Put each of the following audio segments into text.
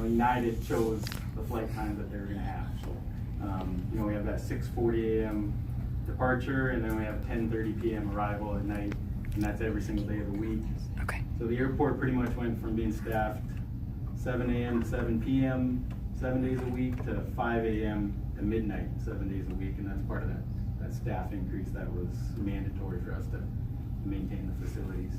United chose the flight times that they were going to have. So, we have that 6:40 a.m. departure, and then we have 10:30 p.m. arrival at night, and that's every single day of the week. Okay. So the airport pretty much went from being staffed 7 a.m. to 7 p.m. 7 days a week to 5 a.m. to midnight 7 days a week, and that's part of that staff increase that was mandatory for us to maintain the facilities.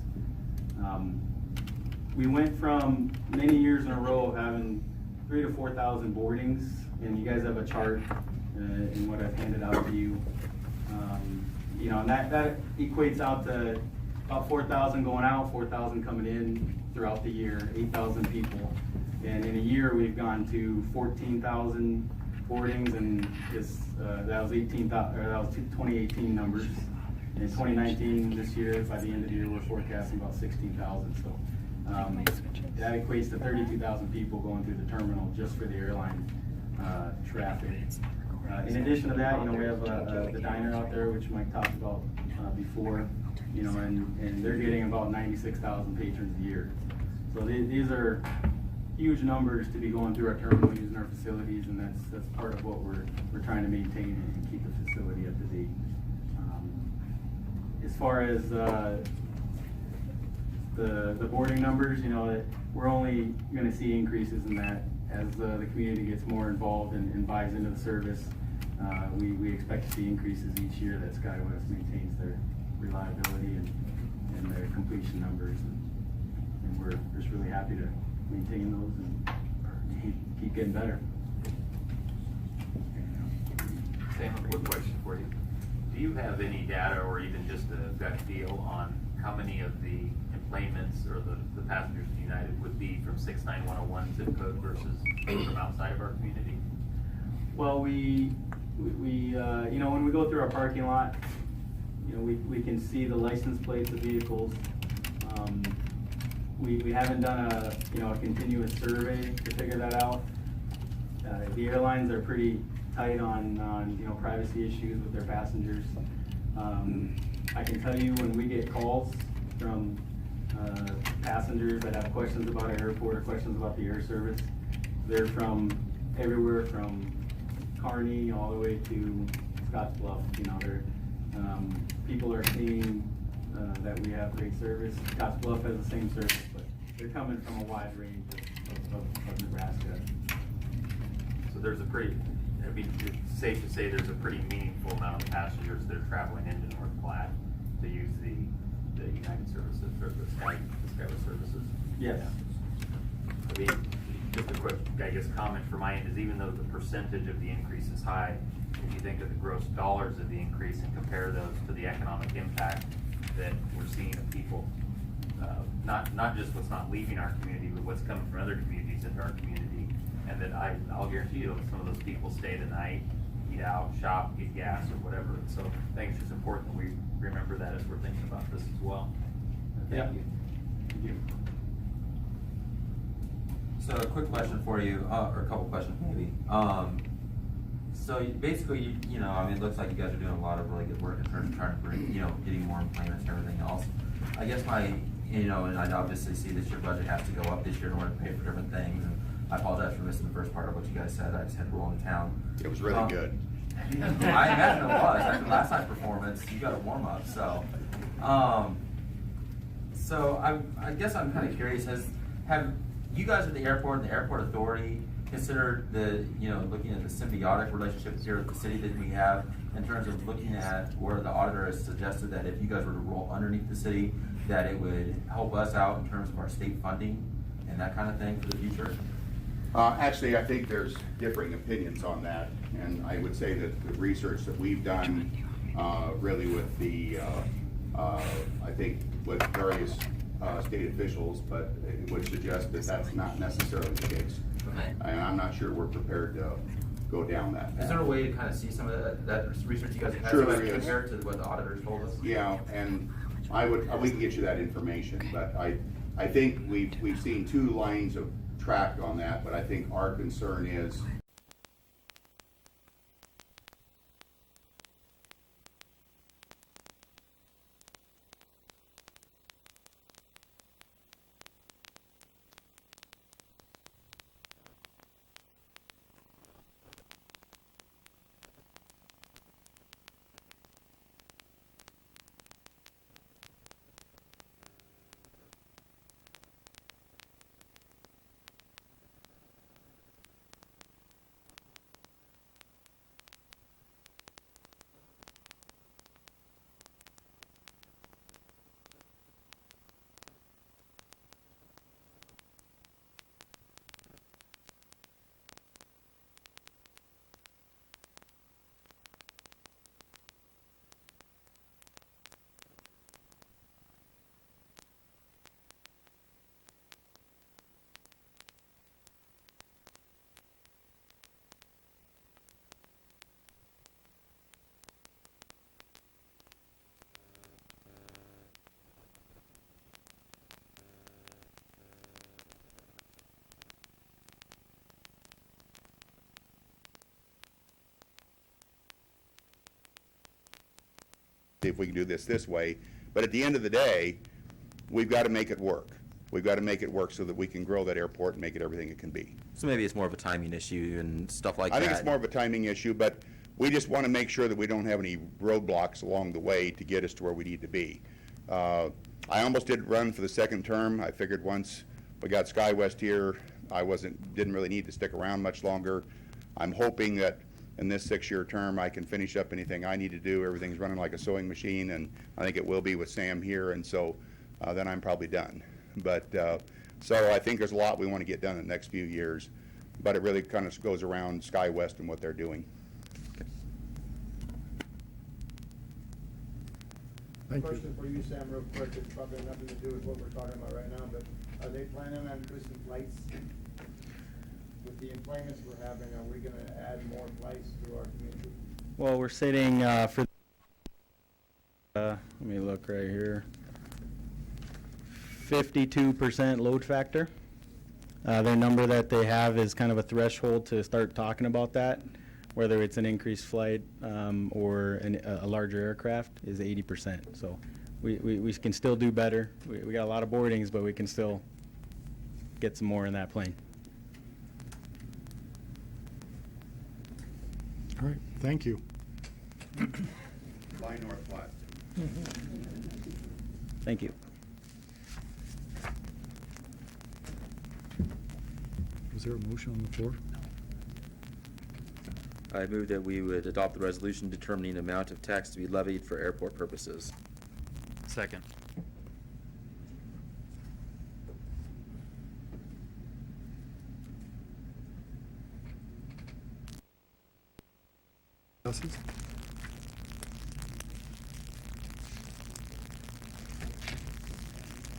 We went from many years in a row of having 3,000 to 4,000 boardings, and you guys have a chart in what I've handed out to you. And that equates out to about 4,000 going out, 4,000 coming in throughout the year, 8,000 people. And in a year, we've gone to 14,000 boardings, and that was 2018 numbers. In 2019, this year, by the end of the year, we're forecasting about 16,000. So that equates to 32,000 people going through the terminal just for the airline traffic. In addition to that, we have the diner out there, which Mike talked about before, and they're getting about 96,000 patrons a year. So these are huge numbers to be going through our terminal, using our facilities, and that's part of what we're trying to maintain and keep the facility up to date. As far as the boarding numbers, we're only going to see increases in that as the community gets more involved and buys into the service. We expect to see increases each year that SkyWest maintains their reliability and their completion numbers, and we're just really happy to maintain those and keep getting better. Sam, a quick question for you. Do you have any data or even just a gut feel on how many of the enplanements or the passengers in United would be from 69101 zip code versus from outside of our community? Well, we when we go through our parking lot, we can see the license plates of vehicles. We haven't done a continuous survey to figure that out. The airlines are pretty tight on privacy issues with their passengers. I can tell you when we get calls from passengers that have questions about our airport or questions about the air service, they're from everywhere from Kearney all the way to Scottsbluff. People are seeing that we have great service. Scottsbluff has the same service, but they're coming from a wide range of Nebraska. So there's it's safe to say there's a pretty meaningful amount of passengers that are traveling into North Platte to use the United services or the SkyWest services. Yes. Just a quick, comment from my end is, even though the percentage of the increase is high, if you think of the gross dollars of the increase and compare those to the economic impact that we're seeing of people, not just what's not leaving our community, but what's coming from other communities into our community, and that I'll guarantee you some of those people stay the night, eat out, shop, get gas, or whatever. So I think it's just important that we remember that as we're thinking about this as well. Thank you. Thank you. So a quick question for you, or a couple questions maybe. So basically, it looks like you guys are doing a lot of really good work in terms of trying to bring, getting more employment and everything else. I guess and I obviously see that your budget has to go up this year in order to pay for different things. And I apologize for missing the first part of what you guys said. I just had to roll into town. It was really good. I imagine it was. After last night's performance, you got a warm up. So, I guess I'm kind of curious. Have you guys at the airport and the airport authority considered looking at the symbiotic relationships here at the city that we have in terms of looking at where the auditor has suggested that if you guys were to roll underneath the city, that it would help us out in terms of our state funding and that kind of thing for the future? Actually, I think there's differing opinions on that, and I would say that the research that we've done, really with the, I think with various state officials, but it would suggest that that's not necessarily the case. And I'm not sure we're prepared to go down that path. Is there a way to kind of see some of that research you guys have Sure there is. compared to what the auditors told us? Yeah, and we can get you that information, but I think we've seen two lines of track on that, but I think our concern is see if we can do this way. But at the end of the day, we've got to make it work. We've got to make it work so that we can grow that airport and make it everything it can be. So maybe it's more of a timing issue and stuff like I that. think it's more of a timing issue, but we just want to make sure that we don't have any roadblocks along the way to get us to where we need to be. I almost did run for the second term. I figured once we got SkyWest here, I didn't really need to stick around much longer. I'm hoping that in this 6-year term, I can finish up anything I need to do. Everything's running like a sewing machine, and I think it will be with Sam here, and so then I'm probably done. But so I think there's a lot we want to get done in the next few years, but it really kind of goes around SkyWest and what they're doing. Thank you. Question for you, Sam, real quick. It's probably nothing to do with what we're talking about right now, but are they planning on increasing flights? With the employments we're having, are we gonna add more flights to our community? Well, we're sitting for, let me look right here, 52% load factor. Their number that they have is kind of a threshold to start talking about that, whether it's an increased flight or a larger aircraft, is 80%. So we can still do better. We got a lot of boardings, but we can still get some more in that plane. All right, thank you. Fly North Platte. Thank you. Is there a motion on the floor? I move that we would adopt the resolution determining the amount of tax to be levied for airport purposes. Second. Passes.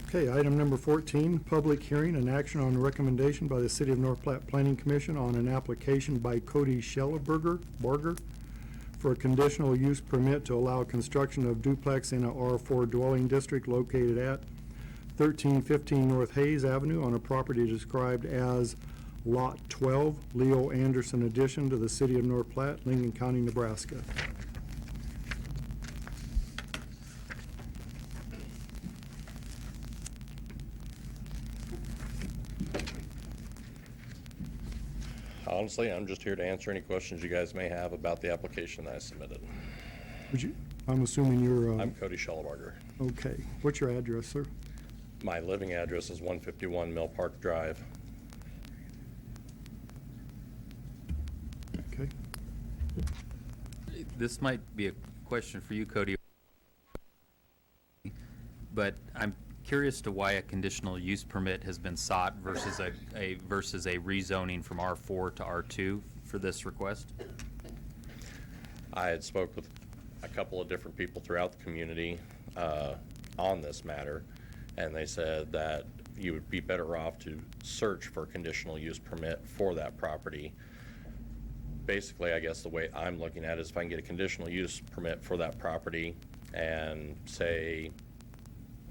Okay, item number 14, public hearing and action on recommendation by the City of North Platte Planning Commission on an application by Cody Schelleberger for a conditional use permit to allow construction of duplex in a R4 dwelling district located at 1315 North Hayes Avenue on a property described as Lot 12, Leo Anderson addition to the City of North Platte, Lincoln County, Nebraska. Honestly, I'm just here to answer any questions you guys may have about the application that I submitted. I'm assuming you're, I'm Cody Schellebarger. okay. What's your address, sir? My living address is 151 Mill Park Drive. Okay. This might be a question for you, Cody, but I'm curious to why a conditional use permit has been sought versus a rezoning from R4 to R2 for this request. I had spoke with a couple of different people throughout the community on this matter, and they said that you would be better off to search for a conditional use permit for that property. Basically, I guess the way I'm looking at it is if I can get a conditional use permit for that property and say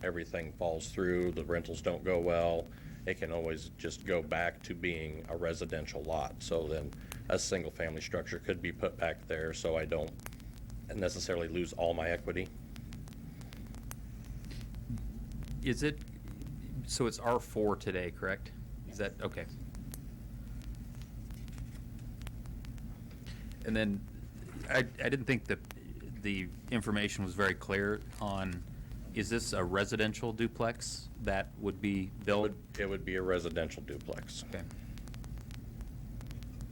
everything falls through, the rentals don't go well, it can always just go back to being a residential lot. So then a single family structure could be put back there so I don't necessarily lose all my equity. Is it, so it's R4 today, correct? Is that, okay. And then I didn't think that the information was very clear on, is this a residential duplex that would be built? It would be a residential duplex. Okay.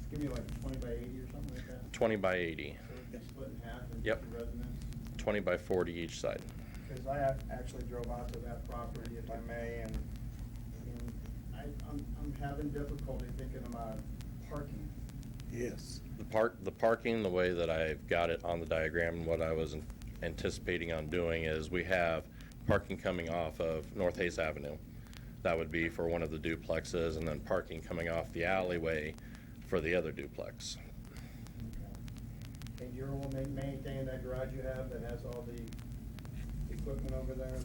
Give me like 20 by 80 or something like that? 20 by 80, So it'd be split in half and Yep. two residents? 20 by 40 each side. Because I actually drove out to that property, if I may, and I'm having difficulty thinking about parking. Yes. The parking, the way that I've got it on the diagram, and what I was anticipating on doing is we have parking coming off of North Hayes Avenue. That would be for one of the duplexes, and then parking coming off the alleyway for the other duplex. And you're will maintain that garage you have that has all the equipment over there,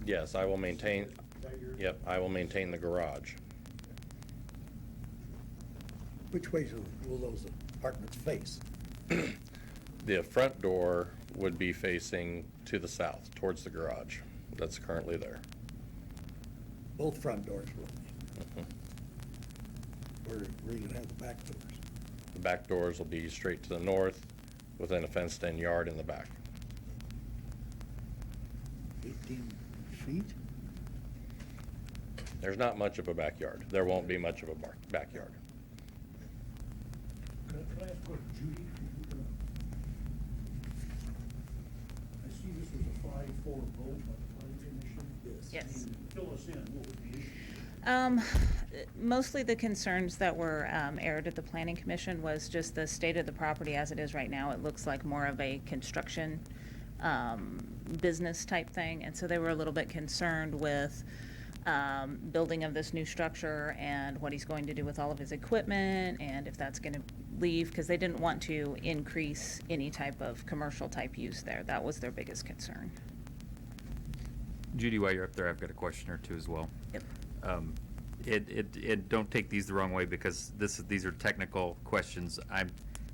Yes, I will maintain, is that yours? yep, I will maintain the garage. Which ways will those apartments face? The front door would be facing to the south, towards the garage that's currently there. Both front doors will. Mhm. Where are you gonna have the back doors? The back doors will be straight to the north, within a fenced-in yard in the back. 18 feet? There's not much of a backyard. There won't be much of a backyard. Can I ask a question, Judy? I see this was a 5-4 vote by the planning commission. Yes. Can you fill us in, what was the issue? Mostly the concerns that were aired at the planning commission was just the state of the property as it is right now. It looks like more of a construction business type thing, and so they were a little bit concerned with building of this new structure and what he's going to do with all of his equipment and if that's going to leave, because they didn't want to increase any type of commercial type use there. That was their biggest concern. Judy, while you're up there, I've got a question or two as well. Yep. Don't take these the wrong way, because these are technical questions. I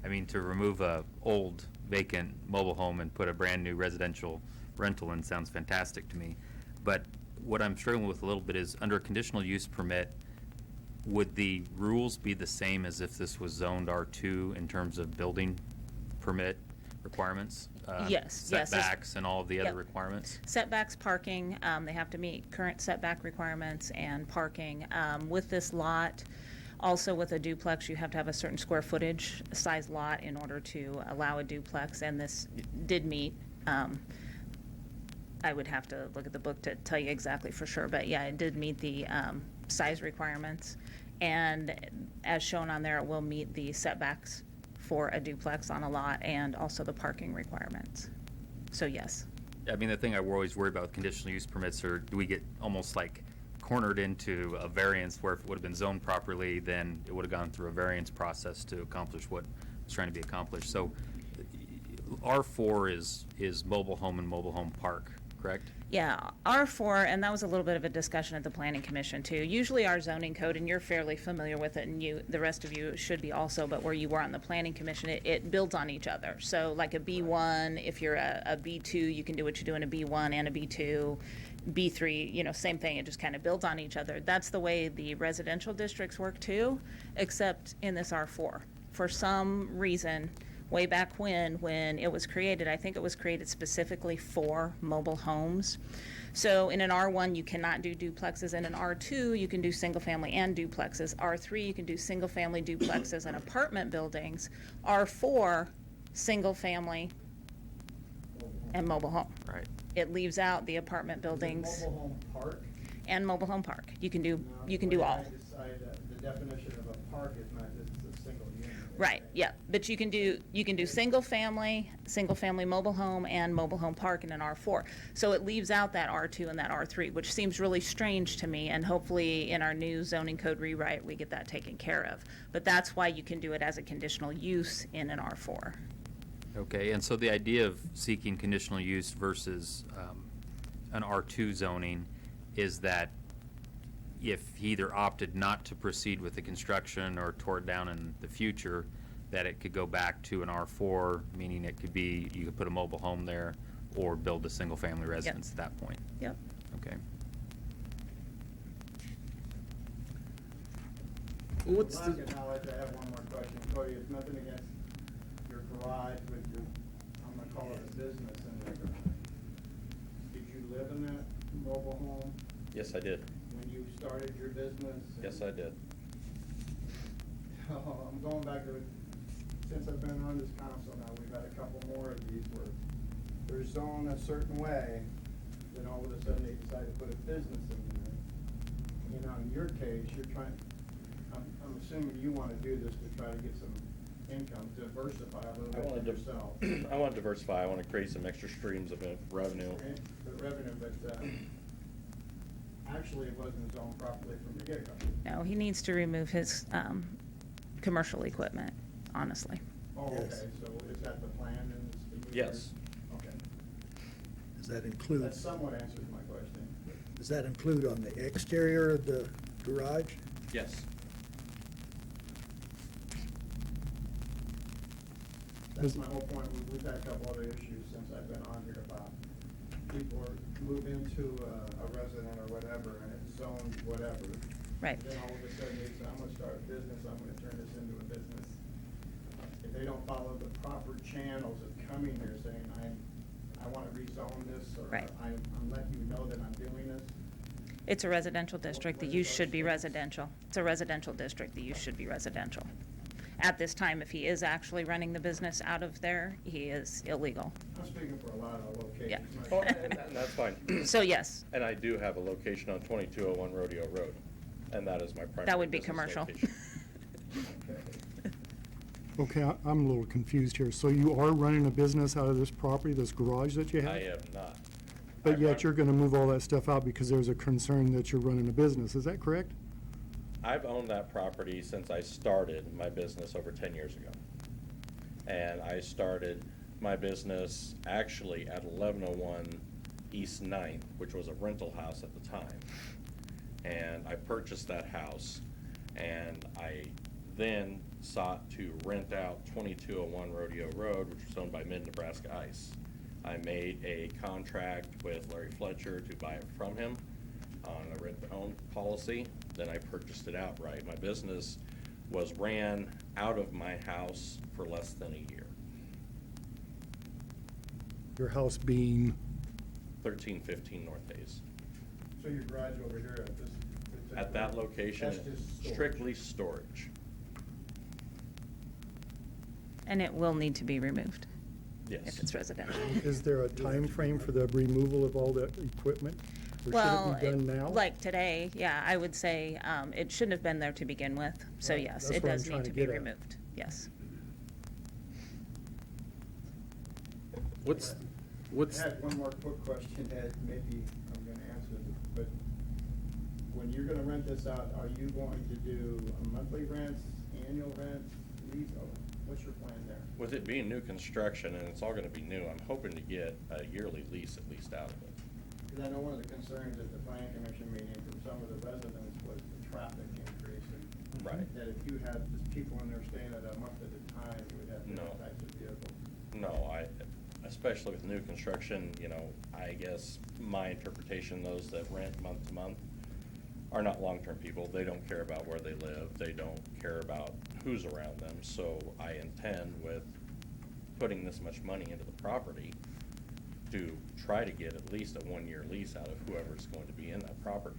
mean, to remove a old vacant mobile home and put a brand new residential rental in sounds fantastic to me. But what I'm struggling with a little bit is, under a conditional use permit, would the rules be the same as if this was zoned R2 in terms of building permit requirements? Yes, yes. Setbacks and all of the other Yep. requirements? Setbacks, parking, they have to meet current setback requirements and parking. With this lot, also with a duplex, you have to have a certain square footage size lot in order to allow a duplex, and this did meet. I would have to look at the book to tell you exactly for sure, but yeah, it did meet the size requirements. And as shown on there, it will meet the setbacks for a duplex on a lot and also the parking requirements. So yes. I mean, the thing I always worry about with conditional use permits are, do we get almost like cornered into a variance where if it would have been zoned properly, then it would have gone through a variance process to accomplish what was trying to be accomplished. So R4 is mobile home and mobile home park, correct? Yeah, R4, and that was a little bit of a discussion at the planning commission too. Usually our zoning code, and you're fairly familiar with it, and the rest of you should be also, but where you were on the planning commission, it builds on each other. So like a B1, if you're a B2, you can do what you do in a B1 and a B2. B3, same thing, it just kind of builds on each other. That's the way the residential districts work too, except in this R4. For some reason, way back when it was created, I think it was created specifically for mobile homes. So in an R1, you cannot do duplexes. In an R2, you can do single-family and duplexes. R3, you can do single-family duplexes and apartment buildings. R4, single-family and mobile home. Right. It leaves out the apartment buildings Mobile home park. and mobile home park. You can do Now, all. I decide that the definition of a park is not just a single unit. Right, yeah, but you can do single family mobile home, and mobile home park in an R4. So it leaves out that R2 and that R3, which seems really strange to me, and hopefully in our new zoning code rewrite, we get that taken care of. But that's why you can do it as a conditional use in an R4. Okay, and so the idea of seeking conditional use versus an R2 zoning is that if he either opted not to proceed with the construction or tore it down in the future, that it could go back to an R4, meaning it could be, you could put a mobile home there or build a single-family residence at that point. Yep. Okay. What's the? Knowledge, I have one more question. Cody, it's nothing against your garage with your, I'm gonna call it a business in there. Did you live in that mobile home Yes, I did. when you started your business? Yes, I did. I'm going back to, since I've been on this council now, we've had a couple more of these where they're zoned a certain way, then all of a sudden they decide to put a business in there. In your case, you're trying, I'm assuming you wanna do this to try to get some income, diversify a little I bit want for to, yourself. I want to diversify. I want to create some extra streams of revenue. The revenue, but, actually it wasn't zoned properly from the get-go. No, he needs to remove his commercial equipment, honestly. Oh, okay, Yes. so is that the plan then? is to move Yes. your- Okay. Does that include, That somewhat answers my question. does that include on the exterior of the garage? Yes. That's my whole point. We've had a couple other issues since I've been on here about people are move into a resident or whatever, and it's zoned whatever. Right. And then all of a sudden they say, I'm gonna start a business, I'm gonna turn this into a business. If they don't follow the proper channels of coming here saying, I wanna rezone this, or Right. I'm letting you know that I'm doing this. It's a residential district, the use should be residential. It's a residential district, the use should be residential. At this time, if he is actually running the business out of there, he is illegal. I'm speaking for a lot of locations. Yeah. Oh, and that's fine. So yes, And I do have a location on 2201 Rodeo Road, and that is my primary that would be business commercial. location. Okay, I'm a little confused here. So you are running a business out of this property, this garage that you have? I am not. But I yet run- you're gonna move all that stuff out because there's a concern that you're running a business, is that correct? I've owned that property since I started my business over 10 years ago. And I started my business actually at 1101 East 9th, which was a rental house at the time. And I purchased that house, and I then sought to rent out 2201 Rodeo Road, which was owned by Mid-Nebraska Ice. I made a contract with Larry Fletcher to buy it from him on a rent-to-own policy. Then I purchased it outright. My business was ran out of my house for less than a year. Your house being, 1315 North Hayes. So your garage over here at this. At that location, That's just storage. strictly storage. And it will need to be removed Yes. if it's residential. is there a time frame for the removal of all that equipment? Or Well, should it be done now? like today, yeah, I would say it shouldn't have been there to begin with. So Right, yes, that's it what I'm does trying need to to be get at. removed, yes. I had one more quick question that maybe I'm gonna answer, but when you're gonna rent this out, are you going to do a monthly rents, annual rents, lease? What's your plan there? With it being new construction and it's all gonna be new, I'm hoping to get a yearly lease at least out of it. Because I know one of the concerns at the planning commission meeting from some of the residents was the traffic increase. And Right. that if you had just people in there staying at a month at a time, you would have No. different types of vehicles. No, especially with new construction, I guess my interpretation, those that rent month to month are not long-term people. They don't care about where they live. They don't care about who's around them. So I intend with putting this much money into the property to try to get at least a 1-year lease out of whoever's going to be in that property.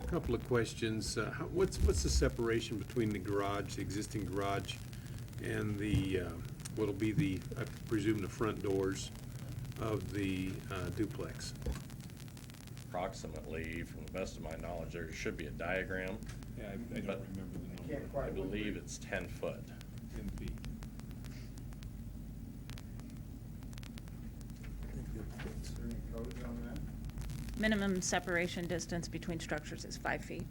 A couple of questions. What's the separation between the garage, the existing garage, and what'll be I presume, the front doors of the duplex? Approximately, from the best of my knowledge, there should be a diagram. Yeah, I but don't remember the number. Can't quite I believe it's 10 foot. 10 feet. Is there any codes on that? Minimum separation distance between structures is 5 feet.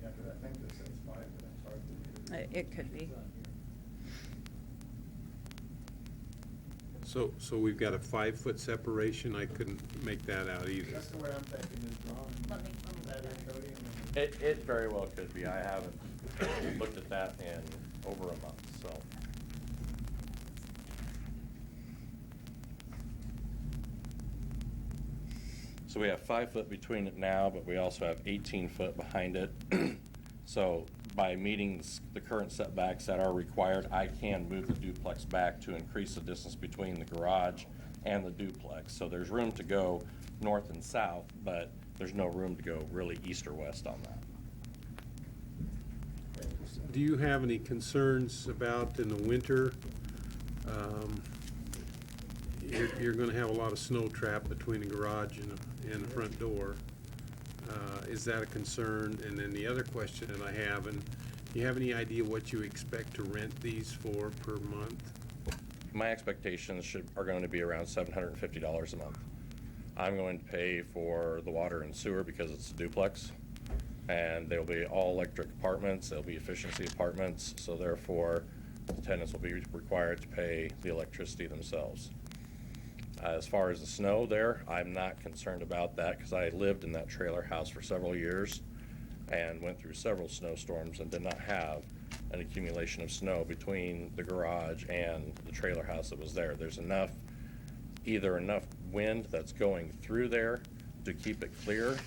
Yeah, because I think this says 5, but that's hard for me to read. It could be. So we've got a 5-foot separation. I couldn't make that out either. That's the way I'm thinking is drawn. Let me Is that it, Cody? And then- It very well could be. I haven't looked at that in over a month, so. So we have 5 foot between it now, but we also have 18 foot behind it. So by meeting the current setbacks that are required, I can move the duplex back to increase the distance between the garage and the duplex. So there's room to go north and south, but there's no room to go really east or west on that. Do you have any concerns about in the winter? You're gonna have a lot of snow trap between the garage and the front door. Is that a concern? And then the other question that I have, and do you have any idea what you expect to rent these for per month? My expectations are going to be around $750 a month. I'm going to pay for the water and sewer because it's a duplex, and they'll be all electric apartments, they'll be efficiency apartments, so therefore the tenants will be required to pay the electricity themselves. As far as the snow there, I'm not concerned about that because I lived in that trailer house for several years and went through several snowstorms and did not have an accumulation of snow between the garage and the trailer house that was there. There's either enough wind that's going through there to keep it clear,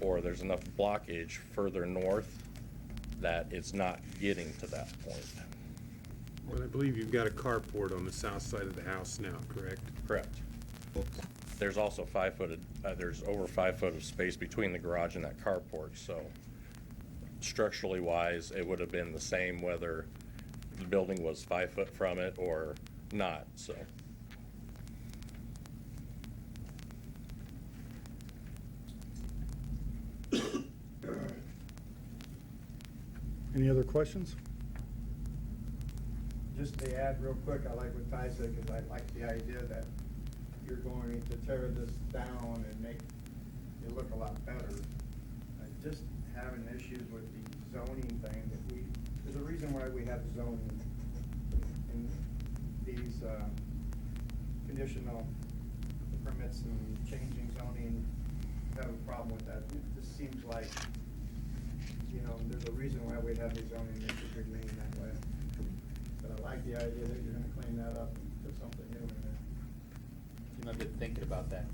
or there's enough blockage further north that it's not getting to that point. Well, I believe you've got a carport on the south side of the house now, correct? Correct. There's also there's over 5 foot of space between the garage and that carport, so structurally wise, it would have been the same whether the building was 5 foot from it or not, so. Any other questions? Just to add real quick, I like what Ty said, because I like the idea that you're going to tear this down and make it look a lot better. I just having issues with the zoning thing that there's a reason why we have zoning in these, conditional permits and changing zoning. I have a problem with that. It just seems like, there's a reason why we have these zoning, it should remain that way. But I like the idea that you're gonna clean that up and put something new in there. Jim, I've been thinking about that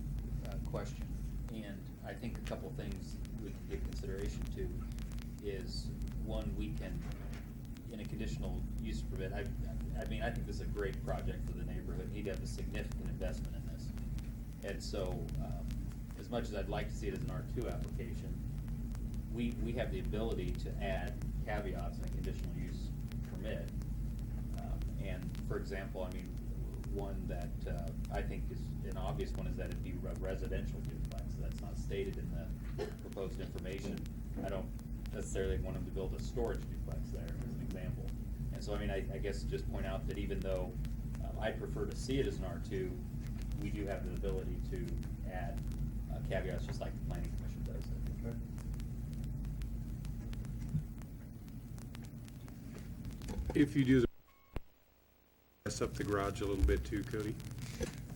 question, and I think a couple things we can give consideration to is, one, we can, in a conditional use permit, I think this is a great project for the neighborhood. He'd have a significant investment in this. And so, as much as I'd like to see it as an R2 application, we have the ability to add caveats in a conditional use permit. And for example, one that I think is an obvious one is that it'd be a residential duplex. That's not stated in the proposed information. I don't necessarily want them to build a storage duplex there, as an example. And so, I guess just point out that even though I prefer to see it as an R2, we do have the ability to add caveats, just like the Planning Commission does. Okay. If you do mess up the garage a little bit too, Cody?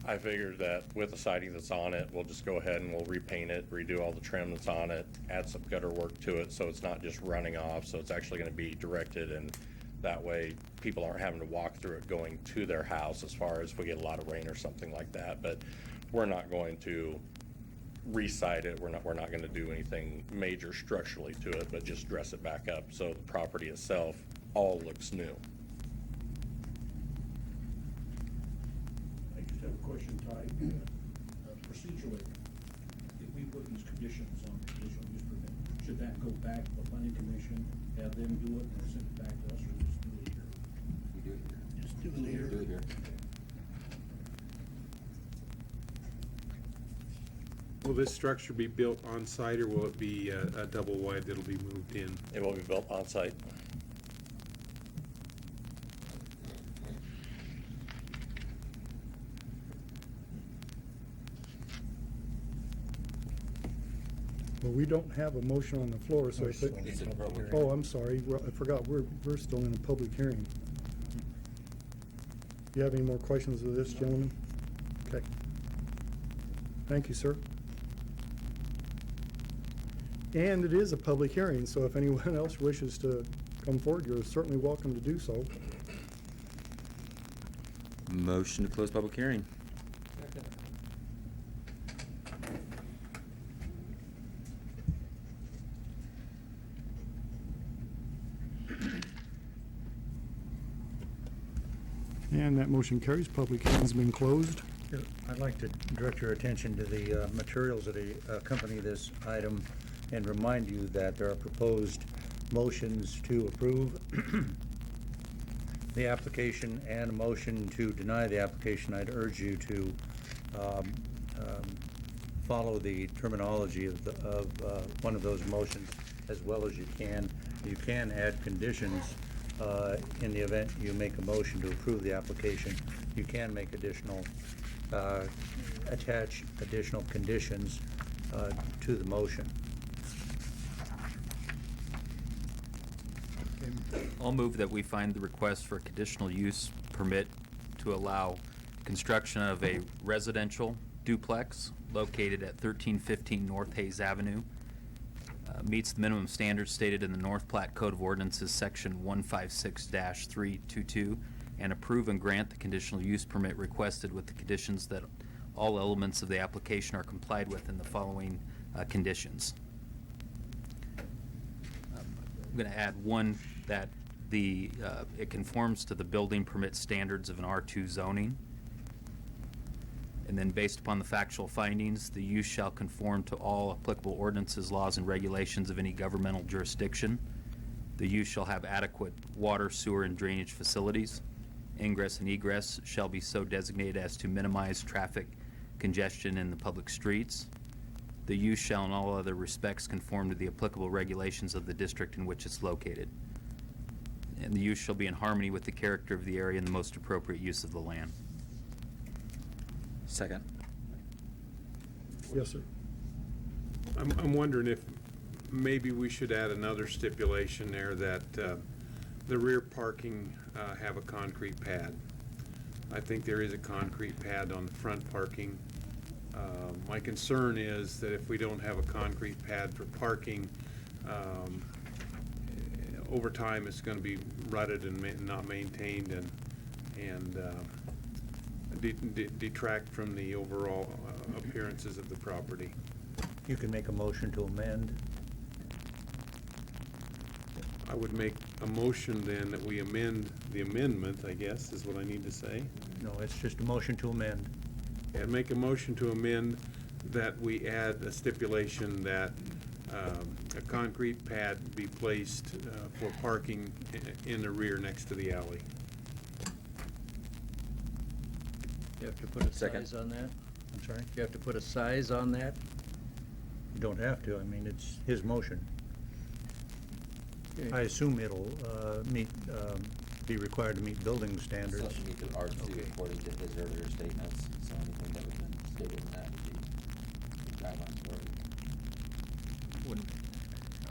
I figured that with the siding that's on it, we'll just go ahead and we'll repaint it, redo all the trim that's on it, add some gutter work to it, so it's not just running off, so it's actually gonna be directed, and that way people aren't having to walk through it going to their house as far as if we get a lot of rain or something like that. But we're not going to re-side it, we're not gonna do anything major structurally to it, but just dress it back up, so the property itself all looks new. I just have a question, Ty. Procedurally, if we put these conditions on the conditional use permit, should that go back to the planning commission, have them do it, and send it back to us, or just do it here? We do it here. Just do it here. Do it here. Will this structure be built on site, or will it be a double wide that'll be moved in? It will be built on site. Well, we don't have a motion on the floor, so I think. It's a public Oh, I'm sorry, I forgot, we're still in a public hearing. Do you have any more questions of this gentleman? Okay. Thank you, sir. And it is a public hearing, so if anyone else wishes to come forward, you're certainly welcome to do so. Motion to close public hearing. And that motion carries. Public hearing's been closed. I'd like to direct your attention to the materials that accompany this item and remind you that there are proposed motions to approve the application and a motion to deny the application. I'd urge you to follow the terminology of one of those motions as well as you can. You can add conditions in the event you make a motion to approve the application. You can make additional, attach additional conditions to the motion. I'll move that we find the request for a conditional use permit to allow construction of a residential duplex located at 1315 North Hayes Avenue meets the minimum standards stated in the North Platte Code of Ordinances, Section 156-322, and approve and grant the conditional use permit requested with the conditions that all elements of the application are complied with in the following conditions. I'm going to add one, that it conforms to the building permit standards of an R2 zoning. And then based upon the factual findings, the use shall conform to all applicable ordinances, laws, and regulations of any governmental jurisdiction. The use shall have adequate water, sewer, and drainage facilities. Ingress and egress shall be so designated as to minimize traffic congestion in the public streets. The use shall in all other respects conform to the applicable regulations of the district in which it's located. And the use shall be in harmony with the character of the area and the most appropriate use of the land. Second. Yes, sir. I'm wondering if maybe we should add another stipulation there that the rear parking have a concrete pad. I think there is a concrete pad on the front parking. My concern is that if we don't have a concrete pad for parking, over time it's going to be rutted and not maintained and detract from the overall appearances of the property. You can make a motion to amend. I would make a motion then that we amend the amendment, I guess, is what I need to say. No, it's just a motion to amend. And make a motion to amend that we add a stipulation that a concrete pad be placed for parking in the rear next to the alley. You have to put a Second. size on that? I'm sorry? You have to put a size on that? You don't have to, I mean, it's his motion. Okay. I assume it'll be required to meet building standards. So it meet the R2 according to his earlier statements, so anything that was been stated in that would be the guidelines for it.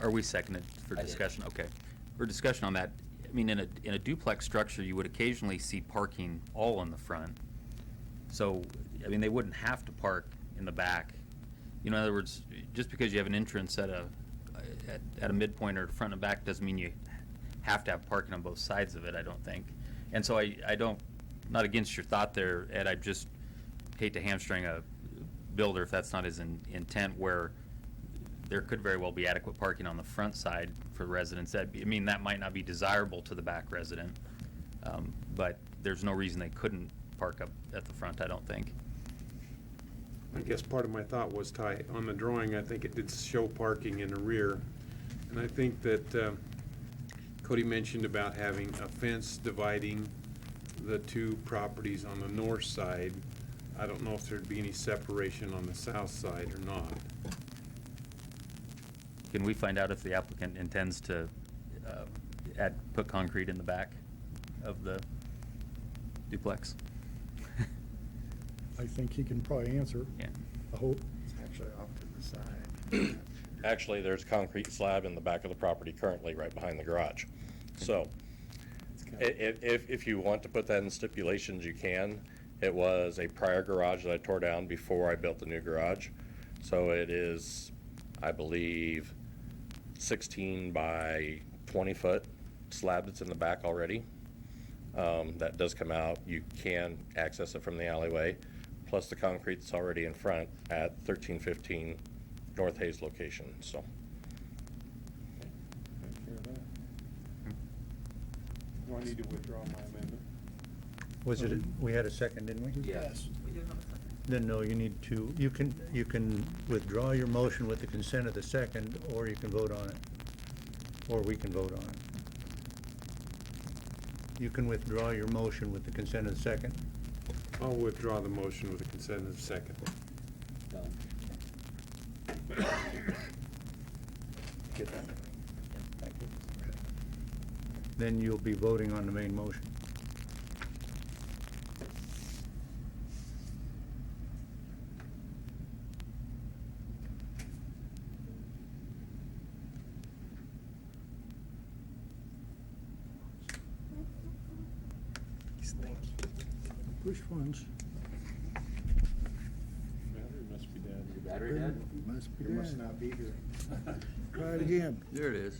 Are we seconded for I did. discussion? Okay. For discussion on that, I mean, in a duplex structure, you would occasionally see parking all in the front. So, I mean, they wouldn't have to park in the back. You know, in other words, just because you have an entrance at a midpoint or front and back doesn't mean you have to have parking on both sides of it, I don't think. And so I don't, not against your thought there, Ed, I just hate to hamstring a builder if that's not his intent, where there could very well be adequate parking on the front side for residents. I mean, that might not be desirable to the back resident, but there's no reason they couldn't park up at the front, I don't think. I guess part of my thought was, Ty, on the drawing, I think it did show parking in the rear. And I think that Cody mentioned about having a fence dividing the two properties on the north side. I don't know if there'd be any separation on the south side or not. Can we find out if the applicant intends to put concrete in the back of the duplex? I think he can probably answer. Yeah. I hope. It's actually off to the side. Actually, there's concrete slab in the back of the property currently, right behind the garage. So, if you want to put that in stipulations, you can. It was a prior garage that I tore down before I built the new garage. So it is, I believe, 16 by 20 foot slab that's in the back already. That does come out. You can access it from the alleyway, plus the concrete that's already in front at 1315 North Hayes location, so. Take care of that. Do I need to withdraw my amendment? Was it, we had a second, didn't we? Yes. Then no, you need to, you can withdraw your motion with the consent of the second, or you can vote on it. Or we can vote on it. You can withdraw your motion with the consent of the second. I'll withdraw the motion with the consent of the second. Done. Get that? Thank you. Then you'll be voting on the main motion. Which ones? Battery must be dead. Battery dead? Must be You must dead. not be here. Try it again. There it is.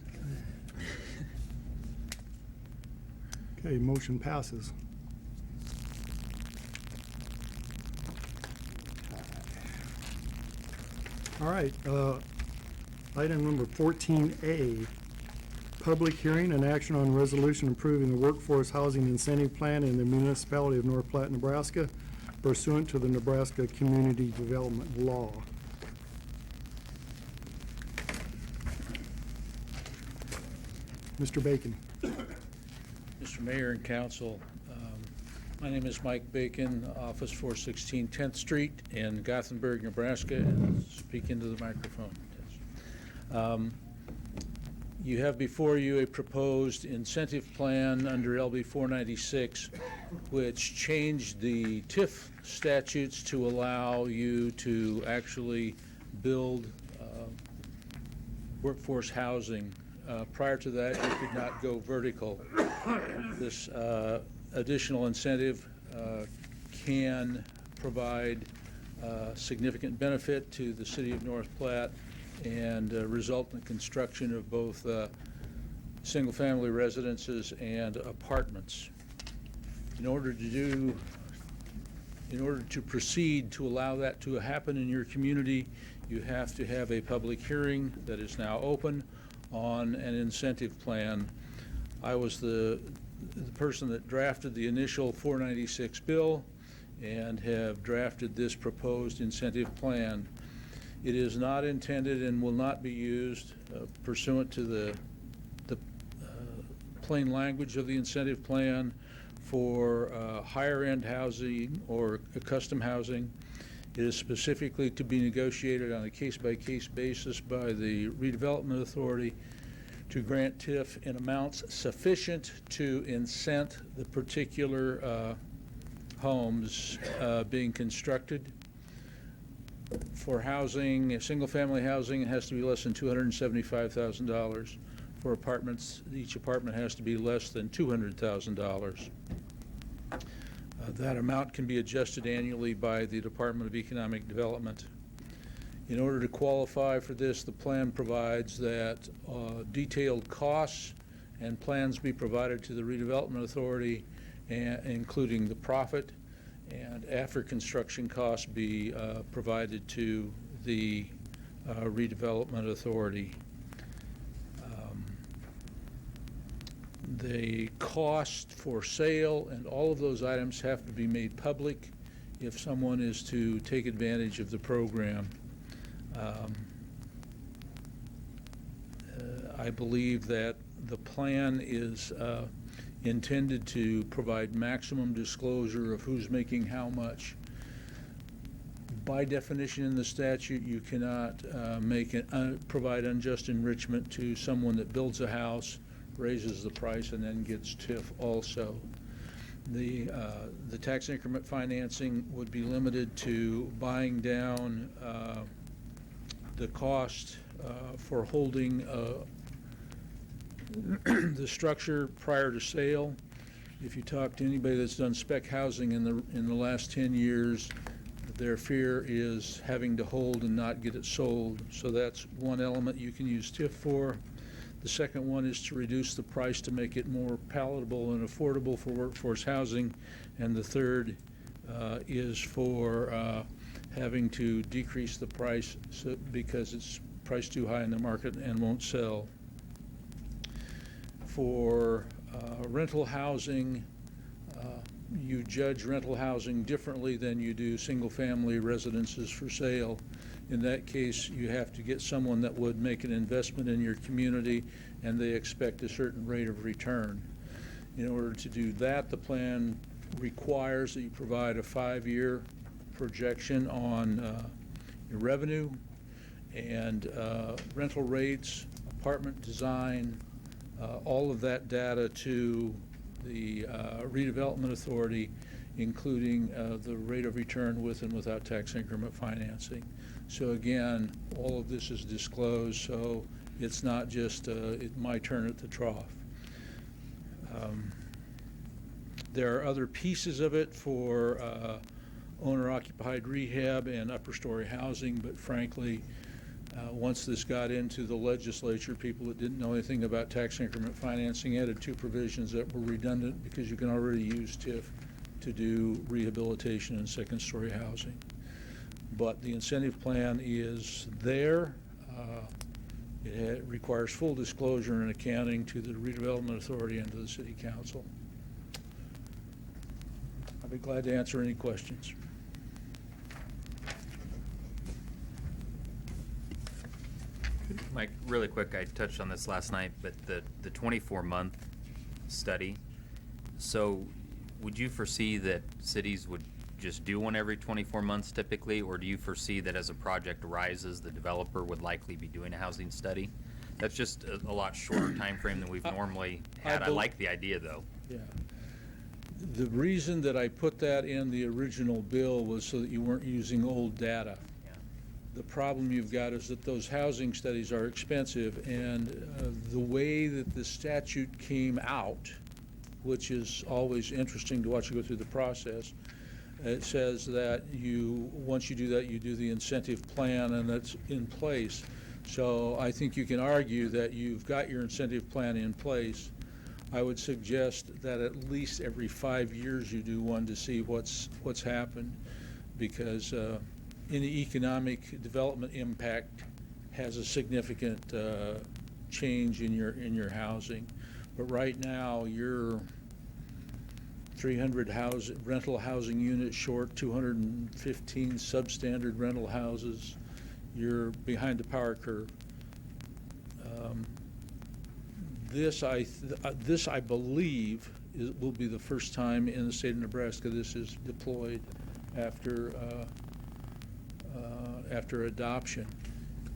Okay, motion passes. All right, item number 14A, public hearing and action on resolution approving the workforce housing incentive plan in the municipality of North Platte, Nebraska pursuant to the Nebraska Community Development Law. Mr. Bacon. Mr. Mayor and Council, my name is Mike Bacon, Office 416 10th Street in Gothenburg, Nebraska, and speak into the microphone. You have before you a proposed incentive plan under LB 496, which changed the TIF statutes to allow you to actually build workforce housing. Prior to that, you could not go vertical. This additional incentive can provide significant benefit to the city of North Platte and result in the construction of both single-family residences and apartments. In order to proceed to allow that to happen in your community, you have to have a public hearing that is now open on an incentive plan. I was the person that drafted the initial 496 bill and have drafted this proposed incentive plan. It is not intended and will not be used pursuant to the plain language of the incentive plan for higher-end housing or custom housing. It is specifically to be negotiated on a case-by-case basis by the Redevelopment Authority to grant TIF in amounts sufficient to incent the particular homes being constructed. For housing, single-family housing, it has to be less than $275,000. For apartments, each apartment has to be less than $200,000. That amount can be adjusted annually by the Department of Economic Development. In order to qualify for this, the plan provides that detailed costs and plans be provided to the Redevelopment Authority, including the profit, and after construction costs be provided to the Redevelopment Authority. The cost for sale and all of those items have to be made public if someone is to take advantage of the program. I believe that the plan is intended to provide maximum disclosure of who's making how much. By definition in the statute, you cannot provide unjust enrichment to someone that builds a house, raises the price, and then gets TIF also. The tax increment financing would be limited to buying down the cost for holding the structure prior to sale. If you talk to anybody that's done spec housing in the last 10 years, their fear is having to hold and not get it sold. So that's one element you can use TIF for. The second one is to reduce the price to make it more palatable and affordable for workforce housing. And the third is for having to decrease the price because it's priced too high in the market and won't sell. For rental housing, you judge rental housing differently than you do single-family residences for sale. In that case, you have to get someone that would make an investment in your community and they expect a certain rate of return. In order to do that, the plan requires that you provide a 5-year projection on your revenue and rental rates, apartment design, all of that data to the Redevelopment Authority, including the rate of return with and without tax increment financing. So again, all of this is disclosed, so it's not just my turn at the trough. There are other pieces of it for owner-occupied rehab and upper-story housing, but frankly, once this got into the legislature, people that didn't know anything about tax increment financing added 2 provisions that were redundant because you can already use TIF to do rehabilitation and second-story housing. But the incentive plan is there. It requires full disclosure and accounting to the redevelopment authority and to the city council. I'll be glad to answer any questions. Mike, really quick, I touched on this last night, but the 24-month study, so would you foresee that cities would just do one every 24 months typically, or do you foresee that as a project rises, the developer would likely be doing a housing study? That's just a lot shorter time frame than we've normally had. I like the idea, though. Yeah. The reason that I put that in the original bill was so that you weren't using old data. Yeah. The problem you've got is that those housing studies are expensive, and the way that the statute came out, which is always interesting to watch you go through the process, it says that once you do that, you do the incentive plan, and that's in place. So I think you can argue that you've got your incentive plan in place. I would suggest that at least every 5 years you do one to see what's happened, because any economic development impact has a significant change in your housing. But right now, you're 300 rental housing units short, 215 substandard rental houses. You're behind the power curve. This I believe will be the first time in the state of Nebraska this is deployed after adoption.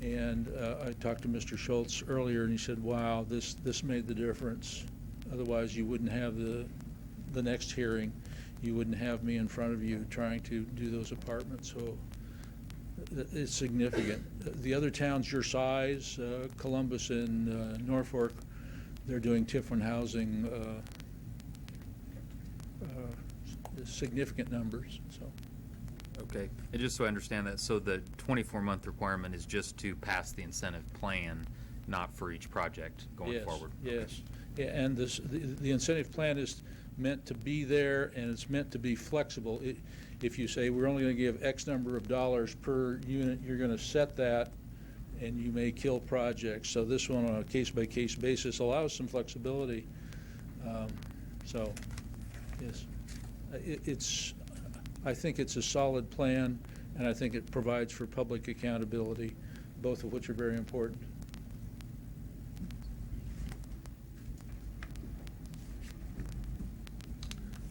And I talked to Mr. Schultz earlier, and he said, "Wow, this made the difference. Otherwise, you wouldn't have the next hearing. You wouldn't have me in front of you trying to do those apartments." So it's significant. The other towns your size, Columbus and Norfolk, they're doing TIF-1 housing, significant numbers. So. Okay, and just so I understand that, so the 24-month requirement is just to pass the incentive plan, not for each project going forward? Yes, yeah, and the incentive plan is meant to be there, and it's meant to be flexible. If you say we're only going to give X number of dollars per unit, you're going to set that, and you may kill projects. So this one, on a case-by-case basis, allows some flexibility. So, yes, I think it's a solid plan, and I think it provides for public accountability, both of which are very important.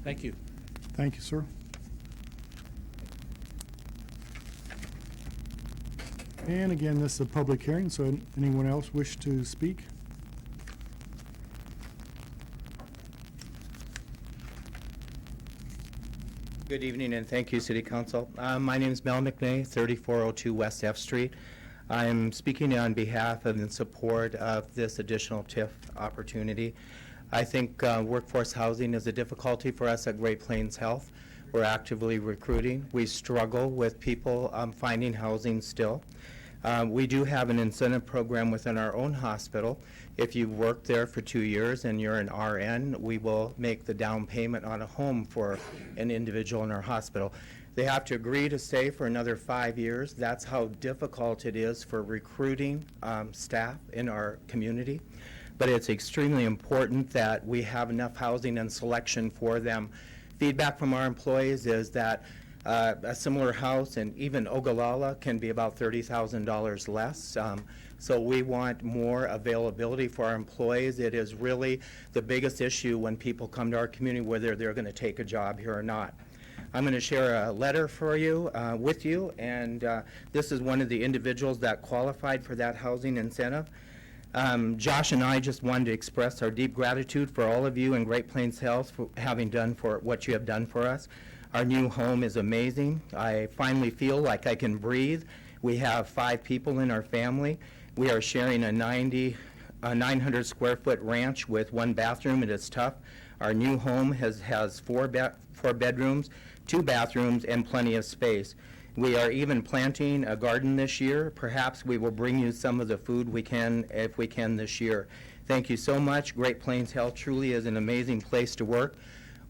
Thank you. Thank you, sir. And again, this is a public hearing, so anyone else wish to speak? Good evening, and thank you, City Council. My name is Mel McNay, 3402 West F Street. I'm speaking on behalf of and in support of this additional TIF opportunity. I think workforce housing is a difficulty for us at Great Plains Health. We're actively recruiting. We struggle with people finding housing still. We do have an incentive program within our own hospital. If you've worked there for 2 years and you're an RN, we will make the down payment on a home for an individual in our hospital. They have to agree to stay for another 5 years. That's how difficult it is for recruiting staff in our community. But it's extremely important that we have enough housing and selection for them. Feedback from our employees is that a similar house in even Ogallala can be about $30,000 less. So we want more availability for our employees. It is really the biggest issue when people come to our community, whether they're going to take a job here or not. I'm going to share a letter for you, with you, and this is one of the individuals that qualified for that housing incentive. Josh and I just wanted to express our deep gratitude for all of you in Great Plains Health for having done for what you have done for us. Our new home is amazing. I finally feel like I can breathe. We have 5 people in our family. We are sharing a 900 square foot ranch with 1 bathroom. It is tough. Our new home has 4 bedrooms, 2 bathrooms, and plenty of space. We are even planting a garden this year. Perhaps we will bring you some of the food we can, if we can, this year. Thank you so much. Great Plains Health truly is an amazing place to work.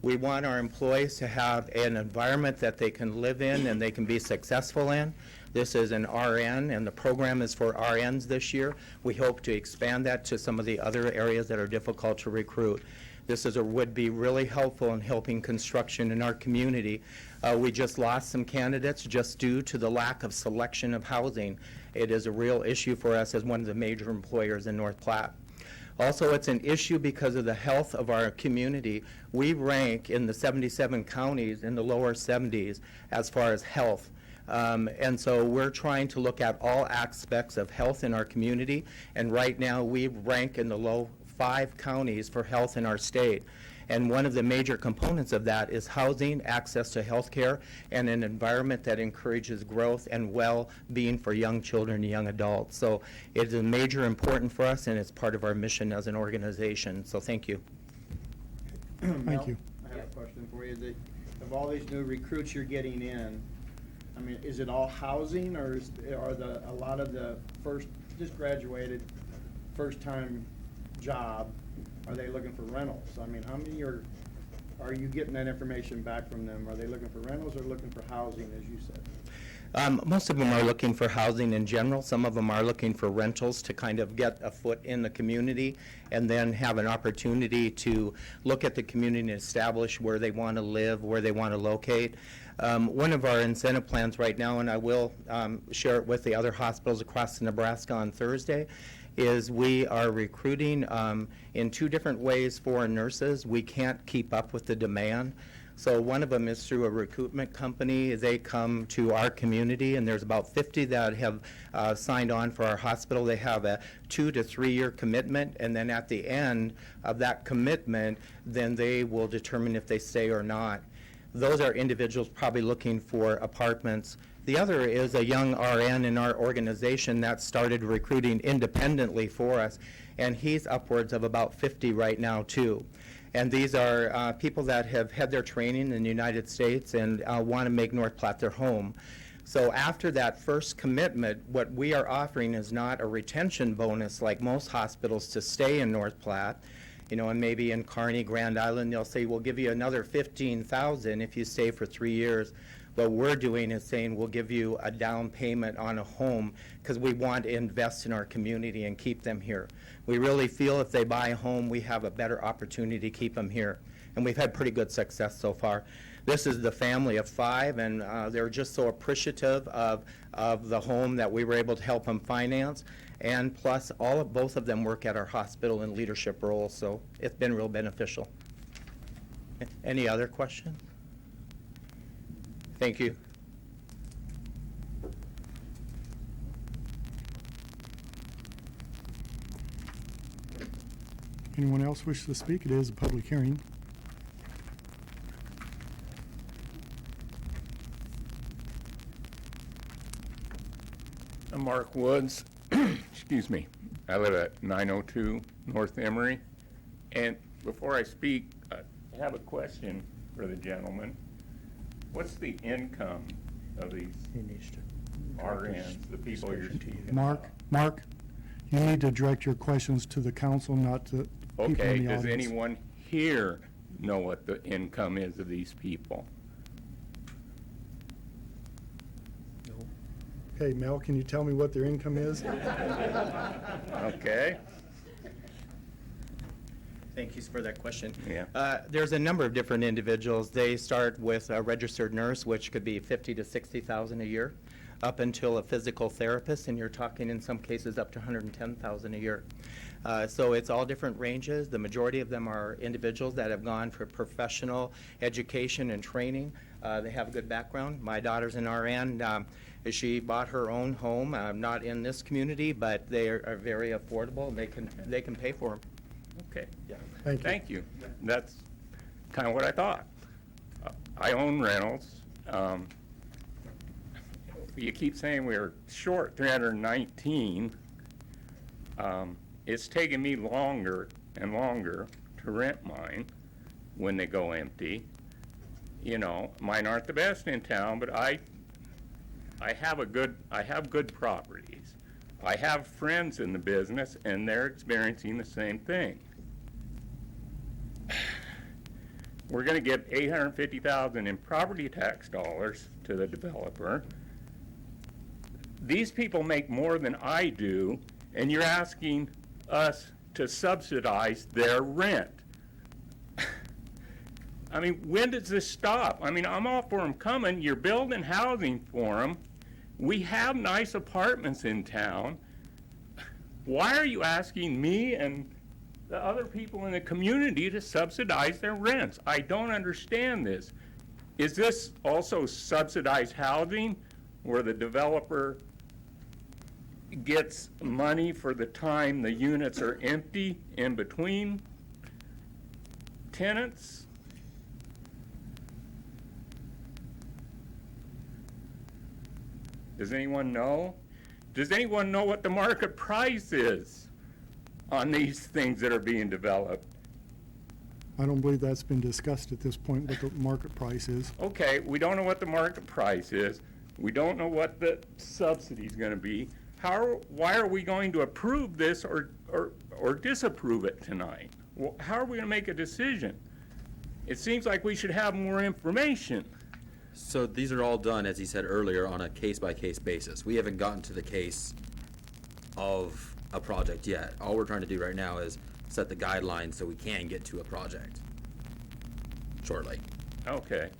We want our employees to have an environment that they can live in and they can be successful in. This is an RN, and the program is for RNs this year. We hope to expand that to some of the other areas that are difficult to recruit. This would be really helpful in helping construction in our community. We just lost some candidates just due to the lack of selection of housing. It is a real issue for us as one of the major employers in North Platte. Also, it's an issue because of the health of our community. We rank in the 77 counties in the lower 70s as far as health. And so we're trying to look at all aspects of health in our community, and right now we rank in the low 5 counties for health in our state. And one of the major components of that is housing, access to health care, and an environment that encourages growth and well-being for young children and young adults. So it is major important for us, and it's part of our mission as an organization. So thank you. Thank you. I have a question for you. Of all these new recruits you're getting in, I mean, is it all housing, or are a lot of the just graduated, first-time job, are they looking for rentals? I mean, how many are you getting that information back from them? Are they looking for rentals or looking for housing, as you said? Most of them are looking for housing in general. Some of them are looking for rentals to kind of get a foot in the community and then have an opportunity to look at the community and establish where they want to live, where they want to locate. One of our incentive plans right now, and I will share it with the other hospitals across Nebraska on Thursday, is we are recruiting in 2 different ways for nurses. We can't keep up with the demand. So one of them is through a recruitment company. They come to our community, and there's about 50 that have signed on for our hospital. They have a 2 to 3 year commitment, and then at the end of that commitment, then they will determine if they stay or not. Those are individuals probably looking for apartments. The other is a young RN in our organization that started recruiting independently for us, and he's upwards of about 50 right now too. And these are people that have had their training in the United States and want to make North Platte their home. So after that first commitment, what we are offering is not a retention bonus like most hospitals to stay in North Platte. You know, and maybe in Kearney, Grand Island, they'll say, we'll give you another $15,000 if you stay for 3 years. What we're doing is saying we'll give you a down payment on a home because we want to invest in our community and keep them here. We really feel if they buy a home, we have a better opportunity to keep them here. And we've had pretty good success so far. This is the family of 5, and they're just so appreciative of the home that we were able to help them finance. And plus, both of them work at our hospital in leadership roles, so it's been real beneficial. Any other questions? Thank you. Anyone else wish to speak? It is a public hearing. I'm Mark Woods. Excuse me. I live at 902 North Emory. And before I speak, I have a question for the gentleman. What's the income of these RNs, the people you're speaking about? Mark, you need to direct your questions to the council, not to people in the Okay, audience. does anyone here know what the income is of these people? Okay, Mel, can you tell me what their income is? Okay. Thank you for that question. Yeah. There's a number of different individuals. They start with a registered nurse, which could be $50,000 to $60,000 a year, up until a physical therapist, and you're talking in some cases up to $110,000 a year. So it's all different ranges. The majority of them are individuals that have gone for professional education and training. They have a good background. My daughter's an RN. She bought her own home, not in this community, but they are very affordable, and they can pay for them. Okay. Yeah. Thank you. That's kind of what I thought. I own rentals. You keep saying we're short 319. It's taken me longer and longer to rent mine when they go empty. You know, mine aren't the best in town, but I have good properties. I have friends in the business, and they're experiencing the same thing. We're going to give $850,000 in property tax dollars to the developer. These people make more than I do, and you're asking us to subsidize their rent. I mean, when does this stop? I mean, I'm all for them coming. You're building housing for them. We have nice apartments in town. Why are you asking me and the other people in the community to subsidize their rents? I don't understand this. Is this also subsidized housing where the developer gets money for the time the units are empty in between tenants? Does anyone know? Does anyone know what the market price is on these things that are being developed? I don't believe that's been discussed at this point, what the market price is. Okay, we don't know what the market price is. We don't know what the subsidy is going to be. Why are we going to approve this or disapprove it tonight? How are we going to make a decision? It seems like we should have more information. So these are all done, as he said earlier, on a case-by-case basis. We haven't gotten to the case of a project yet. All we're trying to do right now is set the guidelines so we can get to a project shortly. Okay.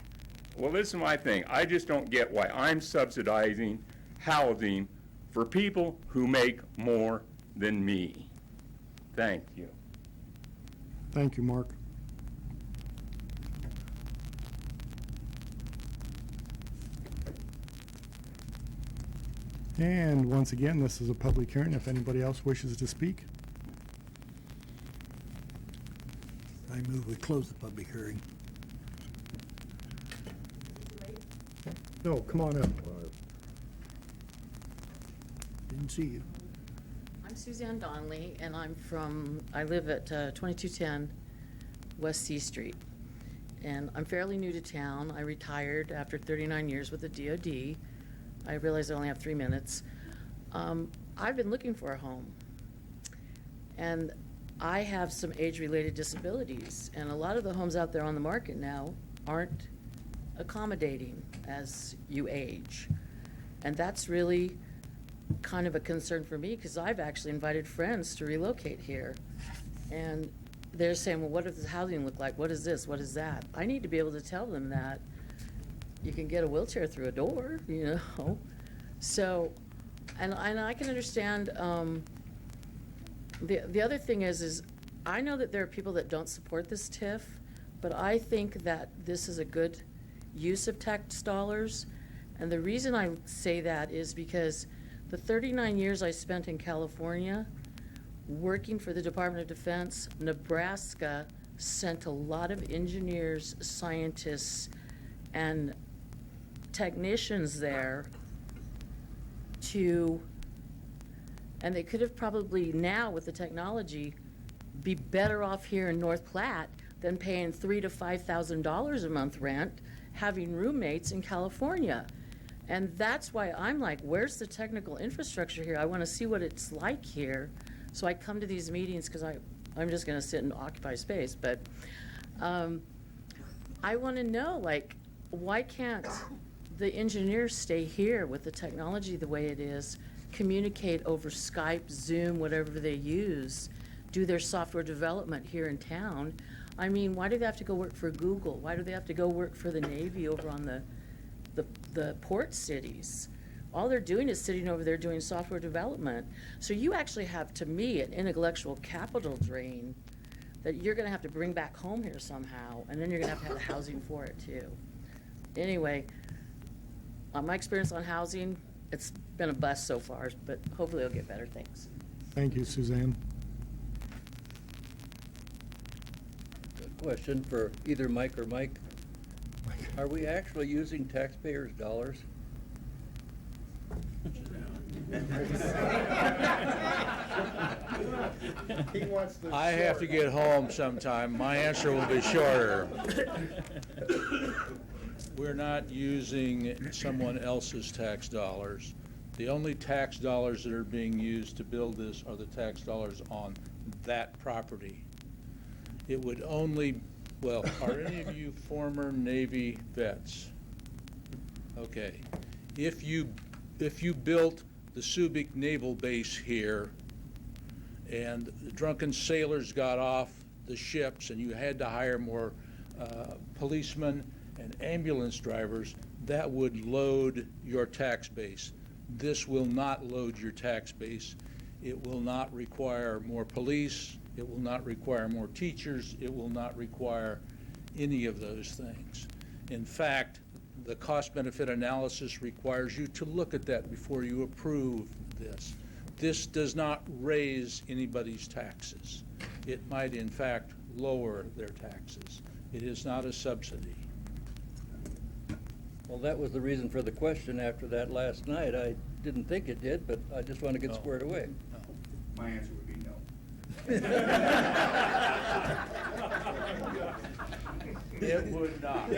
Well, this is my thing. I just don't get why I'm subsidizing housing for people who make more than me. Thank you. Thank you, Mark. And once again, this is a public hearing. If anybody else wishes to speak. I move we close the public hearing. No, come on up. Didn't see you. I'm Suzanne Donnelly, and I live at 2210 West C Street. And I'm fairly new to town. I retired after 39 years with the DOD. I realize I only have 3 minutes. I've been looking for a home. And I have some age-related disabilities, and a lot of the homes out there on the market now aren't accommodating as you age. And that's really kind of a concern for me, because I've actually invited friends to relocate here. And they're saying, well, what does the housing look like? What is this? What is that? I need to be able to tell them that you can get a wheelchair through a door, you know? So, and I can understand, the other thing is I know that there are people that don't support this TIF, but I think that this is a good use of tax dollars. And the reason I say that is because the 39 years I spent in California working for the Department of Defense, Nebraska sent a lot of engineers, scientists, and technicians there and they could have probably now with the technology be better off here in North Platte than paying $3,000 to $5,000 a month rent, having roommates in California. And that's why I'm like, where's the technical infrastructure here? I want to see what it's like here. So I come to these meetings because I'm just going to sit and occupy space. But I want to know, like, why can't the engineers stay here with the technology the way it is, communicate over Skype, Zoom, whatever they use, do their software development here in town? I mean, why do they have to go work for Google? Why do they have to go work for the Navy over on the port cities? All they're doing is sitting over there doing software development. So you actually have, to me, an intellectual capital drain that you're going to have to bring back home here somehow, and then you're going to have the housing for it too. Anyway, my experience on housing, it's been a bust so far, but hopefully it'll get better things. Thank you, Suzanne. Question for either Mike or Mike. Are we actually using taxpayers' dollars? He wants the I have to get home sometime. My answer will be shorter. We're not using someone else's tax dollars. The only tax dollars that are being used to build this are the tax dollars on that property. It would only, well, are any of you former Navy vets? Okay. If you built the Subic Naval Base here and the drunken sailors got off the ships and you had to hire more policemen and ambulance drivers, that would load your tax base. This will not load your tax base. It will not require more police. It will not require more teachers. It will not require any of those things. In fact, the cost-benefit analysis requires you to look at that before you approve this. This does not raise anybody's taxes. It might, in fact, lower their taxes. It is not a subsidy. Well, that was the reason for the question after that last night. I didn't think it did, but I just want to get squared away. My answer would be no. It would not.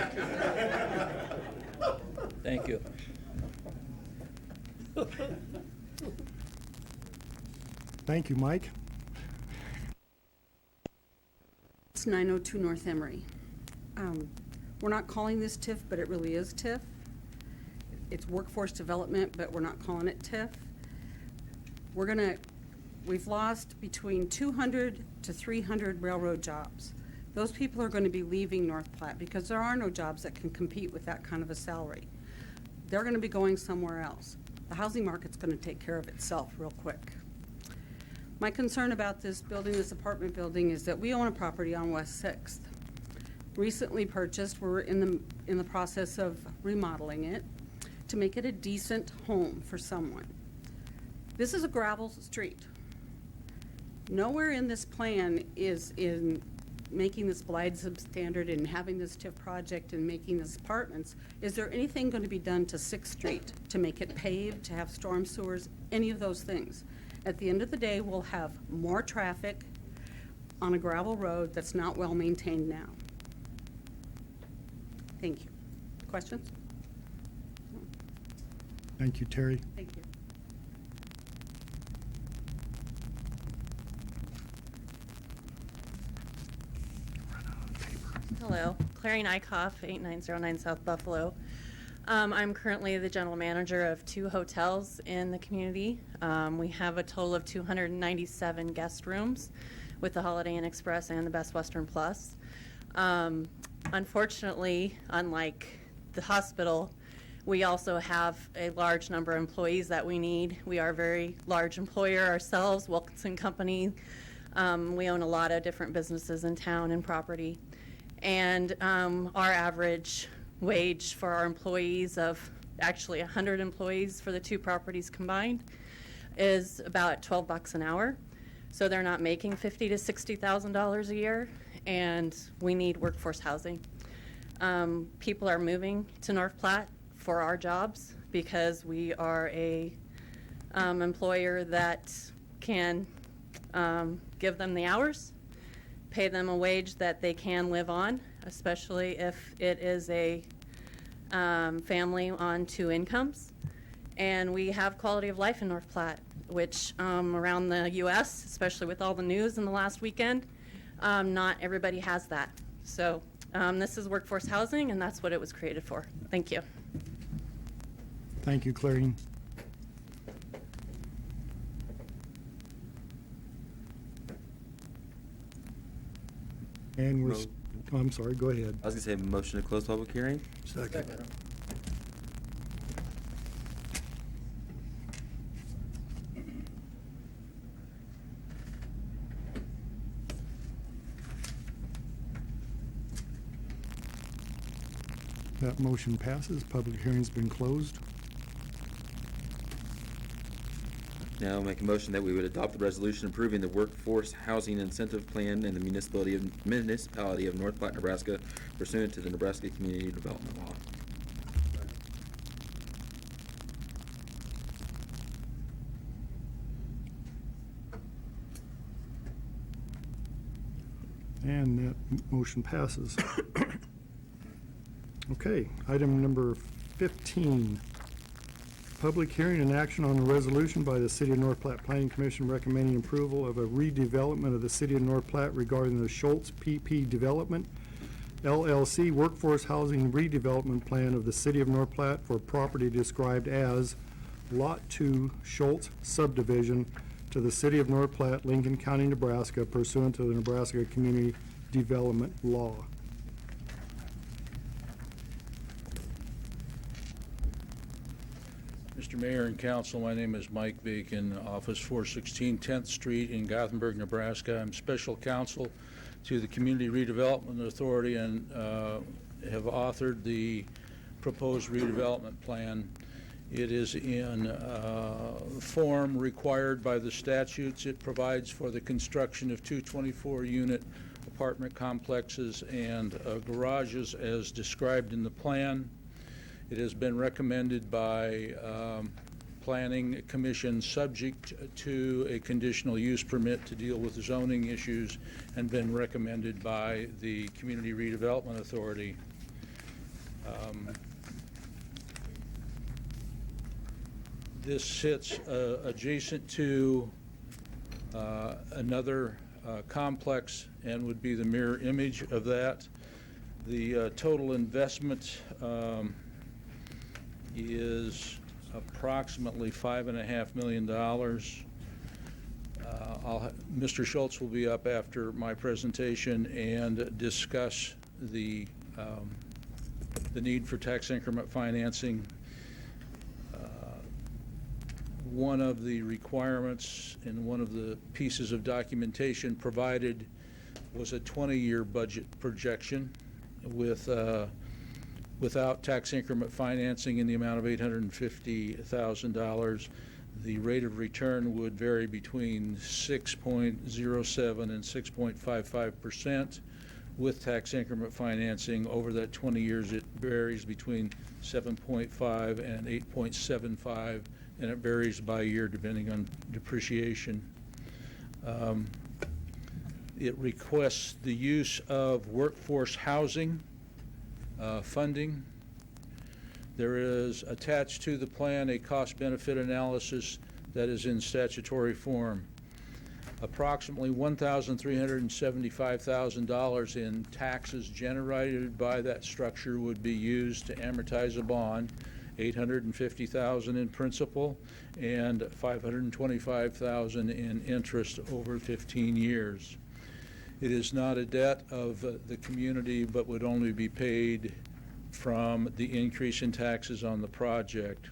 Thank you. Thank you, Mike. It's 902 North Emory. We're not calling this TIF, but it really is TIF. It's workforce development, but we're not calling it TIF. We've lost between 200 to 300 railroad jobs. Those people are going to be leaving North Platte because there are no jobs that can compete with that kind of a salary. They're going to be going somewhere else. The housing market's going to take care of itself real quick. My concern about this building, this apartment building, is that we own a property on West 6th. Recently purchased, we're in the process of remodeling it to make it a decent home for someone. This is a gravel street. Nowhere in this plan is in making this Blythe substandard and having this TIF project and making this apartments. Is there anything going to be done to 6th Street to make it paved, to have storm sewers, any of those things? At the end of the day, we'll have more traffic on a gravel road that's not well maintained now. Thank you. Questions? Thank you, Terry. Thank you. Hello, Clary Nykoff, 8909 South Buffalo. I'm currently the general manager of 2 hotels in the community. We have a total of 297 guest rooms with the Holiday Inn Express and the Best Western Plus. Unfortunately, unlike the hospital, we also have a large number of employees that we need. We are a very large employer ourselves, Wilkinson Company. We own a lot of different businesses in town and property. And our average wage for our employees of actually 100 employees for the 2 properties combined is about $12 an hour. So they're not making $50,000 to $60,000 a year, and we need workforce housing. People are moving to North Platte for our jobs because we are a employer that can give them the hours, pay them a wage that they can live on, especially if it is a family on 2 incomes. And we have quality of life in North Platte, which around the U.S., especially with all the news in the last weekend, not everybody has that. So this is workforce housing, and that's what it was created for. Thank you. Thank you, Clarine. And I'm sorry, go ahead. I was gonna say motion to close public hearing. Second. That motion passes. Public hearing's been closed. Now I'll make a motion that we would adopt the resolution approving the workforce housing incentive plan in the municipality of North Platte, Nebraska pursuant to the Nebraska Community Development Law. And that motion passes. Okay, item number 15, public hearing and action on a resolution by the City of North Platte Planning Commission recommending approval of a redevelopment of the City of North Platte regarding the Schultz PP Development LLC Workforce Housing Redevelopment Plan of the City of North Platte for property described as Lot 2 Schultz Subdivision to the City of North Platte, Lincoln County, Nebraska pursuant to the Nebraska Community Development Law. Mr. Mayor and Council, my name is Mike Bacon, Office 416 10th Street in Gothenburg, Nebraska. I'm special counsel to the Community Redevelopment Authority and have authored the proposed redevelopment plan. It is in form required by the statutes. It provides for the construction of 2 24-unit apartment complexes and garages as described in the plan. It has been recommended by Planning Commission subject to a conditional use permit to deal with zoning issues and been recommended by the Community Redevelopment Authority. This sits adjacent to another complex and would be the mirror image of that. The total investment is approximately $5.5 million. Mr. Schultz will be up after my presentation and discuss the need for tax increment financing. One of the requirements and one of the pieces of documentation provided was a 20-year budget projection with without tax increment financing in the amount of $850,000. The rate of return would vary between 6.07 and 6.55%. With tax increment financing over that 20 years, it varies between 7.5 and 8.75, and it varies by year depending on depreciation. It requests the use of workforce housing funding. There is attached to the plan a cost-benefit analysis that is in statutory form. Approximately $1,375,000 in taxes generated by that structure would be used to amortize a bond, $850,000 in principal and $525,000 in interest over 15 years. It is not a debt of the community, but would only be paid from the increase in taxes on the project.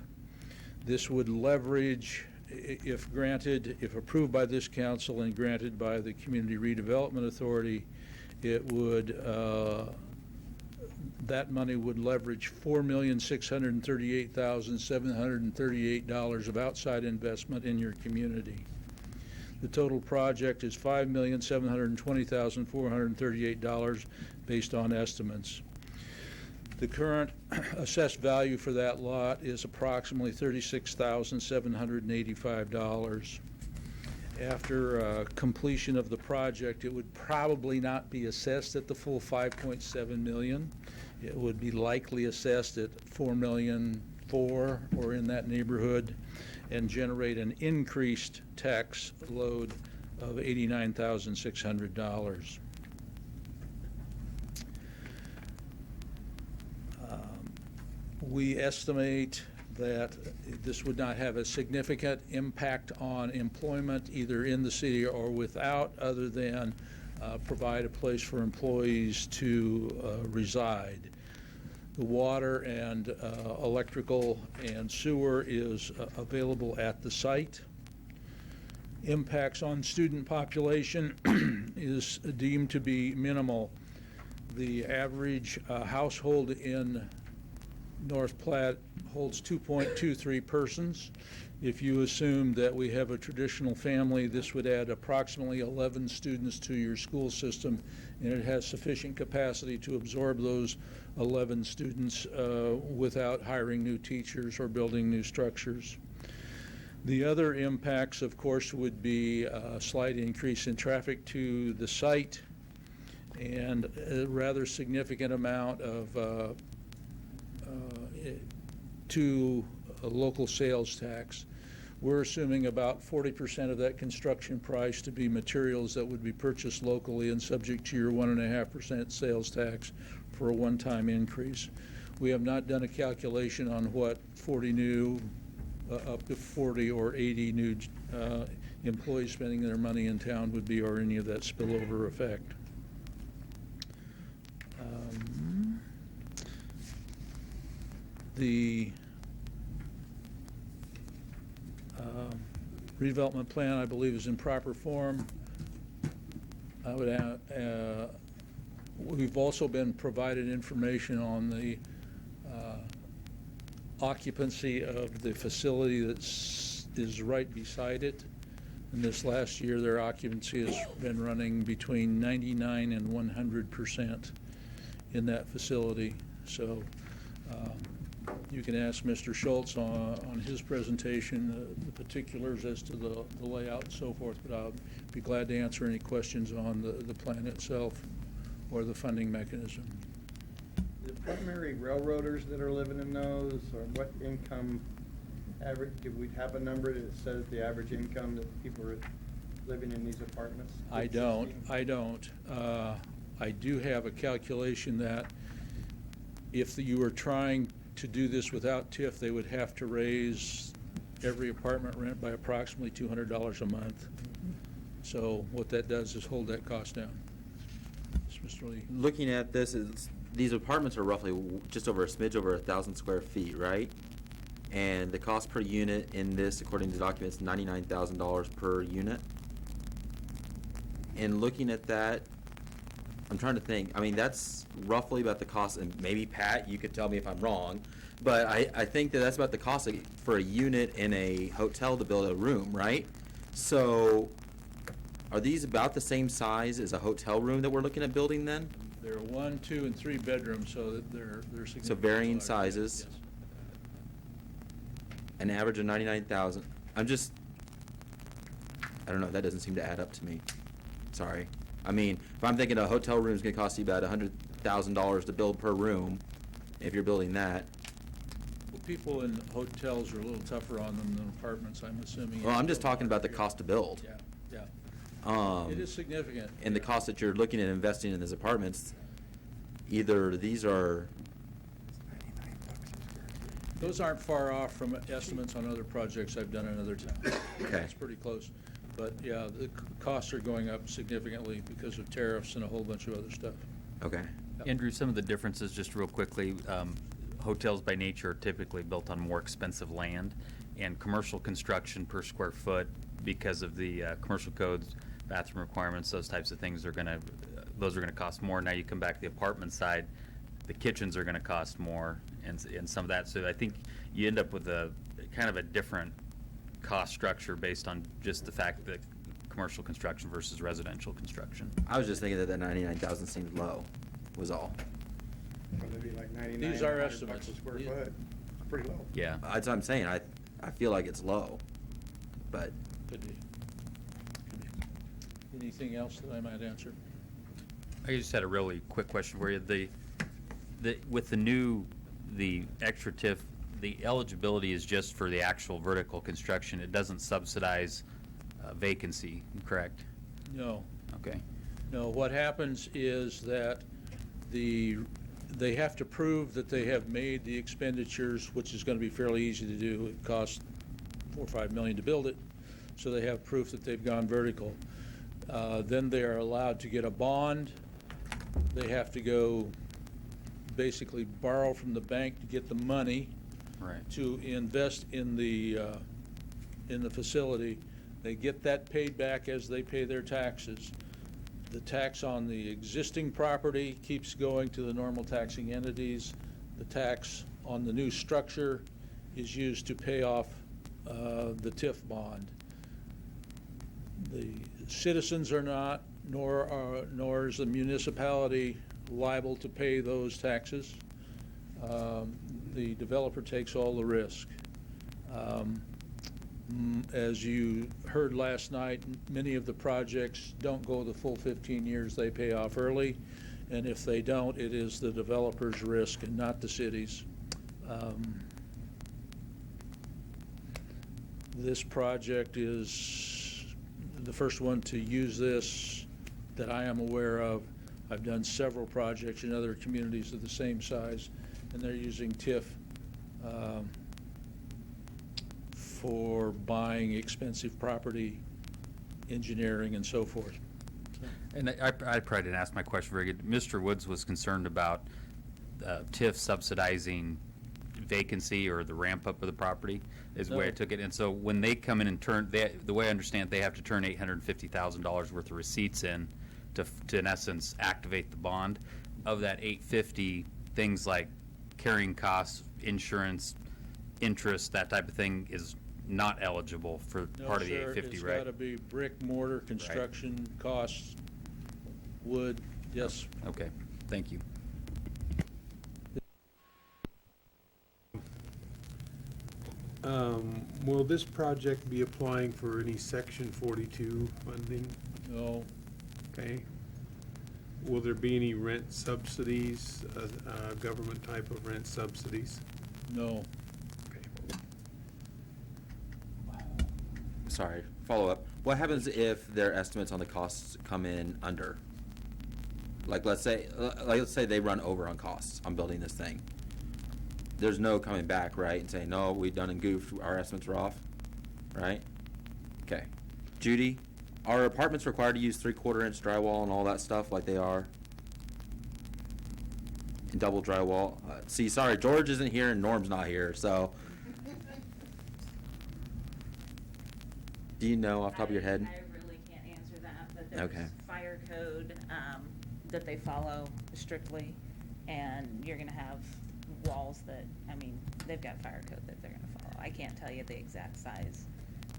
This would leverage, if approved by this council and granted by the Community Redevelopment Authority, it would, that money would leverage $4,638,738 of outside investment in your community. The total project is $5,720,438 based on estimates. The current assessed value for that lot is approximately $36,785. After completion of the project, it would probably not be assessed at the full $5.7 million. It would be likely assessed at $4.4 million or in that neighborhood, and generate an increased tax load of $89,600. We estimate that this would not have a significant impact on employment either in the city or without, other than provide a place for employees to reside. The water and electrical and sewer is available at the site. Impacts on student population is deemed to be minimal. The average household in North Platte holds 2.23 persons. If you assume that we have a traditional family, this would add approximately 11 students to your school system, and it has sufficient capacity to absorb those 11 students without hiring new teachers or building new structures. The other impacts, of course, would be a slight increase in traffic to the site and a rather significant amount of to a local sales tax. We're assuming about 40% of that construction price to be materials that would be purchased locally and subject to your 1.5% sales tax for a one-time increase. We have not done a calculation on what 40 new, up to 40 or 80 new employees spending their money in town would be, or any of that spillover effect. The redevelopment plan, I believe, is in proper form. I would we've also been provided information on the occupancy of the facility that is right beside it. And this last year, their occupancy has been running between 99 and 100% in that facility. So you can ask Mr. Schultz on his presentation the particulars as to the layout and so forth, but I'll be glad to answer any questions on the plan itself or the funding mechanism. The primary railroaders that are living in those, or what income average, do we have a number that says the average income that people are living in these apartments? I don't. I do have a calculation that if you were trying to do this without TIF, they would have to raise every apartment rent by approximately $200 a month. So what that does is hold that cost down. Mr. Lee. Looking at this, these apartments are roughly just over a smidge over 1,000 square feet, right? And the cost per unit in this, according to the documents, $99,000 per unit. And looking at that, I'm trying to think. I mean, that's roughly about the cost, and maybe Pat, you could tell me if I'm wrong, but I think that's about the cost for a unit in a hotel to build a room, right? So, are these about the same size as a hotel room that we're looking at building then? They're 1, 2, and 3 bedrooms, so that they're significantly So varying larger. sizes. Yes. An average of 99,000. I don't know, that doesn't seem to add up to me. Sorry. I mean, if I'm thinking a hotel room is going to cost you about $100,000 to build per room, if you're building that. Well, people in hotels are a little tougher on them than apartments, I'm assuming. Well, I'm just talking about the cost to build. Yeah, yeah. It is significant. And the cost that you're looking at investing in these apartments, either these are... Those aren't far off from estimates on other projects I've done in other towns. Okay. It's pretty close. But, yeah, the costs are going up significantly because of tariffs and a whole bunch of other stuff. Okay. Andrew, some of the differences, just real quickly, hotels by nature are typically built on more expensive land, and commercial construction per square foot, because of the commercial codes, bathroom requirements, those types of things, those are gonna cost more. Now you come back to the apartment side, the kitchens are gonna cost more, and some of that. So I think you end up with a kind of a different cost structure based on just the fact that commercial construction versus residential construction. I was just thinking that 99,000 seemed low, was all. Probably be like 99. These are 100 estimates. bucks a square foot. It's pretty low. Yeah. That's what I'm saying. I feel like it's low, but... Could be. Anything else that I might answer? I just had a really quick question for you. With the extra TIF, the eligibility is just for the actual vertical construction. It doesn't subsidize vacancy, correct? No. Okay. No, what happens is that they have to prove that they have made the expenditures, which is going to be fairly easy to do. It costs $4 or $5 million to build it, so they have proof that they've gone vertical. Then they are allowed to get a bond. They have to go basically borrow from the bank to get the money to invest in the facility. They get that paid back as they pay their taxes. The tax on the existing property keeps going to the normal taxing entities. The tax on the new structure is used to pay off the TIF bond. The citizens are not, nor is the municipality liable to pay those taxes. The developer takes all the risk. As you heard last night, many of the projects don't go the full 15 years. They pay off early, and if they don't, it is the developer's risk and not the city's. This project is the first one to use this that I am aware of. I've done several projects in other communities of the same size, and they're using TIF for buying expensive property, engineering, and so forth. And I probably didn't ask my question very good. Mr. Woods was concerned about TIF subsidizing vacancy or the ramp up of the property, is the way I took it. And so when they come in and turn, the way I understand it, they have to turn $850,000 worth of receipts in to in essence activate the bond. Of that $850, things like carrying costs, insurance, interest, that type of thing is not eligible for part of the $850, right? It's got to be brick, mortar, construction costs, wood, yes. Okay, thank you. Will this project be applying for any Section 42 funding? No. Okay. Will there be any rent subsidies, government type of rent subsidies? No. Sorry, follow up. What happens if their estimates on the costs come in under? Like, let's say they run over on costs on building this thing. There's no coming back, right, and saying, no, we done and goofed, our estimates were off, right? Okay. Judy, are apartments required to use 3/4 inch drywall and all that stuff like they are? And double drywall? See, sorry, George isn't here and Norm's not here, so. Do you know off the top of your head? I really can't answer that, but there's Okay. fire code that they follow strictly, and you're gonna have walls that, I mean, they've got fire code that they're gonna follow. I can't tell you the exact size.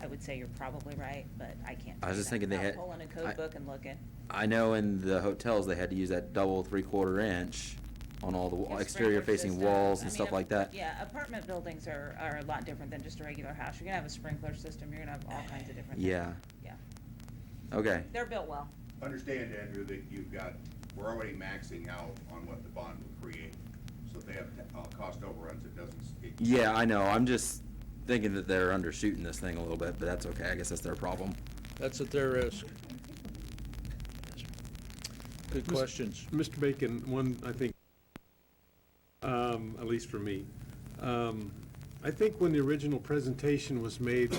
I would say you're probably right, but I can't. I was just thinking they had. I'll pull in a code book and look at. I know in the hotels they had to use that double 3/4 inch on all the Your exterior sprinkler facing system. walls I and mean, stuff like that. Yeah, apartment buildings are a lot different than just a regular house. You're gonna have a sprinkler system, you're gonna have all kinds of different things. Yeah. Yeah. Okay. They're built well. Understand, Andrew, that we're already maxing out on what the bond will create. So if they have cost overruns, it doesn't. Yeah, I know. I'm just thinking that they're undershooting this thing a little bit, but that's okay. I guess that's their problem. That's at their risk. Good questions. Mr. Bacon, one, I think, at least for me, I think when the original presentation was made,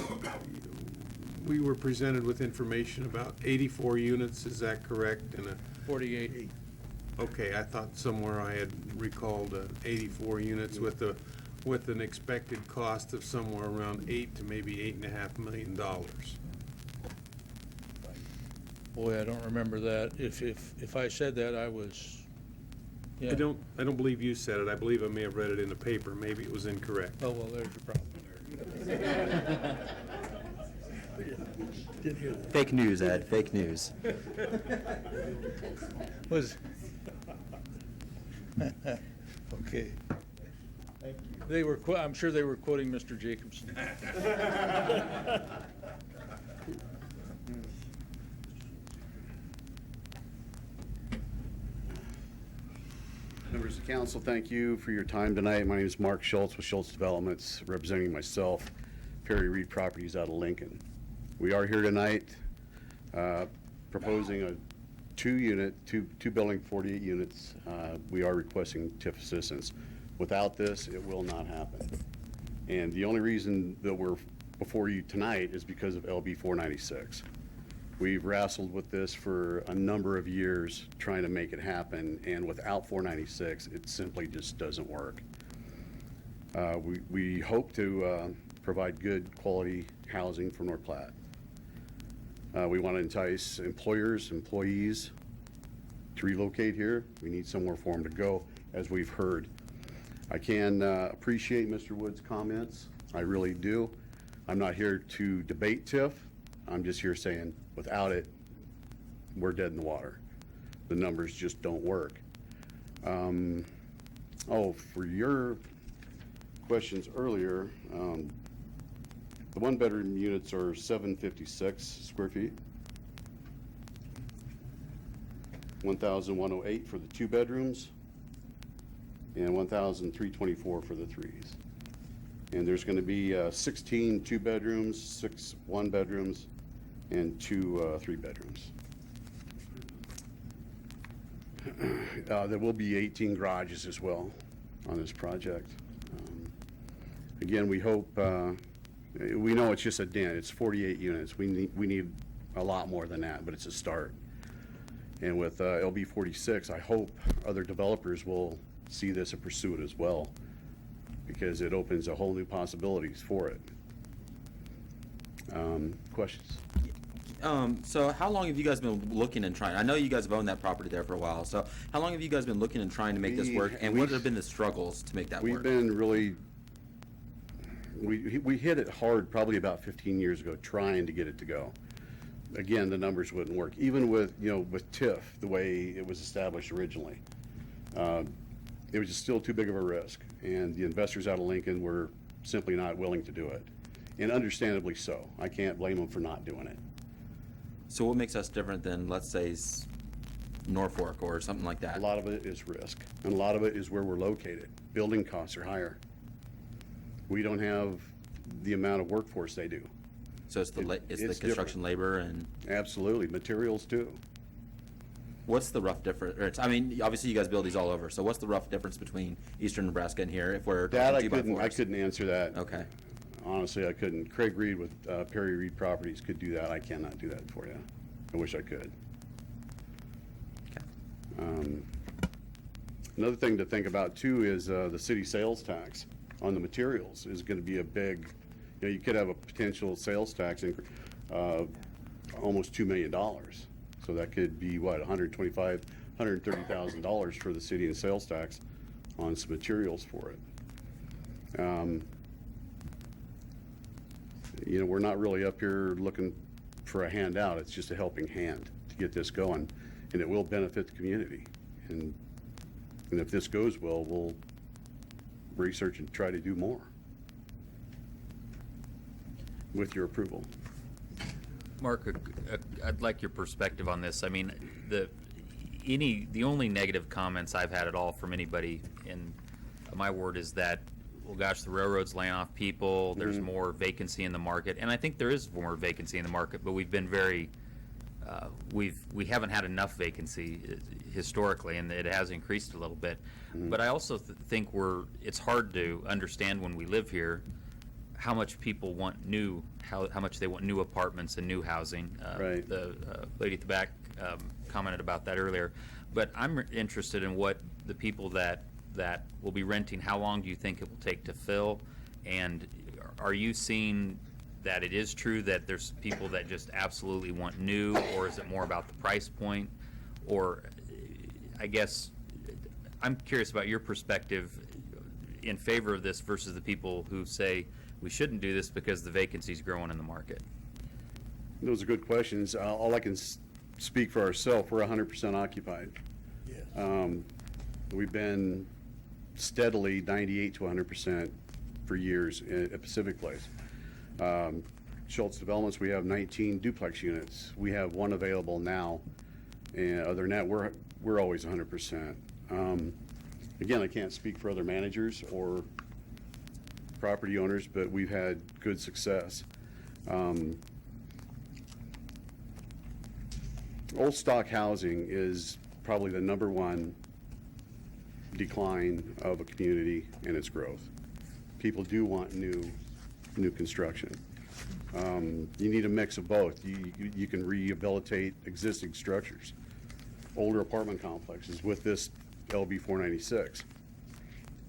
we were presented with information about 84 units, is that correct? And 48. Okay, I thought somewhere I had recalled 84 units with an expected cost of somewhere around $8 to maybe $8.5 million. Boy, I don't remember that. If I said that, I was, yeah. I don't believe you said it. I believe I may have read it in the paper. Maybe it was incorrect. Oh, well, there's your problem. Didn't hear that. Fake news, Ed. Fake news. Was. Okay. Thank you. They were, I'm sure they were quoting Mr. Jacobson. Members of council, thank you for your time tonight. My name is Mark Schultz with Schultz Developments, representing myself, Perry Reed Properties out of Lincoln. We are here tonight proposing a two-building, 48 units. We are requesting TIF assistance. Without this, it will not happen. And the only reason that we're before you tonight is because of LB 496. We've wrestled with this for a number of years trying to make it happen, and without 496, it simply just doesn't work. We hope to provide good quality housing for North Platte. We want to entice employers, employees to relocate here. We need somewhere for them to go, as we've heard. I can appreciate Mr. Wood's comments. I really do. I'm not here to debate TIF. I'm just here saying, without it, we're dead in the water. The numbers just don't work. Oh, for your questions earlier, the one-bedroom units are 756 square feet. 1,108 for the two bedrooms. and 1,324 for the threes. And there's going to be 16 two-bedrooms, 6 one-bedrooms, and 2 three-bedrooms. There will be 18 garages as well on this project. Again, we hope, we know it's just a den, it's 48 units. We need a lot more than that, but it's a start. And with LB 46, I hope other developers will see this and pursue it as well, because it opens a whole new possibilities for it. Questions? So how long have you guys been looking and trying? I know you guys have owned that property there for a while, so how long have you guys been looking and trying to make this work, and what have been the struggles to make that work? We've been really, we hit it hard probably about 15 years ago, trying to get it to go. Again, the numbers wouldn't work, even with, with TIF, the way it was established originally. It was just still too big of a risk, and the investors out of Lincoln were simply not willing to do it, and understandably so. I can't blame them for not doing it. So what makes us different than, let's say, Norfolk or something like that? A lot of it is risk, and a lot of it is where we're located. Building costs are higher. We don't have the amount of workforce they do. So it's the construction labor and... Absolutely, materials too. What's the rough difference? I mean, obviously you guys build these all over, so what's the rough difference between eastern Nebraska and here if we're talking 2x4s? I couldn't answer that. Okay. Honestly, I couldn't. Craig Reed with Perry Reed Properties could do that. I cannot do that for you. I wish I could. Okay. Another thing to think about too is the city sales tax on the materials is going to be a big, you could have a potential sales tax increase almost $2 million. So that could be what, $125,000, $130,000 for the city in sales tax on some materials for it. We're not really up here looking for a handout. It's just a helping hand to get this going, and it will benefit the community. And if this goes well, we'll research and try to do more with your approval. Mark, I'd like your perspective on this. I mean, the only negative comments I've had at all from anybody in my ward is that, well, gosh, the railroad's laying off people, there's more vacancy in the market, and I think there is more vacancy in the market, but we've been very, we haven't had enough vacancy historically, and it has increased a little bit. But I also think it's hard to understand when we live here how much people want how much they want new apartments and new housing. Right. The lady at the back commented about that earlier, but I'm interested in what the people that will be renting, how long do you think it will take to fill? And are you seeing that it is true that there's people that just absolutely want new, or is it more about the price point? Or I guess I'm curious about your perspective in favor of this versus the people who say we shouldn't do this because the vacancy is growing in the market. Those are good questions. All I can speak for ourselves, we're 100% occupied. Yes. We've been steadily 98 to 100% for years at Pacific Place. Schultz Developments, we have 19 duplex units. We have one available now, and other than that, we're always 100%. Again, I can't speak for other managers or property owners, but we've had good success. Old stock housing is probably the #1 decline of a community and its growth. People do want new construction. You need a mix of both. You can rehabilitate existing structures, older apartment complexes with this LB 496.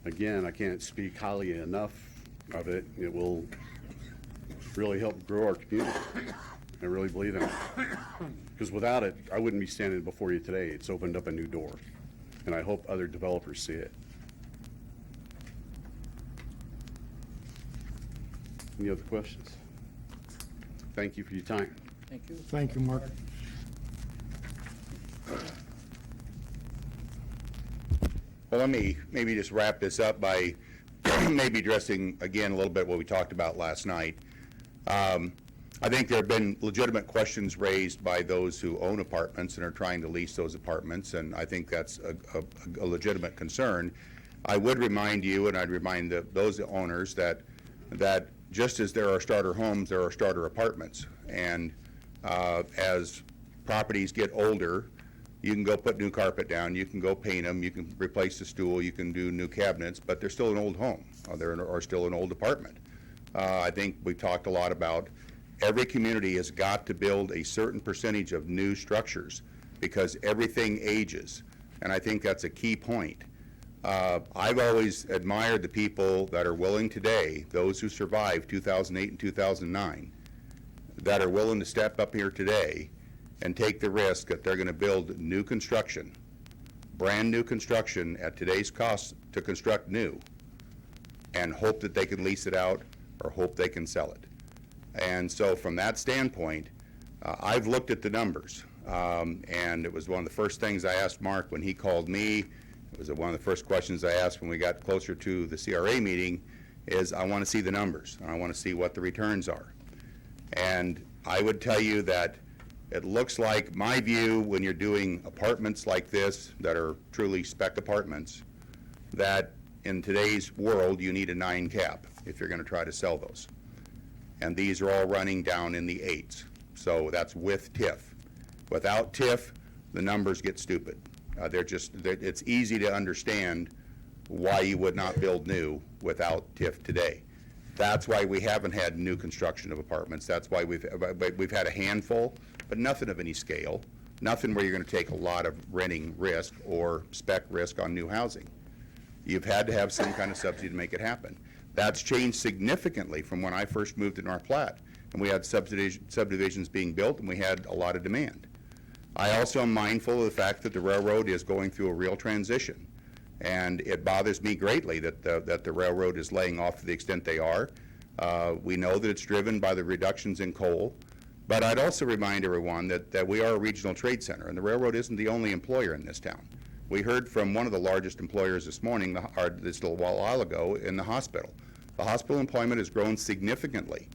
Again, I can't speak highly enough of it. It will really help grow our community. I really believe in it. Because without it, I wouldn't be standing before you today. It's opened up a new door, and I hope other developers see it. Any other questions? Thank you for your time. Thank you. Thank you, Mark. Well, let me maybe just wrap this up by maybe addressing again a little bit what we talked about last night. I think there have been legitimate questions raised by those who own apartments and are trying to lease those apartments, and I think that's a legitimate concern. I would remind you, and I'd remind those owners that just as there are starter homes, there are starter apartments. And as properties get older, you can go put new carpet down, you can go paint them, you can replace the stool, you can do new cabinets, but they're still an old home, or still an old apartment. I think we talked a lot about every community has got to build a certain percentage of new structures because everything ages, and I think that's a key point. I've always admired the people that are willing today, those who survived 2008 and 2009, that are willing to step up here today and take the risk that they're going to build new construction, brand new construction at today's cost to construct new, and hope that they can lease it out or hope they can sell it. And so from that standpoint, I've looked at the numbers, and it was one of the first things I asked Mark when he called me. It was one of the first questions I asked when we got closer to the CRA meeting is I want to see the numbers, and I want to see what the returns are. And I would tell you that it looks like, my view, when you're doing apartments like this that are truly spec apartments, that in today's world you need a 9 cap if you're going to try to sell those. And these are all running down in the 8s. So that's with TIF. Without TIF, the numbers get stupid. It's easy to understand why you would not build new without TIF today. That's why we haven't had new construction of apartments. That's why we've had a handful, but nothing of any scale, nothing where you're going to take a lot of renting risk or spec risk on new housing. You've had to have some kind of subsidy to make it happen. That's changed significantly from when I first moved to North Platte, and we had subdivisions being built, and we had a lot of demand. I also am mindful of the fact that the railroad is going through a real transition, and it bothers me greatly that the railroad is laying off to the extent they are. We know that it's driven by the reductions in coal, but I'd also remind everyone that we are a regional trade center, and the railroad isn't the only employer in this town. We heard from one of the largest employers this morning, this little while ago, in the hospital. The hospital employment has grown significantly.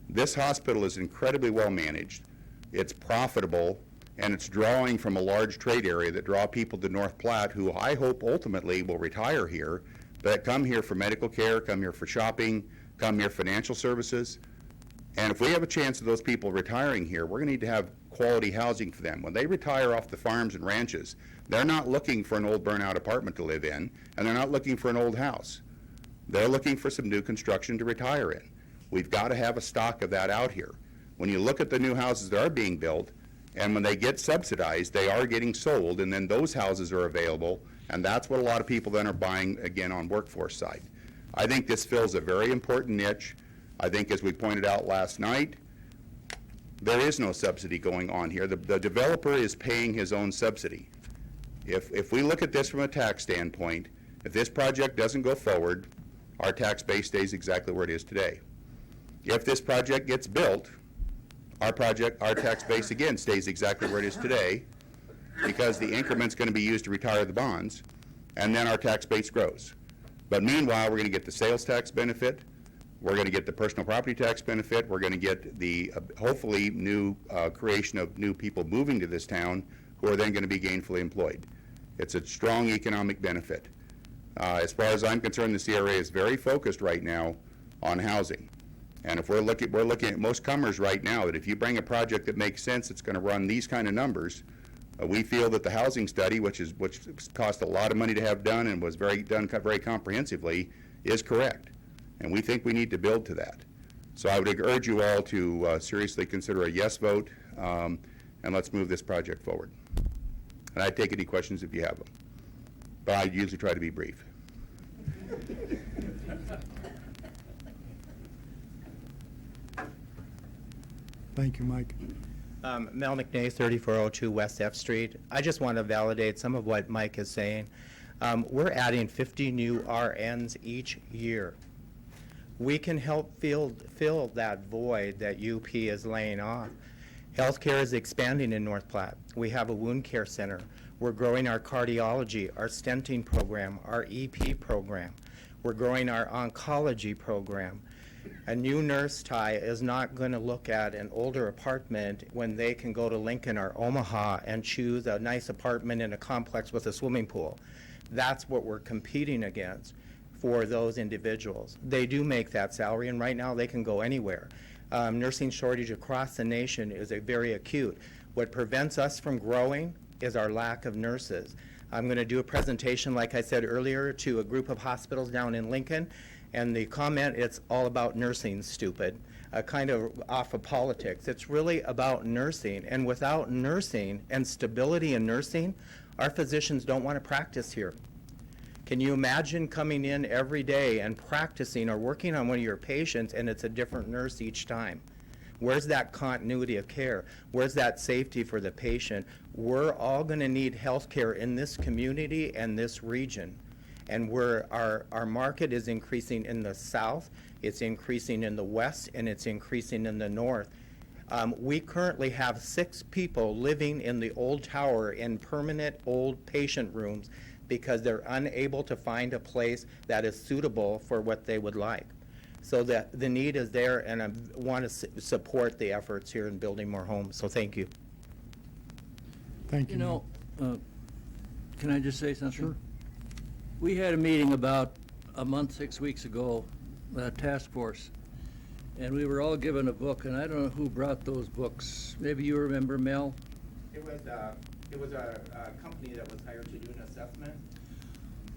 This hospital is incredibly well managed. It's profitable, and it's drawing from a large trade area that draw people to North Platte who I hope ultimately will retire here, but come here for medical care, come here for shopping, come here for financial services. And if we have a chance of those people retiring here, we're going to need to have quality housing for them. When they retire off the farms and ranches, they're not looking for an old burnout apartment to live in, and they're not looking for an old house. They're looking for some new construction to retire in. We've got to have a stock of that out here. When you look at the new houses that are being built, and when they get subsidized, they are getting sold, and then those houses are available, and that's what a lot of people then are buying, again, on workforce side. I think this fills a very important niche. I think, as we pointed out last night, there is no subsidy going on here. The developer is paying his own subsidy. If we look at this from a tax standpoint, if this project doesn't go forward, our tax base stays exactly where it is today. If this project gets built, our tax base again stays exactly where it is today, because the increment's going to be used to retire the bonds, and then our tax base grows. But meanwhile, we're going to get the sales tax benefit, we're going to get the personal property tax benefit, we're going to get the hopefully new creation of new people moving to this town who are then going to be gainfully employed. It's a strong economic benefit. As far as I'm concerned, the CRA is very focused right now on housing. And if we're looking at most comers right now, that if you bring a project that makes sense, it's going to run these kind of numbers. We feel that the housing study, which cost a lot of money to have done and was done very comprehensively, is correct. And we think we need to build to that. So I would urge you all to seriously consider a yes vote, and let's move this project forward. And I'd take any questions if you have them. But I usually try to be brief. Thank you, Mike. Mel McNay, 3402 West F Street. I just want to validate some of what Mike is saying. We're adding 50 new RNs each year. We can help fill that void that UP is laying off. Healthcare is expanding in North Platte. We have a wound care center. We're growing our cardiology, our stenting program, our EP program. We're growing our oncology program. A new nurse tie is not going to look at an older apartment when they can go to Lincoln or Omaha and choose a nice apartment in a complex with a swimming pool. That's what we're competing against for those individuals. They do make that salary, and right now they can go anywhere. Nursing shortage across the nation is a very acute. What prevents us from growing is our lack of nurses. I'm going to do a presentation, like I said earlier, to a group of hospitals down in Lincoln, and the comment, it's all about nursing, stupid, kind of off of politics. It's really about nursing, and without nursing and stability in nursing, our physicians don't want to practice here. Can you imagine coming in every day and practicing or working on one of your patients and it's a different nurse each time? Where's that continuity of care? Where's that safety for the patient? We're all going to need health care in this community and this region. And our market is increasing in the south, it's increasing in the west, and it's increasing in the north. We currently have 6 people living in the old tower in permanent old patient rooms because they're unable to find a place that is suitable for what they would like. So that the need is there, and I want to support the efforts here in building more homes. So thank you. Thank you. You know, can I just say something? Sure. We had a meeting about a month, 6 weeks ago, task force, and we were all given a book, and I don't know who brought those books. Maybe you remember, Mel? It was a company that was hired to do an assessment.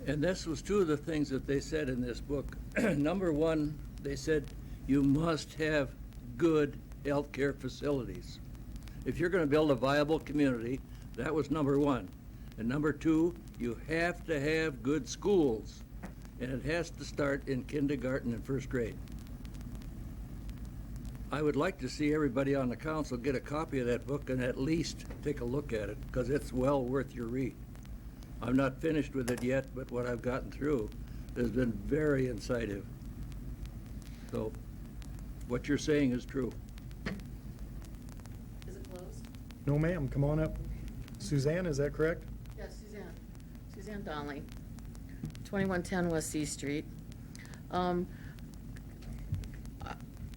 And this was 2 of the things that they said in this book. Number 1, they said you must have good healthcare facilities. If you're going to build a viable community, that was number 1. And number 2, you have to have good schools. And it has to start in kindergarten and 1st grade. I would like to see everybody on the council get a copy of that book and at least take a look at it, because it's well worth your read. I'm not finished with it yet, but what I've gotten through has been very incisive. So what you're saying is true. Is it closed? No, ma'am, come on up. Suzanne, is that correct? Yes, Suzanne Donnelly, 2110 West C Street.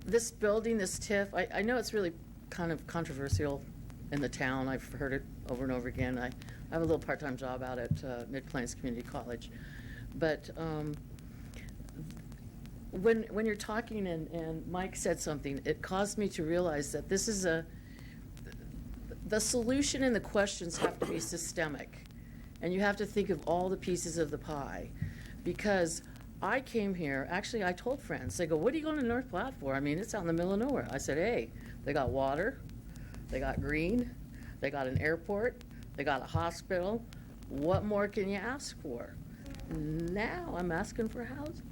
This building, this TIF, I know it's really kind of controversial in the town. I've heard it over and over again. I have a little part-time job out at Mid-Plains Community College. But when you're talking and Mike said something, it caused me to realize that this is the solution and the questions have to be systemic. And you have to think of all the pieces of the pie. Because I came here, actually I told friends, they go, what are you going to North Platte for? I mean, it's out in the middle of nowhere. I said, hey, they got water, they got green, they got an airport, they got a hospital. What more can you ask for? Now I'm asking for housing.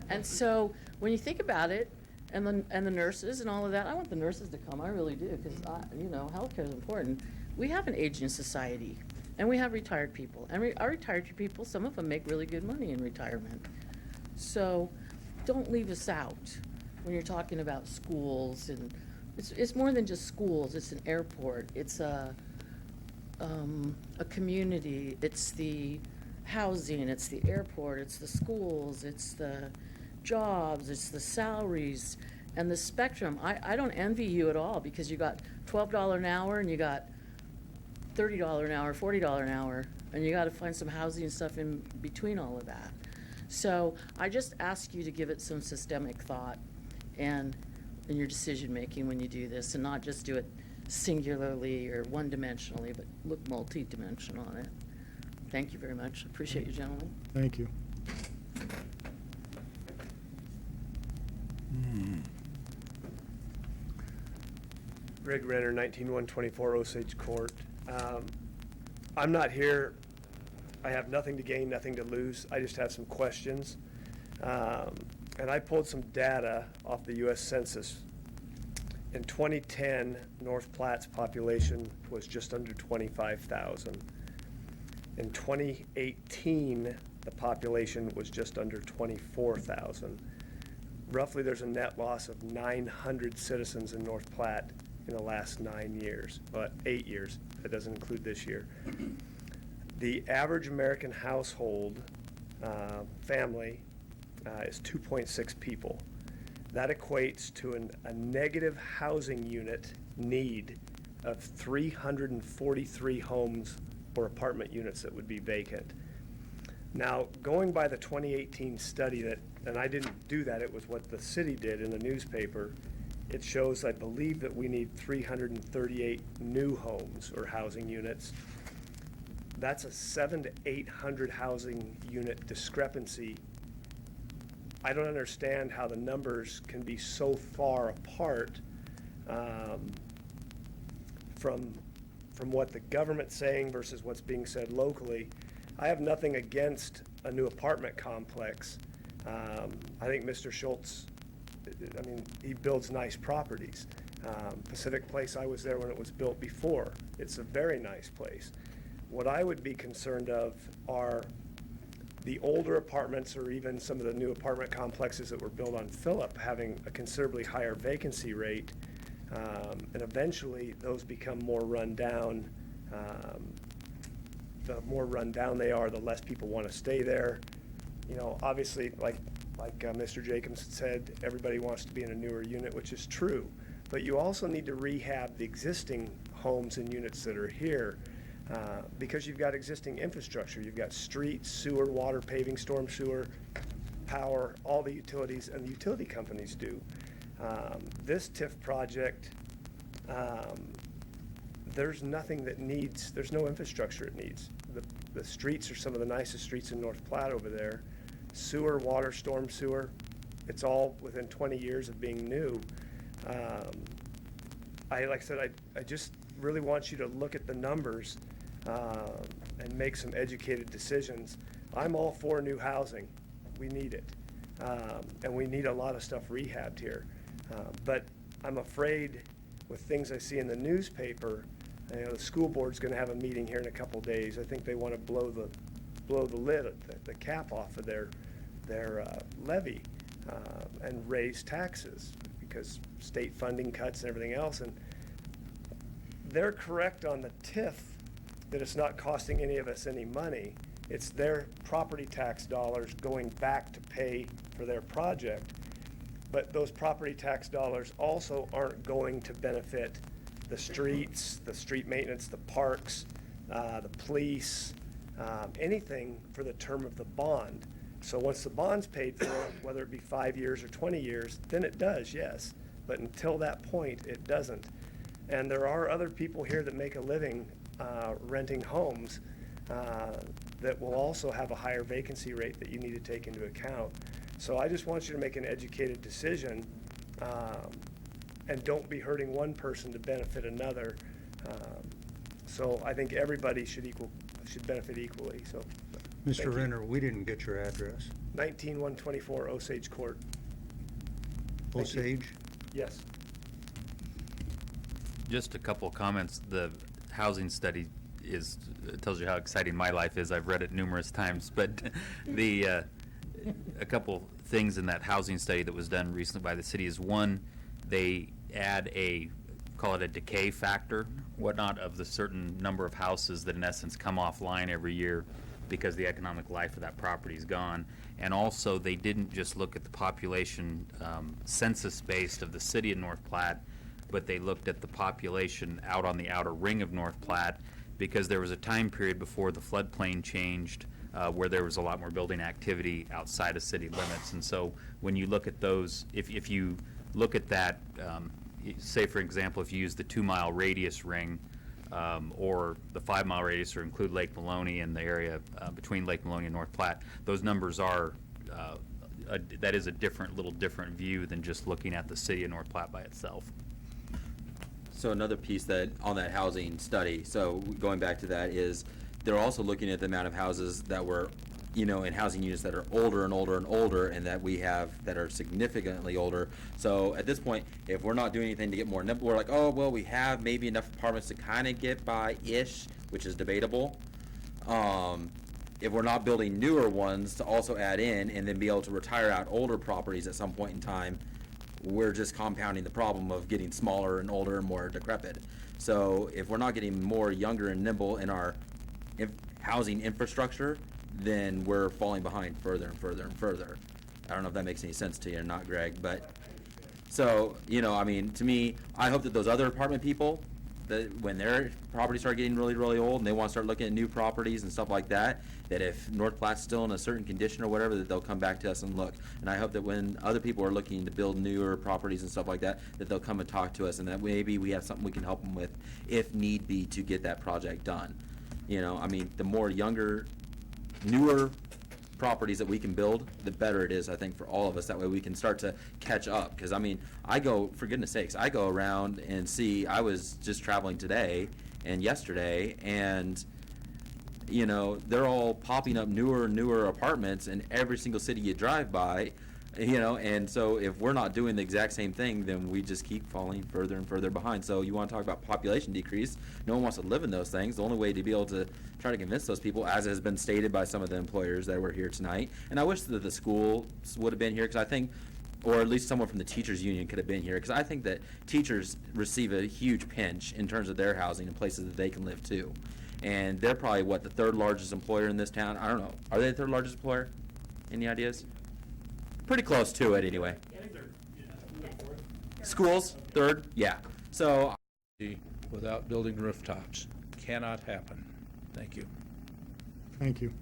And so when you think about it, and the nurses and all of that, I want the nurses to come, I really do, because healthcare is important. We have an aging society, and we have retired people. And our retired people, some of them make really good money in retirement. So don't leave us out when you're talking about schools. And it's more than just schools. It's an airport. It's a community. It's the housing. It's the airport. It's the schools. It's the jobs. It's the salaries. And the spectrum. I don't envy you at all, because you got $12 an hour and you got $30 an hour, $40 an hour, and you got to find some housing and stuff in between all of that. So I just ask you to give it some systemic thought and in your decision making when you do this, and not just do it singularly or one-dimensionally, but look multi-dimensional on it. Thank you very much. Appreciate you, gentlemen. Thank you. Greg Renner, 19124 Osage Court. I'm not here, I have nothing to gain, nothing to lose. I just have some questions. And I pulled some data off the U.S. Census. In 2010, North Platte's population was just under 25,000. In 2018, the population was just under 24,000. Roughly, there's a net loss of 900 citizens in North Platte in the last 9 years, but 8 years. That doesn't include this year. The average American household family is 2.6 people. That equates to a negative housing unit need of 343 homes or apartment units that would be vacant. Now, going by the 2018 study that, and I didn't do that, it was what the city did in the newspaper, it shows, I believe, that we need 338 new homes or housing units. That's a 700 to 800 housing unit discrepancy. I don't understand how the numbers can be so far apart from what the government's saying versus what's being said locally. I have nothing against a new apartment complex. I think Mr. Schultz, I mean, he builds nice properties. Pacific Place, I was there when it was built before. It's a very nice place. What I would be concerned of are the older apartments or even some of the new apartment complexes that were built on Phillip having a considerably higher vacancy rate. And eventually those become more run down. The more run down they are, the less people want to stay there. You know, obviously, like Mr. Jacobs said, everybody wants to be in a newer unit, which is true. But you also need to rehab the existing homes and units that are here because you've got existing infrastructure. You've got streets, sewer, water, paving, storm sewer, power, all the utilities, and the utility companies do. This TIF project, there's nothing that needs, there's no infrastructure it needs. The streets are some of the nicest streets in North Platte over there. Sewer, water, storm sewer, it's all within 20 years of being new. Like I said, I just really want you to look at the numbers and make some educated decisions. I'm all for new housing. We need it. And we need a lot of stuff rehabbed here. But I'm afraid with things I see in the newspaper, you know, the school board's going to have a meeting here in a couple days. I think they want to blow the lid, the cap off of their levy and raise taxes because state funding cuts and everything else. And they're correct on the TIF that it's not costing any of us any money. It's their property tax dollars going back to pay for their project. But those property tax dollars also aren't going to benefit the streets, the street maintenance, the parks, the police, anything for the term of the bond. So once the bond's paid for, whether it be 5 years or 20 years, then it does, yes. But until that point, it doesn't. And there are other people here that make a living renting homes that will also have a higher vacancy rate that you need to take into account. So I just want you to make an educated decision and don't be hurting one person to benefit another. So I think everybody should benefit equally. So, Mr. Renner, we didn't get your address. 19124 Osage Court. Thank you. Osage? Yes. Just a couple of comments. The housing study tells you how exciting my life is. I've read it numerous times, but a couple things in that housing study that was done recently by the city is, one, they add call it a decay factor, whatnot, of the certain number of houses that in essence come offline every year because the economic life of that property is gone. And also, they didn't just look at the population census-based of the city of North Platte, but they looked at the population out on the outer ring of North Platte, because there was a time period before the floodplain changed where there was a lot more building activity outside of city limits. And so when you look at those, if you look at that, say for example, if you use the 2-mile radius ring or the 5-mile radius, or include Lake Maloney and the area between Lake Maloney and North Platte, those numbers are, that is a little different view than just looking at the city of North Platte by itself. So another piece that on that housing study, so going back to that, is they're also looking at the amount of houses that were, you know, in housing units that are older and older and older, and that we have that are significantly older. So at this point, if we're not doing anything to get more, we're like, oh, well, we have maybe enough apartments to kind of get by-ish, which is debatable. If we're not building newer ones to also add in and then be able to retire out older properties at some point in time, we're just compounding the problem of getting smaller and older and more decrepit. So if we're not getting more younger and nimble in our housing infrastructure, then we're falling behind further and further and further. I don't know if that makes any sense to you or not, Greg, but so, you know, I mean, to me, I hope that those other apartment people that when their properties start getting really, really old and they want to start looking at new properties and stuff like that, that if North Platte's still in a certain condition or whatever, that they'll come back to us and look. And I hope that when other people are looking to build newer properties and stuff like that, that they'll come and talk to us, and that maybe we have something we can help them with if need be to get that project done. You know, I mean, the more younger, newer properties that we can build, the better it is, I think, for all of us. That way we can start to catch up. Because, I mean, for goodness sakes, I go around and see, I was just traveling today and yesterday, and, you know, they're all popping up newer and newer apartments in every single city you drive by, you know, and so if we're not doing the exact same thing, then we just keep falling further and further behind. So you want to talk about population decrease, no one wants to live in those things. The only way to be able to try to convince those people, as has been stated by some of the employers that were here tonight, and I wish that the schools would have been here, because I think, or at least someone from the teachers union could have been here, because I think that teachers receive a huge pinch in terms of their housing and places that they can live too. And they're probably, what, the third largest employer in this town? I don't know. Are they the third largest employer? Any ideas? Pretty close to it, anyway. Schools, third? Yeah. So. Without building rooftops. Cannot happen. Thank you. Thank you.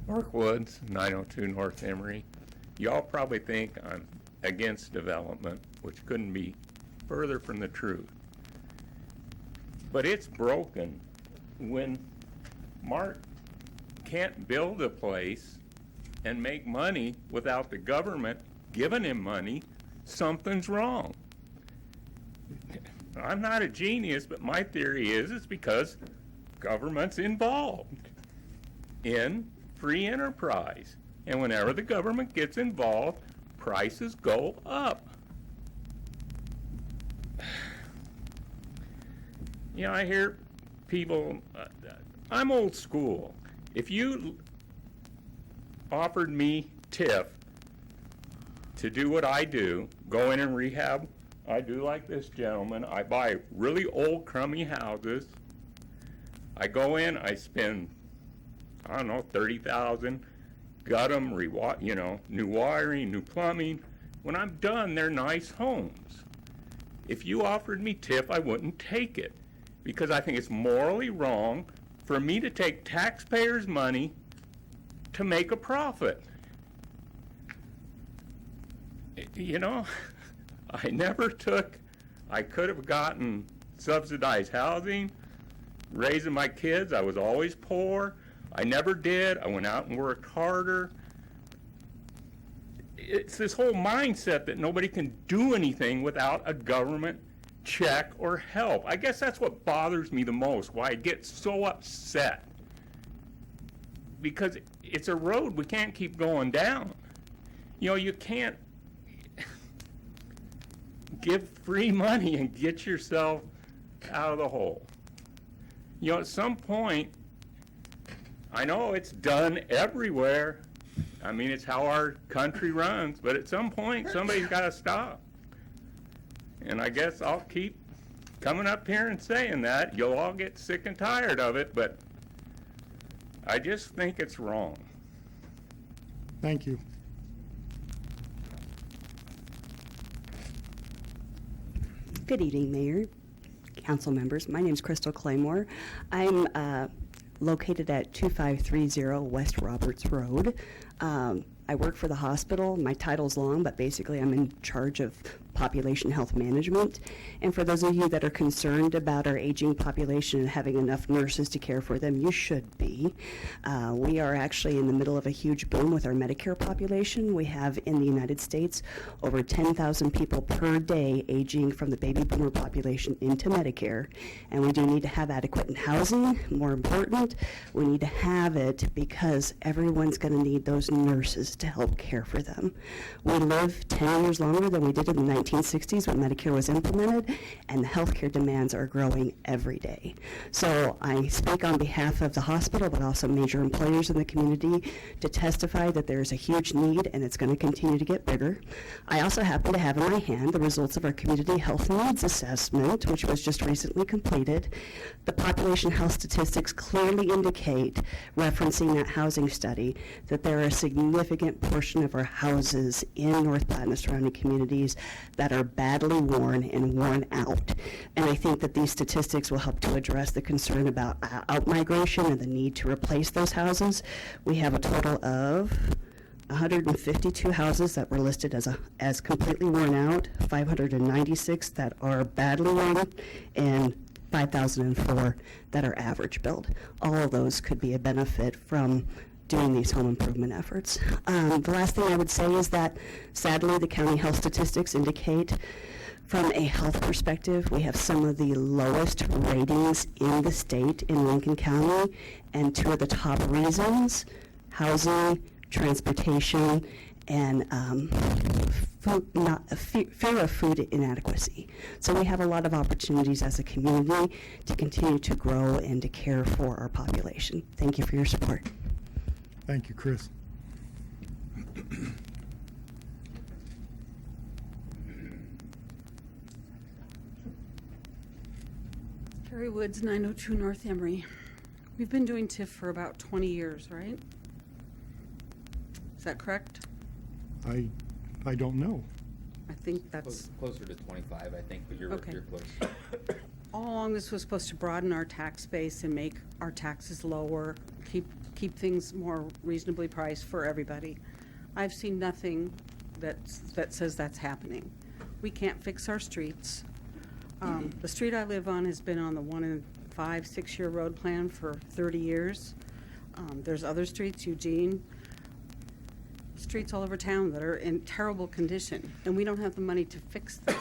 Mark Woods, 902 North Emory. Y'all probably think I'm against development, which couldn't be further from the truth. But it's broken when Mark can't build a place and make money without the government giving him money. Something's wrong. I'm not a genius, but my theory is it's because government's involved in free enterprise. And whenever the government gets involved, prices go up. You know, I hear people, I'm old school. If you offered me TIF to do what I do, go in and rehab, I do like this gentleman, I buy really old crummy houses, I go in, I spend, I don't know, $30,000, gut them, you know, new wiring, new plumbing. When I'm done, they're nice homes. If you offered me TIF, I wouldn't take it, because I think it's morally wrong for me to take taxpayers' money to make a profit. You know, I could have gotten subsidized housing, raising my kids. I was always poor. I never did. I went out and worked harder. It's this whole mindset that nobody can do anything without a government check or help. I guess that's what bothers me the most, why I get so upset. Because it's a road we can't keep going down. You know, you can't give free money and get yourself out of the hole. You know, at some point, I know it's done everywhere. I mean, it's how our country runs, but at some point, somebody's got to stop. And I guess I'll keep coming up here and saying that. You'll all get sick and tired of it, but I just think it's wrong. Thank you. Good evening, Mayor, council members. My name is Crystal Claymore. I'm located at 2530 West Roberts Road. I work for the hospital. My title's long, but basically I'm in charge of population health management. And for those of you that are concerned about our aging population and having enough nurses to care for them, you should be. We are actually in the middle of a huge boom with our Medicare population. We have in the United States over 10,000 people per day aging from the baby boomer population into Medicare. And we do need to have adequate housing. More important, we need to have it because everyone's going to need those nurses to help care for them. We live 10 years longer than we did in the 1960s when Medicare was implemented, and the healthcare demands are growing every day. So I speak on behalf of the hospital, but also major employers in the community to testify that there is a huge need and it's going to continue to get bigger. I also happen to have in my hand the results of our community health needs assessment, which was just recently completed. The population health statistics clearly indicate, referencing that housing study, that there are a significant portion of our houses in North Platte and the surrounding communities that are badly worn and worn out. And I think that these statistics will help to address the concern about out-migration and the need to replace those houses. We have a total of 152 houses that were listed as completely worn out, 596 that are badly worn, and 5,004 that are average build. All of those could be a benefit from doing these home improvement efforts. The last thing I would say is that sadly the county health statistics indicate from a health perspective we have some of the lowest ratings in the state in Lincoln County, and two of the top reasons: housing, transportation, and fear of food inadequacy. So we have a lot of opportunities as a community to continue to grow and to care for our population. Thank you for your support. Thank you, Chris. Carrie Woods, 902 North Emory. We've been doing TIF for about 20 years, right? Is that correct? I don't know. I think that's... Closer to 25, I think, but you're close. All along, this was supposed to broaden our tax base and make our taxes lower, keep things more reasonably priced for everybody. I've seen nothing that says that's happening. We can't fix our streets. The street I live on has been on the 1 in 5, 6 year road plan for 30 years. There's other streets, Eugene, streets all over town that are in terrible condition, and we don't have the money to fix them.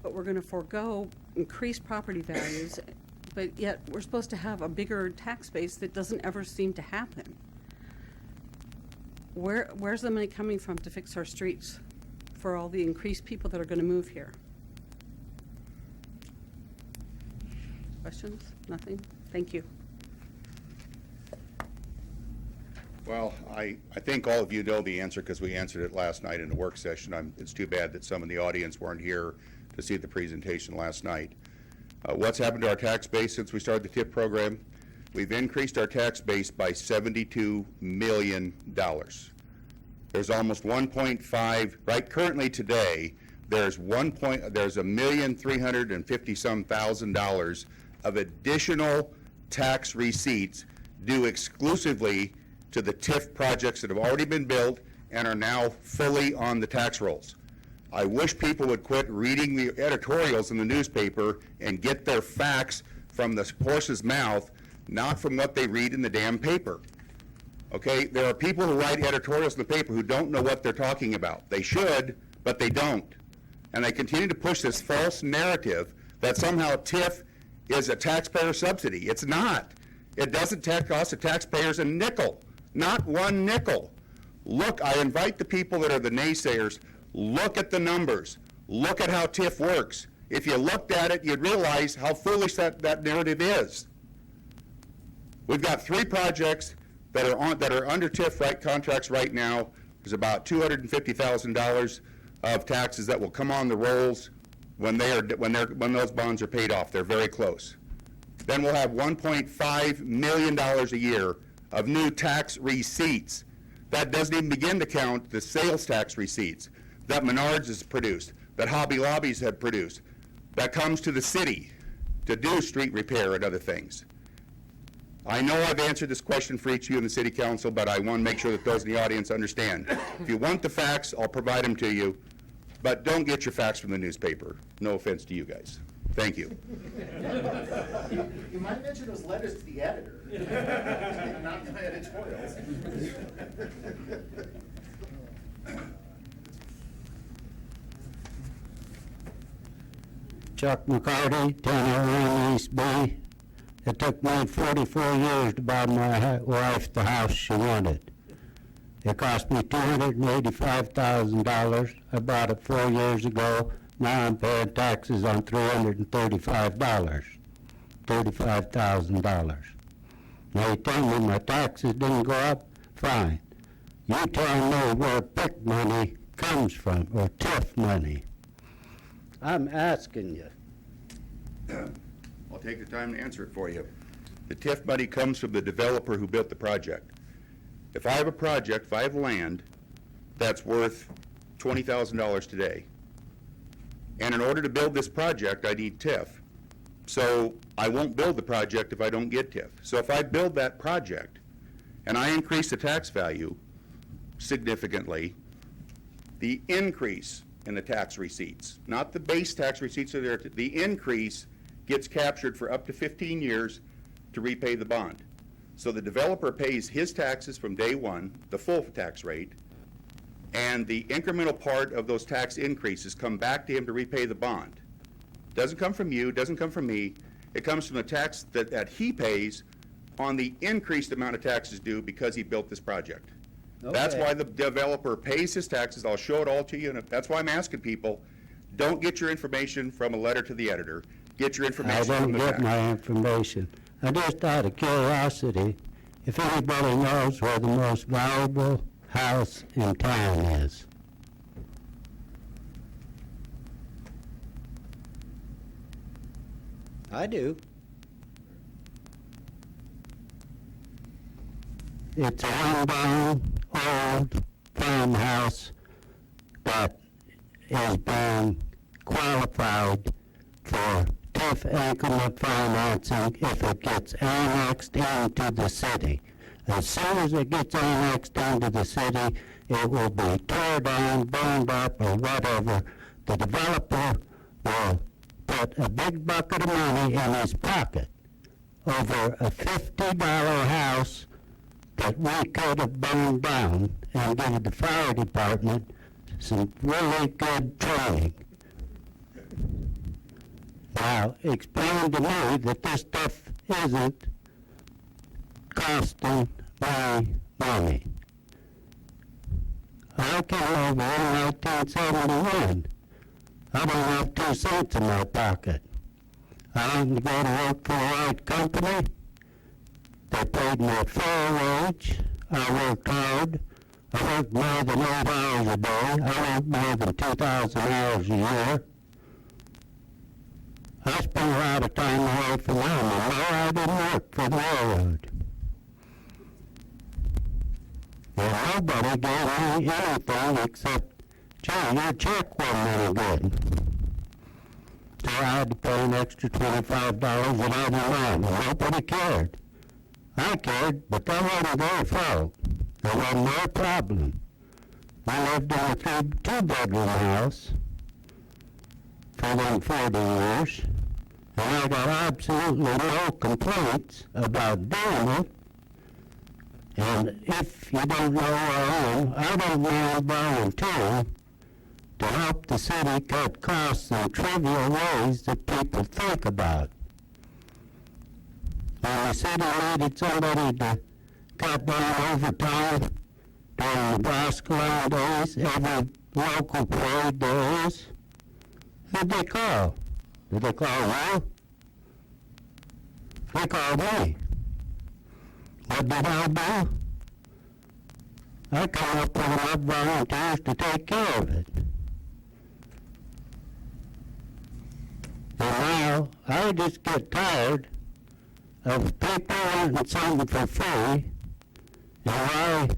But we're going to forego increased property values, but yet we're supposed to have a bigger tax base that doesn't ever seem to happen. Where's the money coming from to fix our streets for all the increased people that are going to move here? Questions? Nothing? Thank you. Well, I think all of you know the answer because we answered it last night in the work session. It's too bad that some in the audience weren't here to see the presentation last night. What's happened to our tax base since we started the TIP program? We've increased our tax base by $72 million. There's almost 1.5, right currently today, there's $1,350,000 of additional tax receipts due exclusively to the TIF projects that have already been built and are now fully on the tax rolls. I wish people would quit reading the editorials in the newspaper and get their facts from the horse's mouth, not from what they read in the damn paper. Okay, there are people who write editorials in the paper who don't know what they're talking about. They should, but they don't. And they continue to push this false narrative that somehow TIF is a taxpayer subsidy. It's not. It doesn't cost the taxpayers a nickel, not one nickel. Look, I invite the people that are the naysayers, look at the numbers. Look at how TIF works. If you looked at it, you'd realize how foolish that narrative is. We've got 3 projects that are under TIF contracts right now. There's about $250,000 of taxes that will come on the rolls when those bonds are paid off. They're very close. Then we'll have $1.5 million a year of new tax receipts. That doesn't even begin to count the sales tax receipts that Menards has produced, that Hobby Lobbies have produced, that comes to the city to do street repair and other things. I know I've answered this question for each of you in the city council, but I want to make sure that those in the audience understand. If you want the facts, I'll provide them to you, but don't get your facts from the newspaper. No offense to you guys. Thank you. You might mention those letters to the editor, not my editorials. Chuck McCarty, 1001 East Bay. It took me 44 years to buy my wife the house she wanted. It cost me $285,000. I bought it 4 years ago. Now I'm paying taxes on $335. $35,000. Now you tell me my taxes didn't go up? Fine. You tell me where PIC money comes from, or TIF money. I'm asking you. I'll take the time to answer it for you. The TIF money comes from the developer who built the project. If I have a project, if I have land that's worth $20,000 today, and in order to build this project, I need TIF. So I won't build the project if I don't get TIF. So if I build that project and I increase the tax value significantly, the increase in the tax receipts, not the base tax receipts are there, the increase gets captured for up to 15 years to repay the bond. So the developer pays his taxes from day one, the full tax rate, and the incremental part of those tax increases come back to him to repay the bond. Doesn't come from you, doesn't come from me. It comes from the tax that he pays on the increased amount of taxes due because he built this project. That's Okay. why the developer pays his taxes. I'll show it all to you, and that's why I'm asking people, don't get your information from a letter to the editor. Get your I information from don't the get tax. my information. I just out of curiosity, if anybody knows where the most valuable house in town is. I do. It's a rundown, old farmhouse that is being qualified for TIF increment financing if it gets annexed into the city. As soon as it gets annexed into the city, it will be torn down, burned up, or whatever. The developer will put a big bucket of money in his pocket over a $50 house that we could have burned down and give the fire department some really good training. Now, explain to me that this stuff isn't costing me money. I came over in 1971. I don't have 2 cents in my pocket. I didn't go to work for the right company. They paid me a fair wage. I worked hard. I worked more than 8 hours a day. I worked more than 2,000 hours a year. I spent a lot of time away from home, and no, I didn't work for the railroad. And nobody gave me anything except, gee, your check wasn't any good. So I had to pay an extra $25 and I didn't mind, and nobody cared. I cared, but that wasn't their fault. That wasn't their problem. We lived in a two-bedroom house for them 40 years, and I got absolutely no complaints about doing it. And if you don't know who I am, I don't mind volunteering to help the city cut costs in trivial ways that people think about. When the city needed somebody to cut down overtime during Nebraska land days, every local parade there is, who'd they call? Did they call you? They called me. What did I do? I come up with enough volunteers to take care of it. And now, I just get tired of people wanting something for free, and why,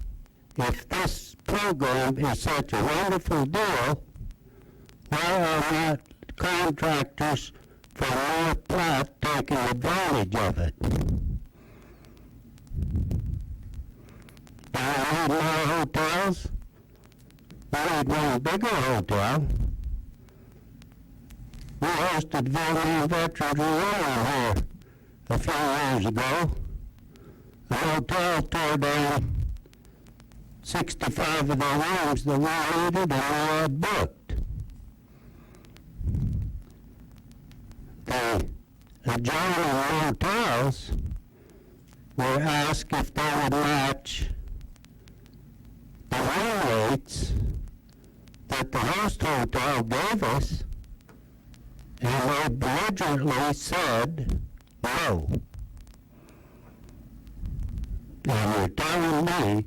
if this program is such a wonderful deal, why are not contractors from North Platte taking advantage of it? Do we need more hotels? We need one bigger hotel. We hosted Vietnam Veterans Reunion here a few years ago. The hotel tore down 65 of the rooms that we needed and we had booked. The adjoining hotels were asked if they would match that the host hotel gave us, and they belligerently said no. And you're telling me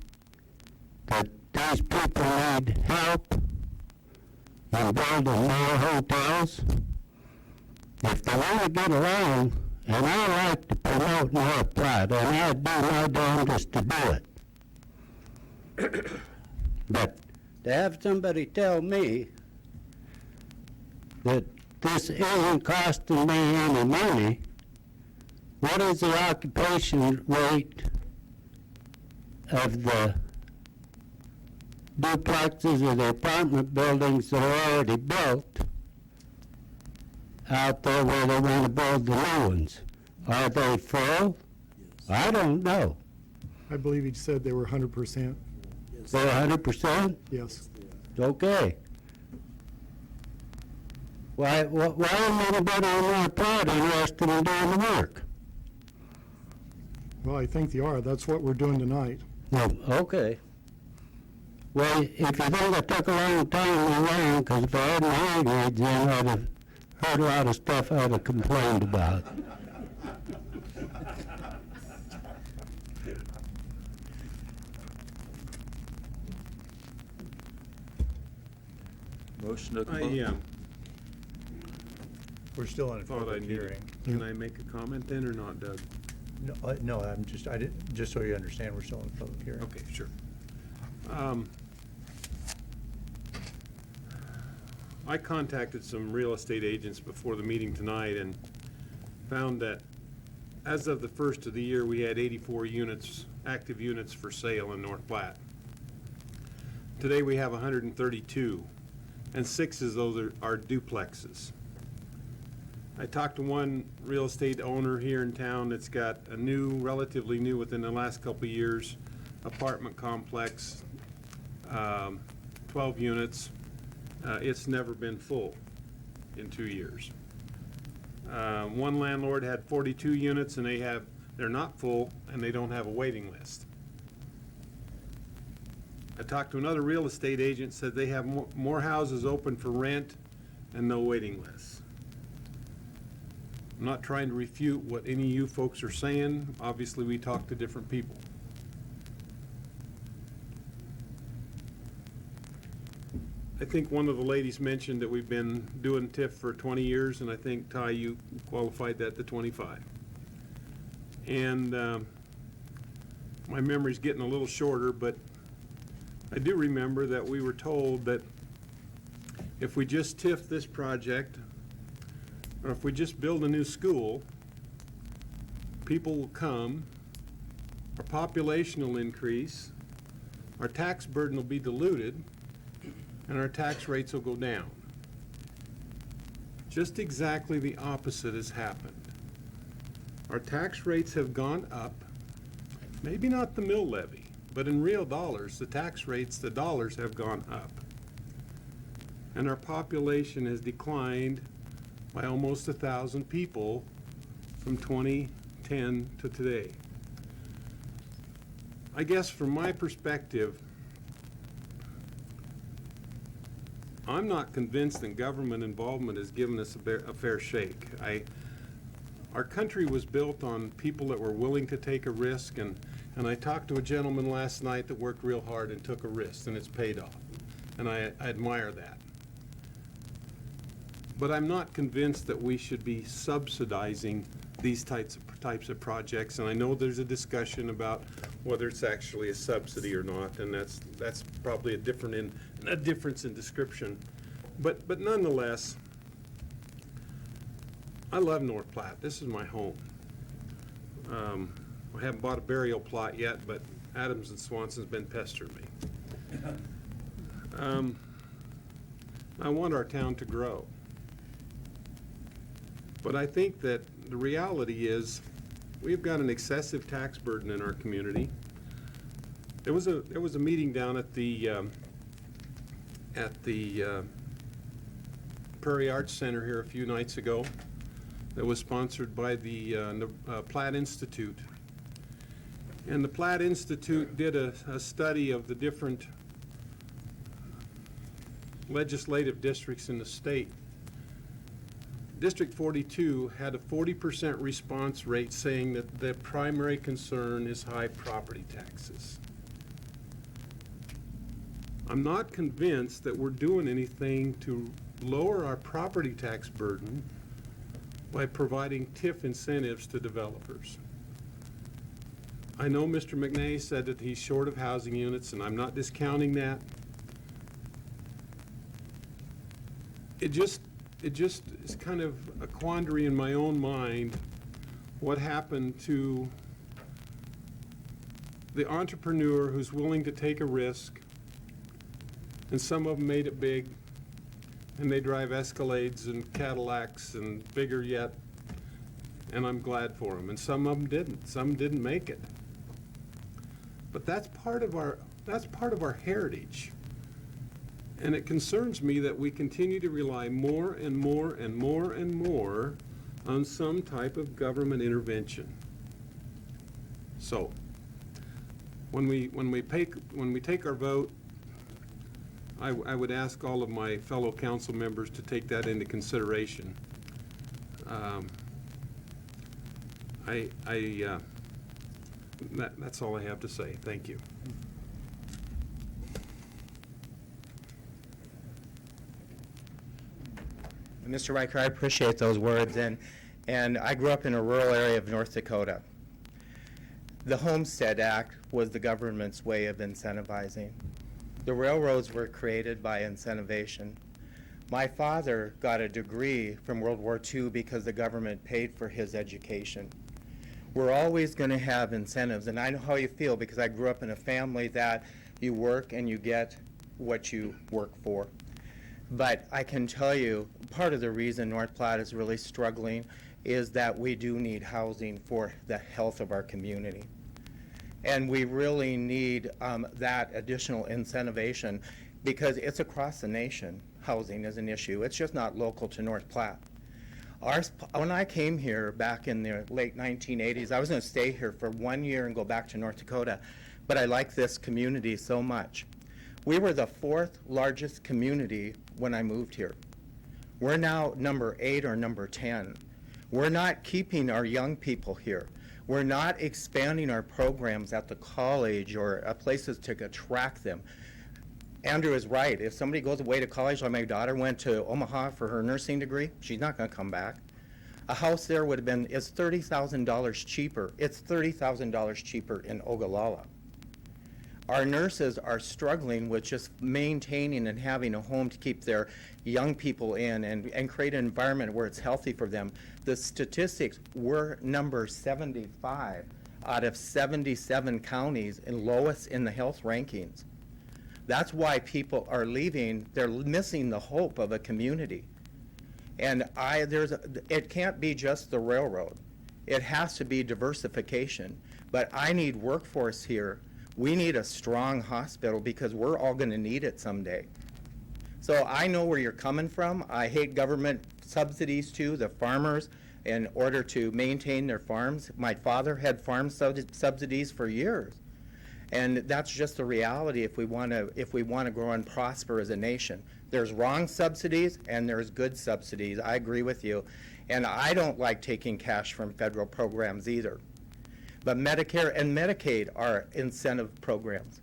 that these people need help in building more hotels? If they want to get along, and I like to promote North Platte, and I do my damnedest to do it. But to have somebody tell me that this isn't costing me any money, what is the occupation rate of the duplexes or the apartment buildings that are already built out there where they want to build the new ones? Are they full? I don't know. I believe he said they were 100%. They're 100%? Yes. Okay. Why isn't anybody in North Platte interested in doing the work? Well, I think they are. That's what we're doing tonight. Well, okay. Well, if you think it took a long time, you're wrong, because if I hadn't heard you, then I'd have heard a lot of stuff I'd have complained about. Motion to close. We're still on a Thought I public needed- hearing. Can I make a comment then or not, Doug? No, just so you understand, we're still in a public hearing. Okay, sure. I contacted some real estate agents before the meeting tonight and found that as of the first of the year, we had 84 units, active units for sale in North Platte. Today, we have 132, and 6 of those are duplexes. I talked to one real estate owner here in town that's got a new, relatively new, within the last couple of years, apartment complex, 12 units. It's never been full in 2 years. One landlord had 42 units and they're not full and they don't have a waiting list. I talked to another real estate agent, said they have more houses open for rent and no waiting lists. I'm not trying to refute what any of you folks are saying. Obviously, we talk to different people. I think one of the ladies mentioned that we've been doing TIF for 20 years, and I think, Ty, you qualified that to 25. And my memory's getting a little shorter, but I do remember that we were told that if we just TIF this project, or if we just build a new school, people will come, our population will increase, our tax burden will be diluted, and our tax rates will go down. Just exactly the opposite has happened. Our tax rates have gone up, maybe not the mill levy, but in real dollars, the tax rates, the dollars have gone up. And our population has declined by almost 1,000 people from 2010 to today. I guess from my perspective, I'm not convinced that government involvement has given us a fair shake. Our country was built on people that were willing to take a risk, and I talked to a gentleman last night that worked real hard and took a risk, and it's paid off. And I admire that. But I'm not convinced that we should be subsidizing these types of projects, and I know there's a discussion about whether it's actually a subsidy or not, and that's probably a difference in description. But nonetheless, I love North Platte. This is my home. I haven't bought a burial plot yet, but Adams and Swanson's been pestering me. I want our town to grow. But I think that the reality is we've got an excessive tax burden in our community. There was a meeting down at the Prairie Arts Center here a few nights ago that was sponsored by the Platte Institute. And the Platte Institute did a study of the different legislative districts in the state. District 42 had a 40% response rate saying that the primary concern is high property taxes. I'm not convinced that we're doing anything to lower our property tax burden by providing TIF incentives to developers. I know Mr. McNay said that he's short of housing units, and I'm not discounting that. It just is kind of a quandary in my own mind, what happened to the entrepreneur who's willing to take a risk, and some of them made it big, and they drive Escalades and Cadillacs and bigger yet, and I'm glad for them. And some of them didn't. Some didn't make it. But that's part of our heritage. And it concerns me that we continue to rely more and more and more and more on some type of government intervention. So, when we take our vote, I would ask all of my fellow council members to take that into consideration. That's all I have to say. Thank you. Mr. Riker, I appreciate those words, and I grew up in a rural area of North Dakota. The Homestead Act was the government's way of incentivizing. The railroads were created by incentivization. My father got a degree from World War II because the government paid for his education. We're always going to have incentives, and I know how you feel because I grew up in a family that you work and you get what you work for. But I can tell you, part of the reason North Platte is really struggling is that we do need housing for the health of our community. And we really need that additional incentivization because it's across the nation. Housing is an issue. It's just not local to North Platte. When I came here back in the late 1980s, I was going to stay here for 1 year and go back to North Dakota, but I like this community so much. We were the 4th largest community when I moved here. We're now number 8 or number 10. We're not keeping our young people here. We're not expanding our programs at the college or places to attract them. Andrew is right. If somebody goes away to college, like my daughter went to Omaha for her nursing degree, she's not going to come back. A house there would have been, it's $30,000 cheaper. It's $30,000 cheaper in Ogallala. Our nurses are struggling with just maintaining and having a home to keep their young people in and create an environment where it's healthy for them. The statistics, we're number 75 out of 77 counties and lowest in the health rankings. That's why people are leaving. They're missing the hope of a community. And it can't be just the railroad. It has to be diversification. But I need workforce here. We need a strong hospital because we're all going to need it someday. So I know where you're coming from. I hate government subsidies too, the farmers, in order to maintain their farms. My father had farm subsidies for years. And that's just the reality if we want to grow and prosper as a nation. There's wrong subsidies and there's good subsidies. I agree with you. And I don't like taking cash from federal programs either. But Medicare and Medicaid are incentive programs.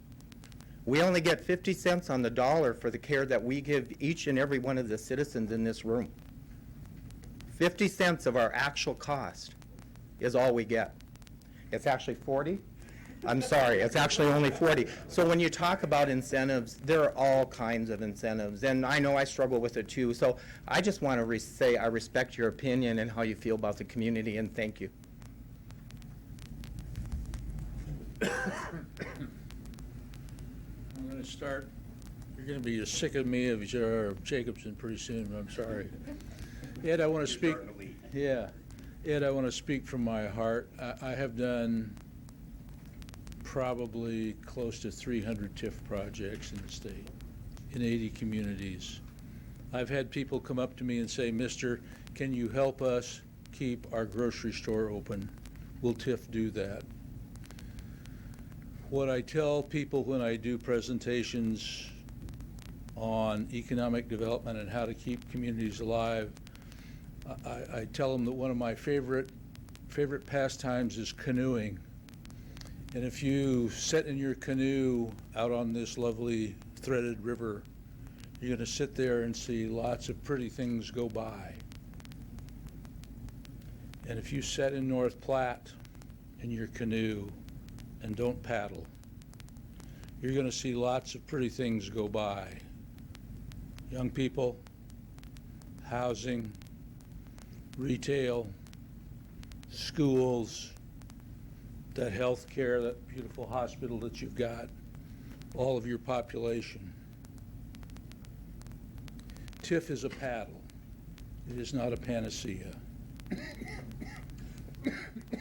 We only get 50 cents on the dollar for the care that we give each and every one of the citizens in this room. 50 cents of our actual cost is all we get. It's actually 40. I'm sorry, it's actually only 40. So when you talk about incentives, there are all kinds of incentives. And I know I struggle with it too. So I just want to say I respect your opinion and how you feel about the community, and thank you. I'm going to start. You're going to be as sick of me as you are of Jacobson pretty soon. I'm sorry. Ed, I want to speak. Yeah, Ed, I want to speak from my heart. I have done probably close to 300 TIF projects in the state, in 80 communities. I've had people come up to me and say, "Mister, can you help us keep our grocery store open? Will TIF do that?" What I tell people when I do presentations on economic development and how to keep communities alive, I tell them that one of my favorite pastimes is canoeing. And if you sit in your canoe out on this lovely threaded river, you're going to sit there and see lots of pretty things go by. And if you sit in North Platte in your canoe and don't paddle, you're going to see lots of pretty things go by. Young people, housing, retail, schools, that health care, that beautiful hospital that you've got, all of your population. TIF is a paddle. It is not a panacea.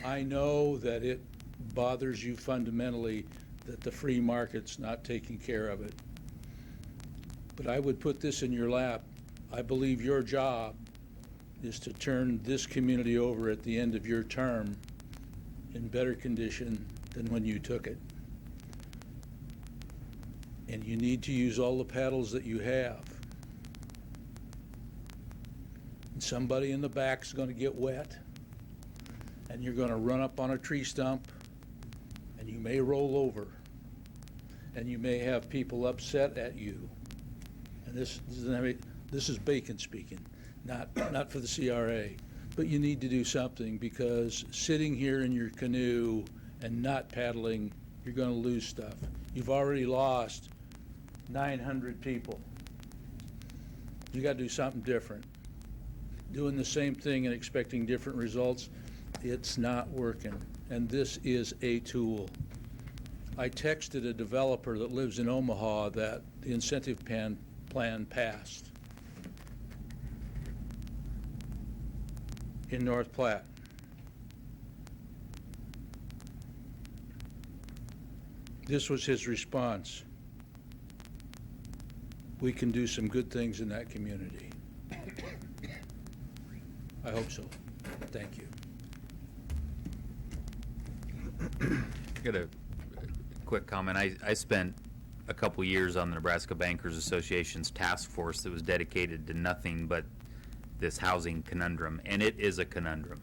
I know that it bothers you fundamentally that the free market's not taking care of it. But I would put this in your lap. I believe your job is to turn this community over at the end of your term in better condition than when you took it. And you need to use all the paddles that you have. And somebody in the back's going to get wet, and you're going to run up on a tree stump, and you may roll over, and you may have people upset at you. And this is Bacon speaking, not for the CRA. But you need to do something, because sitting here in your canoe and not paddling, you're going to lose stuff. You've already lost 900 people. You got to do something different. Doing the same thing and expecting different results, it's not working. And this is a tool. I texted a developer that lives in Omaha that the incentive plan passed in North Platte. This was his response. We can do some good things in that community. I hope so. Thank you. I got a quick comment. I spent a couple years on the Nebraska Bankers Association's task force that was dedicated to nothing but this housing conundrum, and it is a conundrum.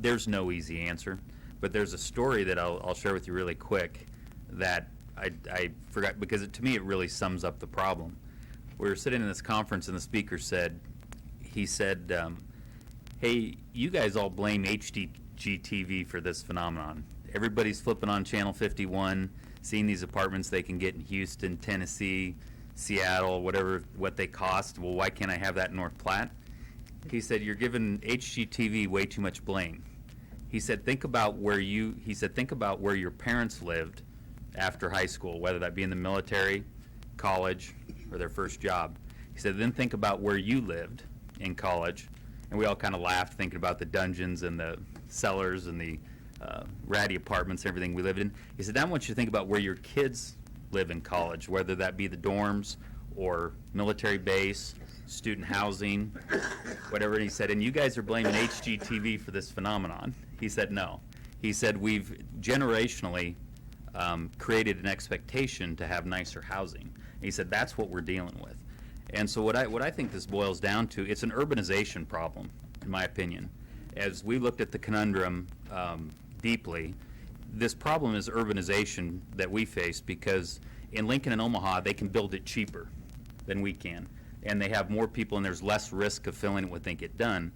There's no easy answer, but there's a story that I'll share with you really quick that I forgot, because to me it really sums up the problem. We were sitting in this conference and the speaker said, hey, you guys all blame HGTV for this phenomenon. Everybody's flipping on Channel 51, seeing these apartments they can get in Houston, Tennessee, Seattle, what they cost. Well, why can't I have that in North Platte? He said, you're giving HGTV way too much blame. He said, think about where your parents lived after high school, whether that be in the military, college, or their first job. He said, then think about where you lived in college. And we all kind of laughed thinking about the dungeons and the cellars and the ratty apartments and everything we lived in. He said, now I want you to think about where your kids live in college, whether that be the dorms or military base, student housing, whatever. And he said, and you guys are blaming HGTV for this phenomenon. He said, no. He said, we've generationally created an expectation to have nicer housing. And he said, that's what we're dealing with. And so what I think this boils down to, it's an urbanization problem, in my opinion. As we looked at the conundrum deeply, this problem is urbanization that we face, because in Lincoln and Omaha, they can build it cheaper than we can. And they have more people, and there's less risk of filling it when they get done.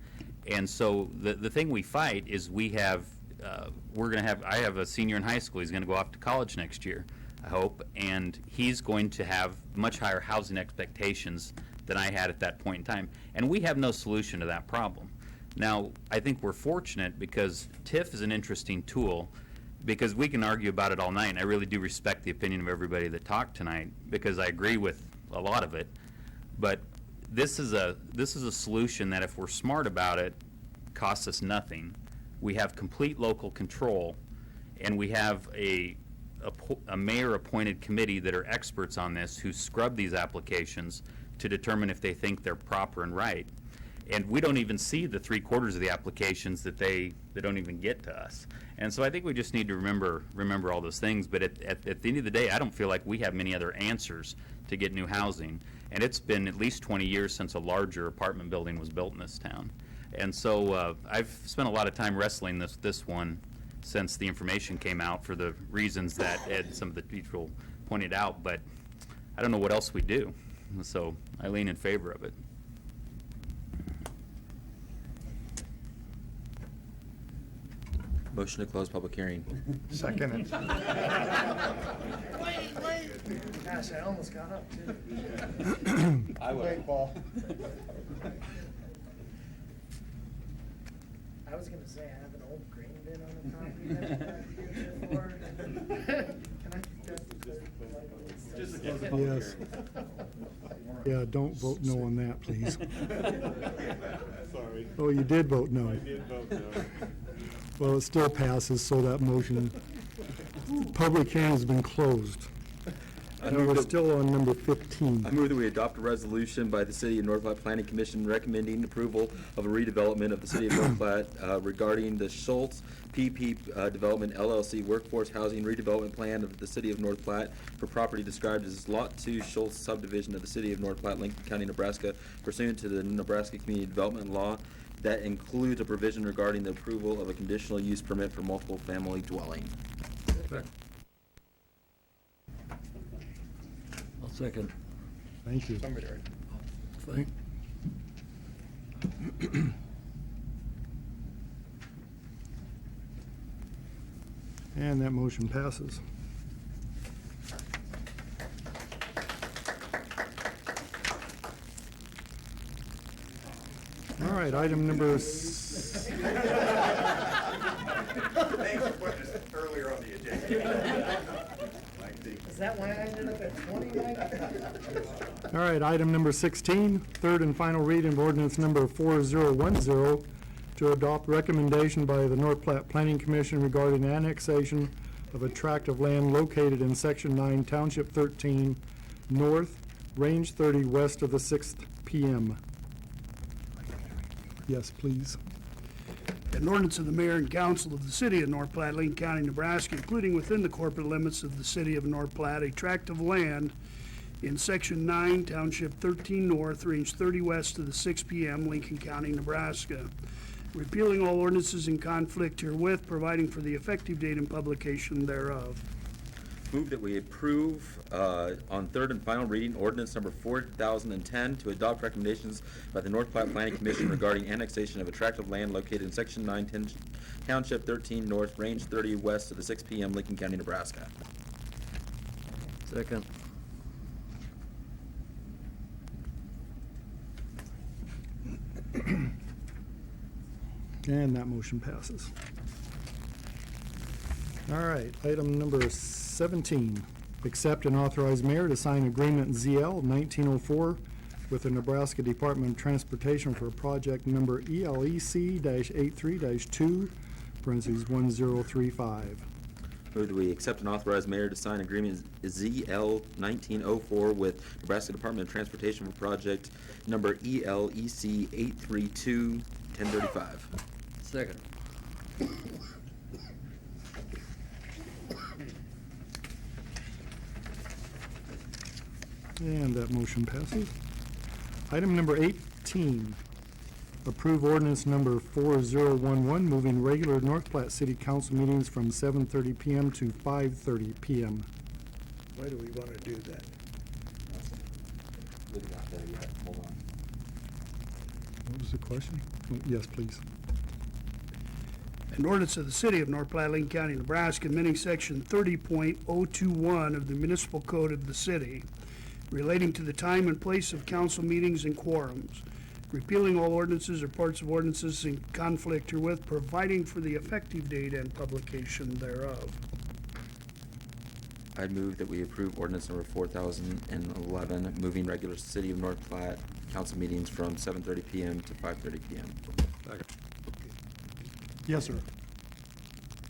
And so the thing we fight is I have a senior in high school. He's going to go off to college next year, I hope, and he's going to have much higher housing expectations than I had at that point in time. And we have no solution to that problem. Now, I think we're fortunate because TIF is an interesting tool, because we can argue about it all night, and I really do respect the opinion of everybody that talked tonight, because I agree with a lot of it. But this is a solution that, if we're smart about it, costs us nothing. We have complete local control, and we have a mayor-appointed committee that are experts on this, who scrub these applications to determine if they think they're proper and right. And we don't even see the 3/4 of the applications that they don't even get to us. And so I think we just need to remember all those things. But at the end of the day, I don't feel like we have many other answers to get new housing. And it's been at least 20 years since a larger apartment building was built in this town. And so I've spent a lot of time wrestling this one since the information came out for the reasons that Ed and some of the people pointed out. But I don't know what else we do. So I lean in favor of it. Motion to close public hearing. Second it. Wait. Gosh, I almost got up too. I would. Wait, Paul. I was gonna say, I have an old grain bin on the property that I've had here before. Can I just Yes. Yeah, don't vote no on that, please. Sorry. Oh, you did vote no. I did vote no. Well, it still passes, so that motion, public hearing has been closed. And we're still on number 15. I move that we adopt a resolution by the City of North Platte Planning Commission recommending approval of a redevelopment of the City of North Platte regarding the Schultz PP Development LLC Workforce Housing Redevelopment Plan of the City of North Platte for property described as Lot 2 Schultz subdivision of the City of North Platte, Lincoln County, Nebraska, pursuant to the Nebraska Community Development Law. That includes a provision regarding the approval of a conditional use permit for multiple family dwelling. I'll second. Thank you. Somebody already. Thank- And that motion passes. All right, item number Thanks for putting this earlier on the agenda. Is that why I ended up at 29? All right, item number 16, third and final reading of ordinance number 4010, to adopt recommendation by the North Platte Planning Commission regarding annexation of a tract of land located in Section 9, Township 13, North, Range 30, west of the 6th PM. Yes, please. An ordinance of the mayor and council of the city of North Platte, Lincoln County, Nebraska, including within the corporate limits of the city of North Platte, a tract of land in Section 9, Township 13 North, Range 30 west of the 6 PM, Lincoln County, Nebraska. Repealing all ordinances in conflict herewith, providing for the effective date and publication thereof. Move that we approve on third and final reading ordinance number 4010 to adopt recommendations by the North Platte Planning Commission regarding annexation of a tract of land located in Section 9, Township 13 North, Range 30 west of the 6 PM, Lincoln County, Nebraska. Second. And that motion passes. All right, item number 17, accept and authorize mayor to sign agreement ZL 1904 with the Nebraska Department of Transportation for project number ELEC-83-2, parentheses 1035. Move that we accept and authorize mayor to sign agreement ZL 1904 with Nebraska Department of Transportation for project number ELEC-832 1035. Second. And that motion passes. Item number 18, approve ordinance number 4011, moving regular North Platte City Council meetings from 7:30 PM to 5:30 PM. Why do we want to do that? Hold on. What was the question? Yes, please. An ordinance of the city of North Platte, Lincoln County, Nebraska, amending section 30.021 of the municipal code of the city relating to the time and place of council meetings and quorums, repealing all ordinances or parts of ordinances in conflict herewith, providing for the effective date and publication thereof. I'd move that we approve ordinance number 4011, moving regular City of North Platte council meetings from 7:30 PM to 5:30 PM. Yes, sir.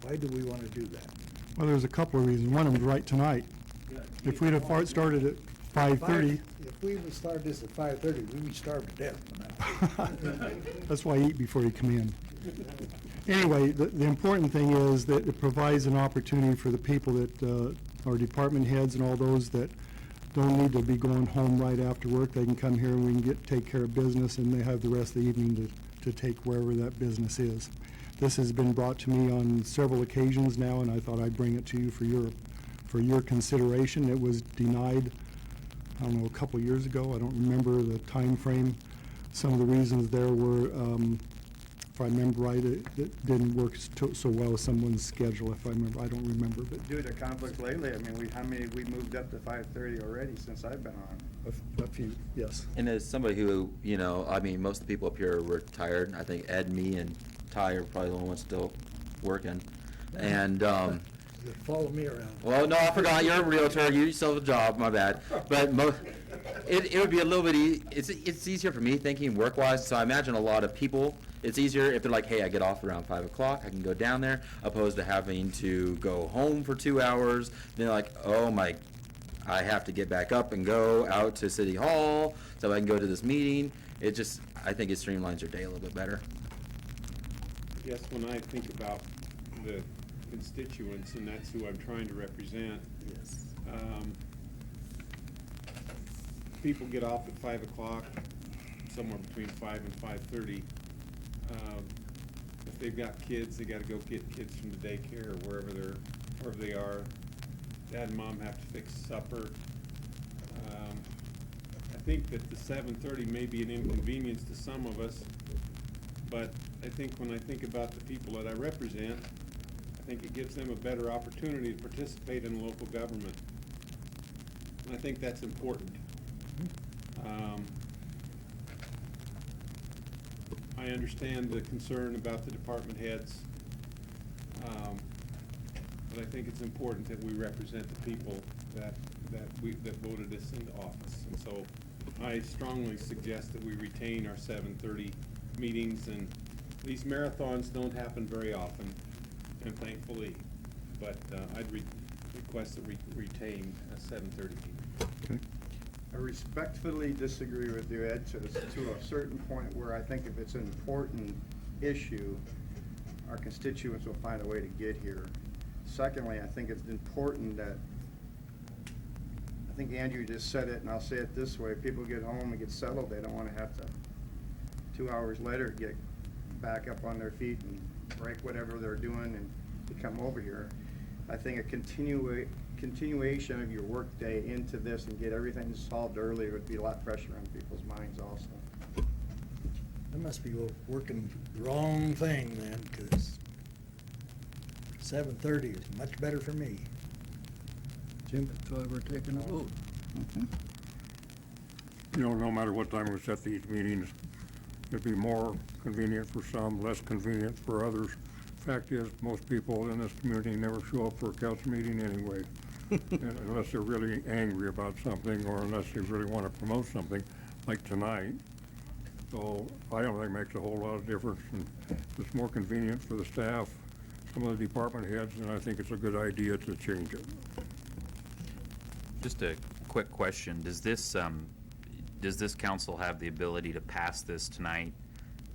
Why do we want to do that? Well, there's a couple of reasons. One of them right tonight. If we'd have started at 5:30. If we would start this at 5:30, we'd be starved to death. That's why I eat before you come in. Anyway, the important thing is that it provides an opportunity for the people that are department heads and all those that don't need to be going home right after work. They can come here and we can take care of business, and they have the rest of the evening to take wherever that business is. This has been brought to me on several occasions now, and I thought I'd bring it to you for your consideration. It was denied, I don't know, a couple years ago. I don't remember the time frame. Some of the reasons there were, if I remember right, it didn't work so well with someone's schedule. If I remember, I don't remember, but Due to conflicts lately, I mean, how many, we moved up to 5:30 already since I've been on. a few, yes. And as somebody who, you know, I mean, most of the people up here are retired. I think Ed, me, and Ty are probably the only ones still working. And, They follow me around. well, no, I forgot, you're a realtor, you still have a job, my bad. But it would be a little bit, it's easier for me thinking work-wise, so I imagine a lot of people, it's easier if they're like, hey, I get off around 5 o'clock, I can go down there, opposed to having to go home for 2 hours. Then they're like, oh my, I have to get back up and go out to City Hall so I can go to this meeting. It just, I think it streamlines your day a little bit better. I guess when I think about the constituents, and that's who I'm trying to represent. Yes. People get off at 5 o'clock, somewhere between 5 and 5:30. If they've got kids, they gotta go get kids from the daycare or wherever they are. Dad and mom have to fix supper. I think that the 7:30 may be an inconvenience to some of us, but I think when I think about the people that I represent, I think it gives them a better opportunity to participate in local government. And I think that's important. I understand the concern about the department heads, but I think it's important that we represent the people that voted us into office. And so I strongly suggest that we retain our 7:30 meetings, and these marathons don't happen very often, and thankfully, but I'd request that we retain a 7:30 meeting. Okay. I respectfully disagree with you, Ed, to a certain point where I think if it's an important issue, our constituents will find a way to get here. Secondly, I think it's important that, I think Andrew just said it, and I'll say it this way, people get home and get settled, they don't want to have to, 2 hours later, get back up on their feet and break whatever they're doing and to come over here. I think a continuation of your workday into this and get everything solved earlier would be a lot fresher on people's minds also. I must be working the wrong thing then, because 7:30 is much better for me. Jim, that's why we're taking a vote. You know, no matter what time we set these meetings, it'd be more convenient for some, less convenient for others. Fact is, most people in this community never show up for a council meeting anyway, unless they're really angry about something or unless they really want to promote something, like tonight. So I don't think it makes a whole lot of difference, and it's more convenient for the staff, some of the department heads, and I think it's a good idea to change it. Just a quick question. Does this council have the ability to pass this tonight,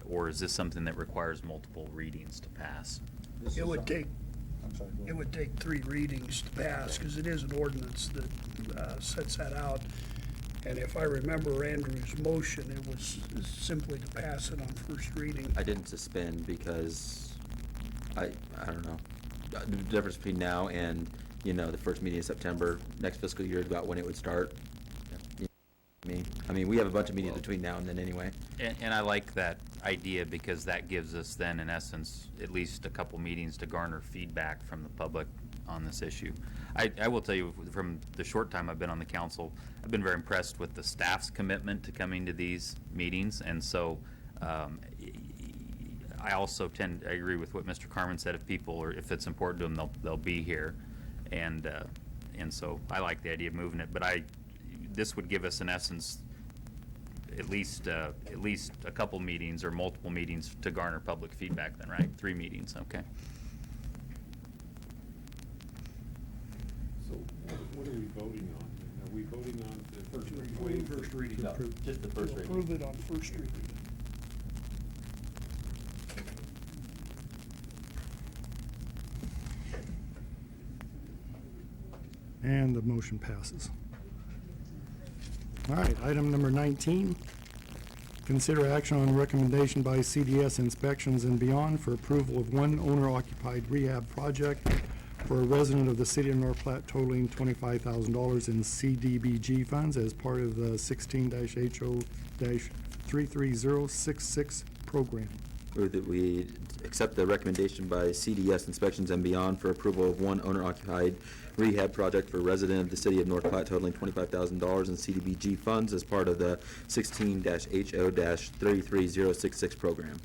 or is this something that requires multiple readings to pass? It would take 3 readings to pass, because it is an ordinance that sets that out. And if I remember Andrew's motion, it was simply to pass it on first reading. I didn't suspend because I don't know. The difference between now and, you know, the first meeting in September, next fiscal year is about when it would start. I mean, we have a bunch of meetings between now and then anyway. And I like that idea because that gives us then, in essence, at least a couple meetings to garner feedback from the public on this issue. I will tell you, from the short time I've been on the council, I've been very impressed with the staff's commitment to coming to these meetings, and so I also I agree with what Mr. Carmen said. If people, or if it's important to them, they'll be here, and so I like the idea of moving it. But this would give us, in essence, at least a couple meetings or multiple meetings to garner public feedback. Then, right? 3 meetings, okay. So what are we voting on? Are we we voting on the first reading? Waiting for first reading? No, just the first reading. Approve it on first reading. And the motion passes. All right, item number 19. Consider action on recommendation by CDS Inspections and Beyond for approval of one owner-occupied rehab project for a resident of the city of North Platte totaling $25,000 in CDBG funds as part of the 16-HO-33066 program. Move that we accept the recommendation by CDS Inspections and Beyond for approval of one owner-occupied rehab project for a resident of the city of North Platte totaling $25,000 in CDBG funds as part of the 16-HO-33066 program.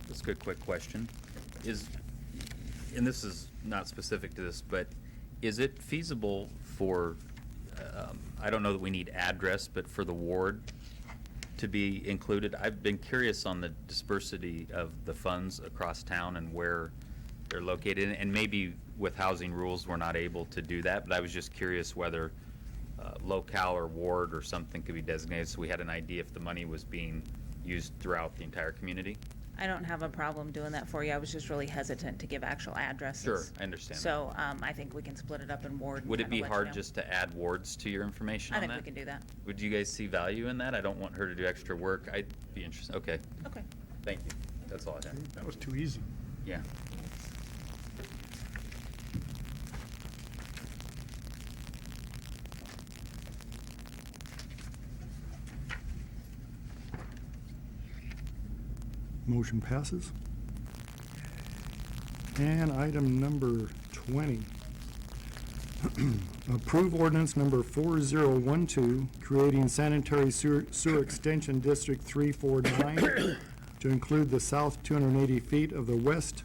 Just a good quick question. And this is not specific to this, but is it feasible for, I don't know that we need address, but for the ward to be included? I've been curious on the dispersity of the funds across town and where they're located, and maybe with housing rules, we're not able to do that, but I was just curious whether locale or ward or something could be designated so we had an idea if the money was being used throughout the entire community. I don't have a problem doing that for you. I was just really hesitant to give actual addresses. Sure, I understand. So I think we can split it up in ward. and Would it kinda be let you hard know. just to add wards to your information I on think that? we can do that. Would you guys see value in that? I don't want her to do extra work. I'd be interested. Okay. Okay. Thank you. That's all I have. That was too easy. Yeah. Motion passes. And item number 20. Approve ordinance number 4012, creating sanitary sewer extension District 349 to include the south 280 feet of the west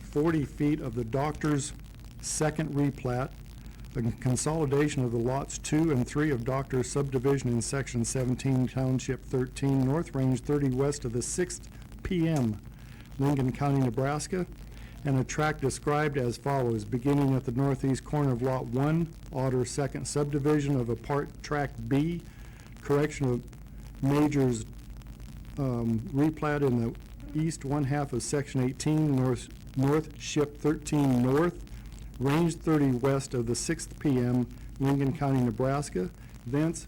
40 feet of the Doctor's second replat, a consolidation of the lots 2 and 3 of Doctor's subdivision in section 17, township 13, north range 30 west of the 6th PM, Lincoln County, Nebraska, and a tract described as follows, beginning at the northeast corner of Lot 1, Otter Second Subdivision of a part Tract B, correction of Majors replat in the east one half of Section 18, north Ship 13 north, range 30 west of the 6th PM, Lincoln County, Nebraska, thence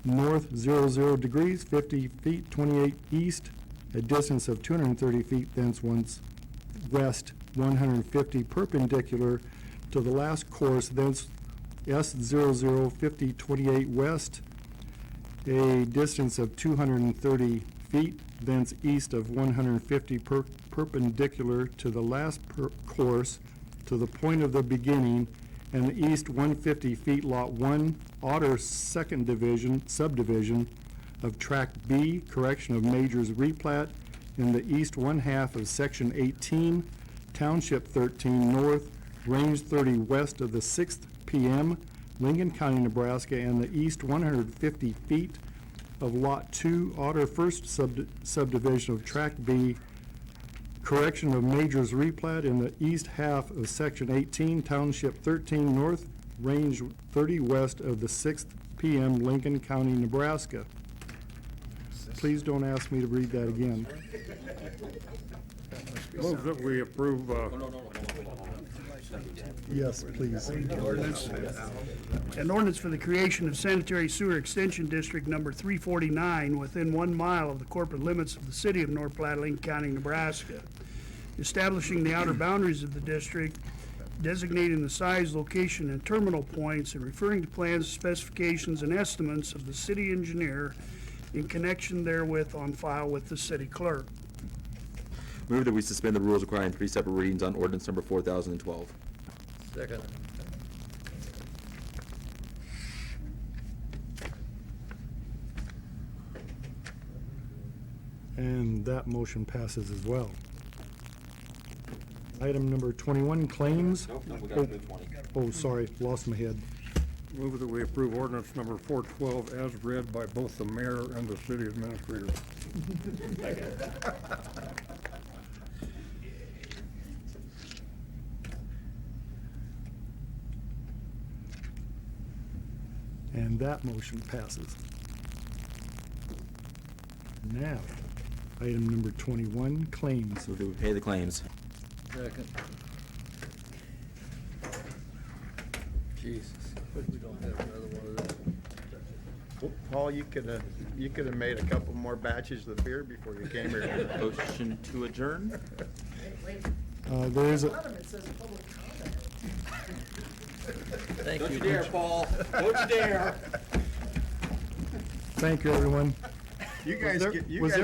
north 00 degrees, 50 feet, 28 east, a distance of 230 feet, thence once west 150 perpendicular to the last course, thence S00 50 28 west, a distance of 230 feet, thence east of 150 perpendicular to the last course to the point of the beginning, and the east 150 feet, Lot 1, Otter Second Subdivision of Tract B, correction of Majors replat in the east one half of Section 18, Township 13 north, range 30 west of the 6th PM, Lincoln County, Nebraska, and the east 150 feet of Lot 2, Otter First Subdivision of Tract B, correction of Majors replat in the east half of Section 18, Township 13 north, range 30 west of the 6th PM, Lincoln County, Nebraska. Please don't ask me to read that again. Move that we approve, Yes, please. An ordinance for the creation of sanitary sewer extension district number 349 within 1 mile of the corporate limits of the city of North Platte, Lincoln County, Nebraska. Establishing the outer boundaries of the district, designating the size, location, and terminal points, and referring to plans, specifications, and estimates of the city engineer in connection therewith on file with the city clerk. Move that we suspend the rules requiring 3 separate readings on ordinance number 4012. Second. And that motion passes as well. Item number 21, claims. Nope, we gotta do 20. Oh, sorry, lost my head. move that we approve ordinance number 412 as read by both the mayor and the city administrator. And that motion passes. Now, item number 21, claims. So do we pay the claims? Second. Jesus, we don't have another one of those. Paul, you could have made a couple more batches of beer before you came here. Motion to adjourn? There is a, Thank Don't you. you dare, Paul. Don't you dare. thank you, everyone. You guys, Was get- you was guys there